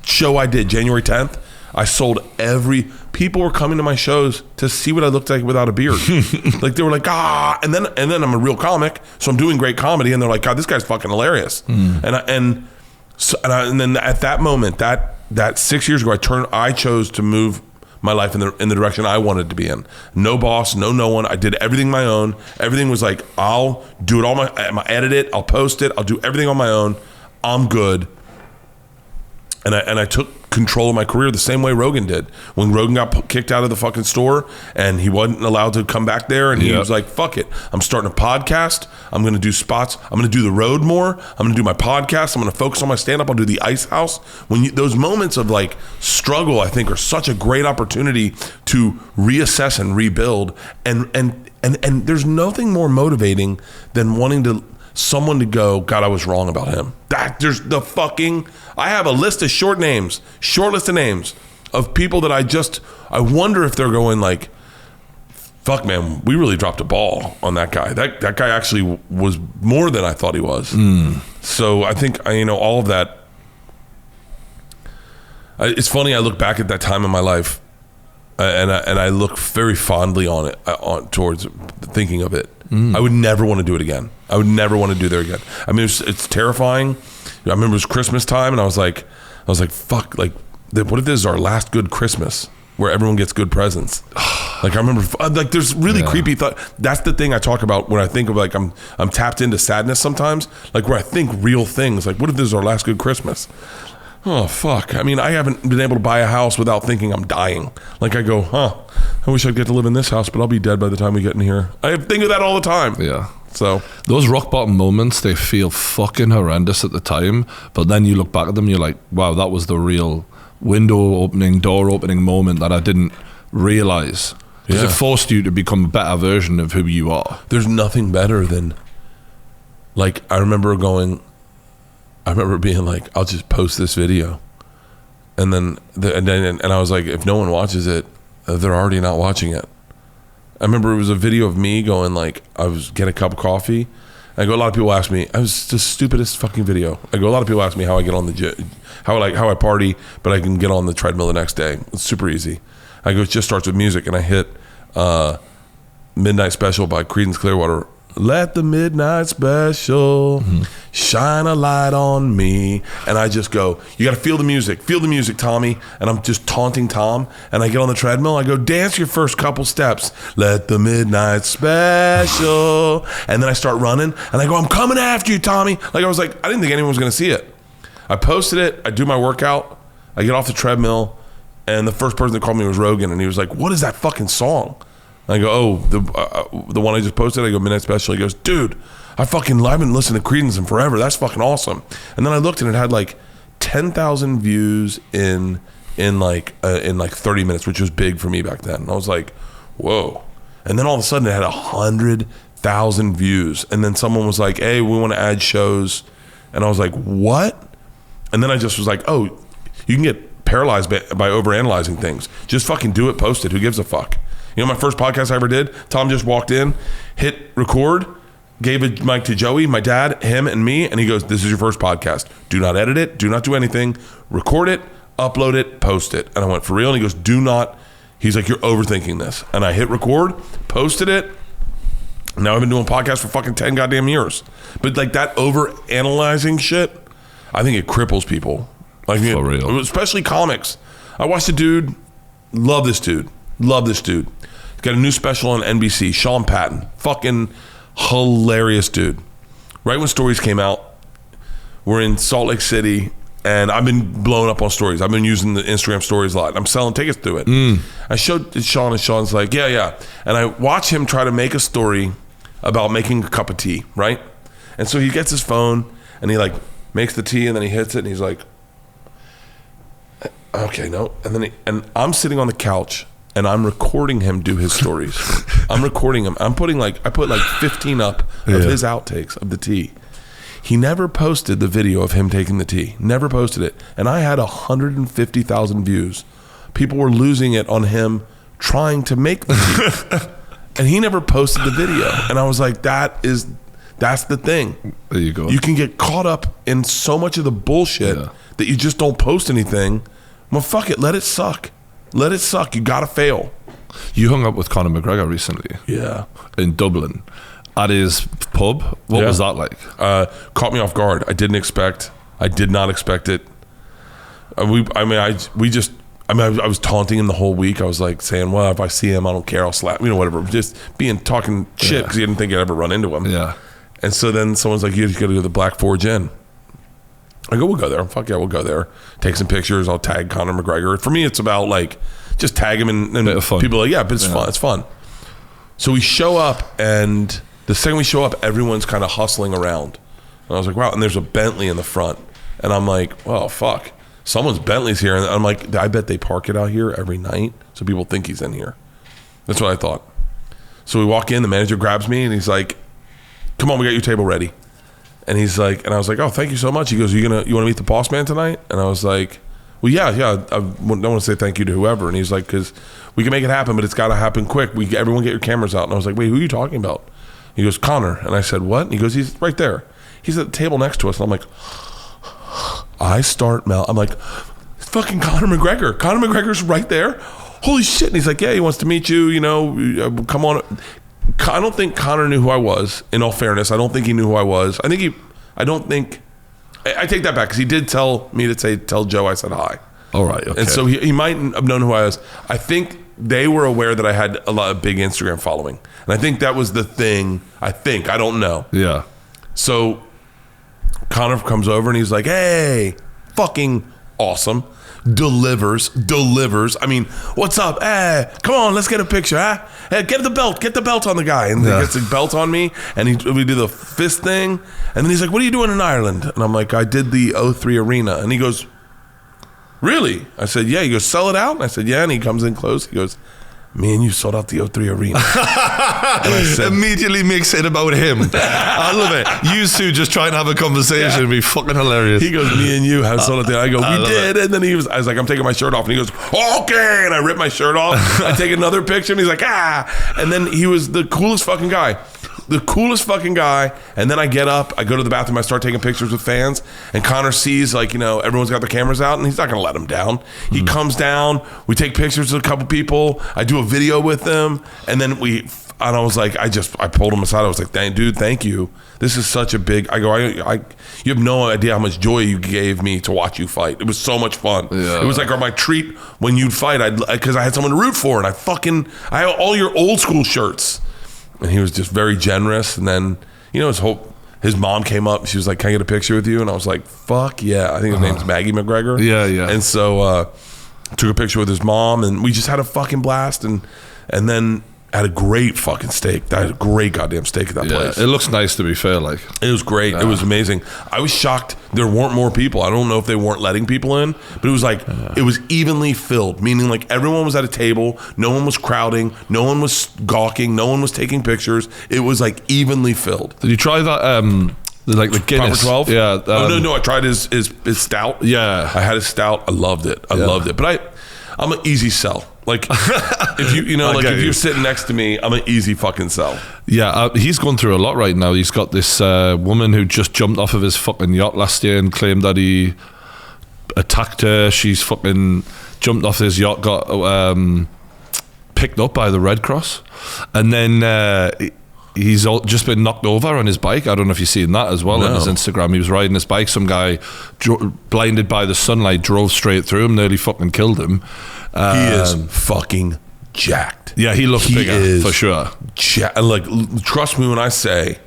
S1: show I did, January 10th. I sold people were coming to my shows to see what I looked like without a beard. Like they were like, and then I'm a real comic, so I'm doing great comedy, and they're like, "God, this guy's fucking hilarious." And then at that moment, that 6 years ago, I chose to move my life in the direction I wanted to be in. No boss, no one. I did everything my own. Everything was like, I'll do it all edit it, I'll post it, I'll do everything on my own. I'm good. And I took control of my career the same way Rogan did. When Rogan got kicked out of the fucking store and he wasn't allowed to come back there, and he was like, fuck it. I'm starting a podcast. I'm going to do spots. I'm going to do the road more. I'm going to do my podcast. I'm going to focus on my stand-up. I'll do the Ice House. Those moments of like struggle, I think, are such a great opportunity to reassess and rebuild. And there's nothing more motivating than wanting someone to go, God, I was wrong about him. I have a list of short list of names of people that I wonder if they're going like, fuck man, we really dropped a ball on that guy. That guy actually was more than I thought he was. So I think, all of that, it's funny, I look back at that time in my life and I look very fondly on it, towards thinking of it. I would never want to do it again. I would never want to do there again. I mean, it's terrifying. I remember it was Christmas time, and I was like, fuck, like, what if this is our last good Christmas where everyone gets good presents? Like, I remember, like, there's really creepy thought. That's the thing I talk about when I think of, like, I'm tapped into sadness sometimes, like, where I think real things, like, what if this is our last good Christmas? Oh, fuck. I mean, I haven't been able to buy a house without thinking I'm dying. Like, I go, I wish I'd get to live in this house, but I'll be dead by the time we get in here. I think of that all the time.
S2: Yeah.
S1: So
S2: those rock bottom moments, they feel fucking horrendous at the time, but then you look back at them, you're like, wow, that was the real door opening moment that I didn't realize. Because it forced you to become a better version of who you are. There's
S1: nothing better than, like, I remember being like, I'll just post this video. And then I was like, if no one watches it, they're already not watching it. I remember it was a video of me going, like, I was getting a cup of coffee. I go, a lot of people ask me, I was the stupidest fucking video. I go, a lot of people ask me how I get on how I party, but I can get on the treadmill the next day. It's super easy. I go, it just starts with music, and I hit Midnight Special by Creedence Clearwater. Let the midnight special shine a light on me. And I just go, you got to feel the music, Tommy. And I'm just taunting Tom. And I get on the treadmill. I go, dance your first couple steps. Let the midnight special. And then I start running. And I go, I'm coming after you, Tommy. Like, I was like, I didn't think anyone was going to see it. I posted it. I do my workout. I get off the treadmill. And the first person that called me was Rogan. And he was like, what is that fucking song? I go, the one I just posted. I go, Midnight Special. He goes, dude, I've been listening to Creedence in forever. That's fucking awesome. And then I looked, and it had like 10,000 views in like 30 minutes, which was big for me back then. And I was like, whoa. And then all of a sudden, it had 100,000 views. And then someone was like, hey, we want to add shows. And I was like, what? And then I just was like, oh, you can get paralyzed by overanalyzing things. Just fucking do it, post it. Who gives a fuck? You know, my first podcast I ever did, Tom just walked in, hit record, gave a mic to Joey, my dad, him, and me, and he goes, this is your first podcast. Do not edit it. Do not do anything. Record it, upload it, post it. And I went, for real? And he goes, do not. He's like, you're overthinking this. And I hit record, posted it. Now I've been doing podcasts for fucking 10 goddamn years. But like that overanalyzing shit, I think it cripples people. Like,
S2: for real.
S1: Especially comics. I watched a dude, love this dude. Got a new special on NBC, Sean Patton. Fucking hilarious dude. Right when Stories came out, we're in Salt Lake City, and I've been blowing up on Stories. I've been using the Instagram Stories a lot. I'm selling tickets to it. I showed it Sean, and Sean's like, yeah. And I watch him try to make a story about making a cup of tea, right? And so he gets his phone, and he like makes the tea, and then he hits it, and he's like, okay, no. And I'm sitting on the couch, and I'm recording him do his stories. I'm recording him. I put like 15 up of his outtakes of the tea. He never posted the video of him taking the tea. Never posted it. And I had 150,000 views. People were losing it on him trying to make the tea. And he never posted the video. And I was like, that's the thing.
S2: There you go.
S1: You can get caught up in so much of the bullshit that you just don't post anything. Well, fuck it. Let it suck. Let it suck. You gotta fail.
S2: You hung up with Conor McGregor recently.
S1: Yeah.
S2: In Dublin. At his pub. What was that like?
S1: Caught me off guard. I did not expect it. I was taunting him the whole week. I was like saying, well, if I see him, I don't care. I'll slap, whatever. Just talking shit because he didn't think I'd ever run into him.
S2: Yeah.
S1: And so then someone's like, you just got to go to the Black Forge Inn. I go, we'll go there. Fuck yeah, we'll go there. Take some pictures. I'll tag Conor McGregor. For me, it's about like just tag him and people are like, yeah, but it's fun. It's fun. So we show up, and the second we show up, everyone's kind of hustling around. And I was like, wow. And there's a Bentley in the front, and I'm like, well, fuck. Someone's Bentley's here, and I'm like, I bet they park it out here every night, so people think he's in here. That's what I thought. So we walk in. The manager grabs me, and he's like, come on, we got your table ready. And he's like, and I was like, oh, thank you so much. He goes, you want to meet the boss man tonight? And I was like, well, yeah. I don't want to say thank you to whoever. And he's like, because we can make it happen, but it's got to happen quick. Everyone get your cameras out. And I was like, wait, who are you talking about? He goes, Conor. And I said, what? And he goes, he's right there. He's at the table next to us. And I'm like, I'm like, it's fucking Conor McGregor. Conor McGregor's right there. Holy shit. And he's like, yeah, he wants to meet you, come on. I don't think Conor knew who I was, in all fairness. I don't think he knew who I was. I take that back, because he did tell me to tell Joe I said hi.
S2: All right, okay.
S1: And so he might have known who I was. I think they were aware that I had a lot of big Instagram following. And I think that was the thing. I don't know.
S2: Yeah.
S1: So Conor comes over and he's like, hey, fucking awesome. Delivers. I mean, what's up? Hey, come on, let's get a picture, huh? Hey, get the belt on the guy. And he gets the belt on me, and we do the fist thing. And then he's like, what are you doing in Ireland? And I'm like, I did the O3 Arena. And he goes, really? I said, yeah. He goes, sell it out? And I said, yeah. And he comes in close. He goes, me and you sold out the O3 Arena. And I said,
S2: immediately makes it about him. I love it. You two just trying to have a conversation would be fucking hilarious.
S1: He goes, me and you have sold out the. I go, we did. And then I was like, I'm taking my shirt off. And he goes, okay. And I rip my shirt off. I take another picture, and he's like, ah. And then he was the coolest fucking guy. And then I get up, I go to the bathroom, I start taking pictures with fans, and Conor sees, like, everyone's got their cameras out, and he's not gonna let them down. He comes down, we take pictures with a couple people, I do a video with them, and then I was like, I pulled him aside. I was like, dude, thank you. This is such a big. I go, you have no idea how much joy you gave me to watch you fight. It was so much fun. Yeah. It was like my treat when you'd fight. Because I had someone to root for, and I had all your old school shirts. And he was just very generous. And then, his mom came up. She was like, can I get a picture with you? And I was like, fuck yeah. I think his name's Maggie McGregor.
S2: Yeah.
S1: And so took a picture with his mom, and we just had a fucking blast. And then had a great fucking steak. I had a great goddamn steak at that place.
S2: It looks nice, to be fair. Like,
S1: it was great. It was amazing. I was shocked there weren't more people. I don't know if they weren't letting people in, but it was like it was evenly filled, meaning like everyone was at a table. No one was crowding. No one was gawking. No one was taking pictures. It was like evenly filled.
S2: Did you try that? Like the Guinness?
S1: Proper 12?
S2: Yeah.
S1: No. I tried his stout.
S2: Yeah.
S1: I had his stout. I loved it. But I'm an easy sell. Like, if if you're sitting next to me, I'm an easy fucking sell.
S2: Yeah, he's going through a lot right now. He's got this woman who just jumped off of his fucking yacht last year and claimed that he attacked her. She's fucking jumped off his yacht, got picked up by the Red Cross, and then he's just been knocked over on his bike. I don't know if you've seen that as well on his Instagram. He was riding his bike. Some guy, blinded by the sunlight, drove straight through him, nearly fucking killed him.
S1: He is fucking jacked.
S2: Yeah, he looks bigger, for sure.
S1: Like, trust me when I say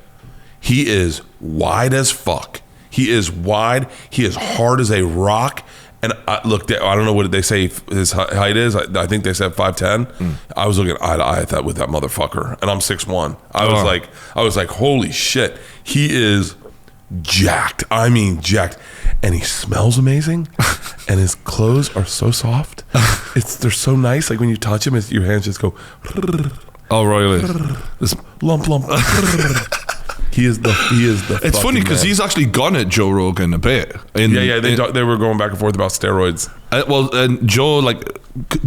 S1: he is wide as fuck. He is wide. He is hard as a rock. And I don't know what they say his height is. I think they said 5'10". I was looking eye to eye at that with that motherfucker, and I'm 6'1". I was like, holy shit, he is jacked. I mean, jacked, and he smells amazing, and his clothes are so soft. They're so nice. Like when you touch him, your hands just go.
S2: Oh, really?
S1: This lump. He is the.
S2: It's funny because he's actually gone at Joe Rogan a bit.
S1: They were going back and forth about steroids.
S2: And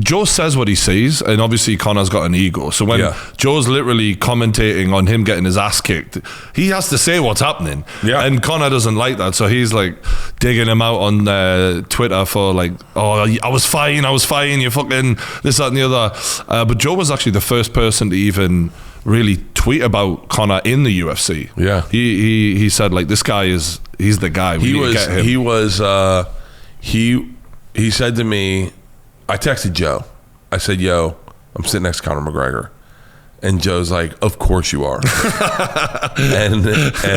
S2: Joe says what he sees, and obviously Conor's got an ego. So when Joe's literally commentating on him getting his ass kicked, he has to say what's happening. Yeah. And Conor doesn't like that, so he's like digging him out on Twitter for like, oh, I was fine, you fucking this, that, and the other. But Joe was actually the first person to even really tweet about Conor in the UFC.
S1: Yeah.
S2: He said like, this guy he's the guy.
S1: He said to me, I texted Joe. I said, yo, I'm sitting next to Conor McGregor. And Joe's like, of course you are. and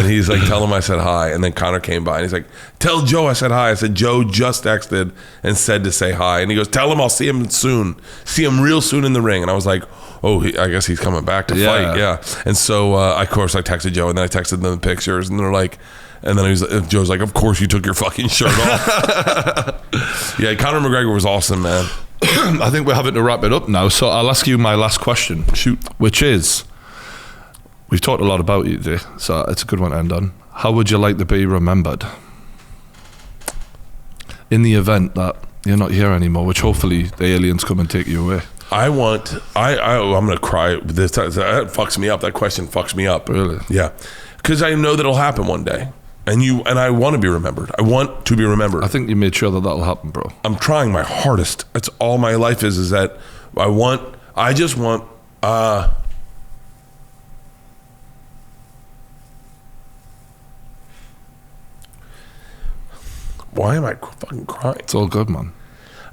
S1: he's like, tell him I said hi. And then Conor came by and he's like, tell Joe I said hi. I said, Joe just texted and said to say hi. And he goes, tell him I'll see him soon. See him real soon in the ring. And I was like, oh, I guess he's coming back to fight. Yeah. And so, of course, I texted Joe and then I texted them the pictures and they're like, and then Joe's like, of course you took your fucking shirt off. Yeah, Conor McGregor was awesome, man.
S2: I think we're having to wrap it up now, so I'll ask you my last question.
S1: Shoot.
S2: Which is, we've talked a lot about you today, so it's a good one to end on. How would you like to be remembered in the event that you're not here anymore, which hopefully the aliens come and take you away?
S1: I'm gonna cry. That fucks me up. That question fucks me up.
S2: Really?
S1: Yeah, because I know that it'll happen one day. And I want to be remembered. I want to be remembered.
S2: I think you made sure that that'll happen, bro.
S1: I'm trying my hardest. That's all my life is that I just want why am I fucking crying?
S2: It's all good, man.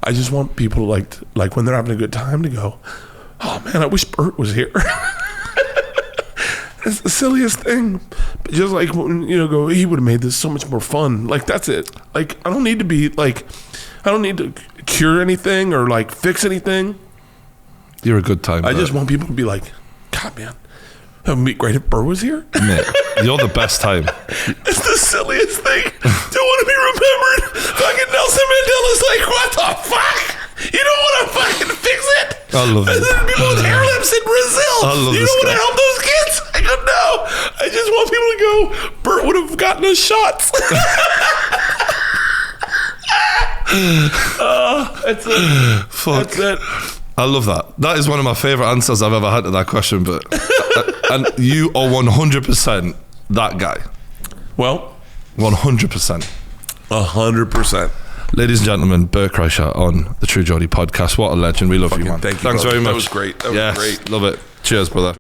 S1: I just want people like when they're having a good time to go, oh man, I wish Bert was here. It's the silliest thing. But just like, go, he would have made this so much more fun. Like, that's it. Like, I don't need to cure anything or like fix anything.
S2: You're a good time.
S1: I just want people to be like, God, man, it would be great if Bert was here.
S2: Mate, you're the best time.
S1: It's the silliest thing. Don't want to be remembered. Fucking Nelson Mandela's like, what the fuck? You don't want to fucking fix it?
S2: I love it.
S1: And then people with hair lips in Brazil.
S2: I love
S1: you
S2: this
S1: don't want
S2: guy.
S1: to help those kids? I go, no. I just want people to go, Bert would have gotten us shots. That's it.
S2: Fuck.
S1: That's it.
S2: I love that. That is one of my favourite answers I've ever had to that question. But and you are 100% that guy.
S1: Well,
S2: 100%.
S1: 100%.
S2: Ladies and gentlemen, Bert Kreischer on the True Geordie podcast. What a legend. We love you, man.
S1: Thank you.
S2: Thanks
S1: brother.
S2: very much.
S1: That was great. That was great.
S2: Love it. Cheers, brother.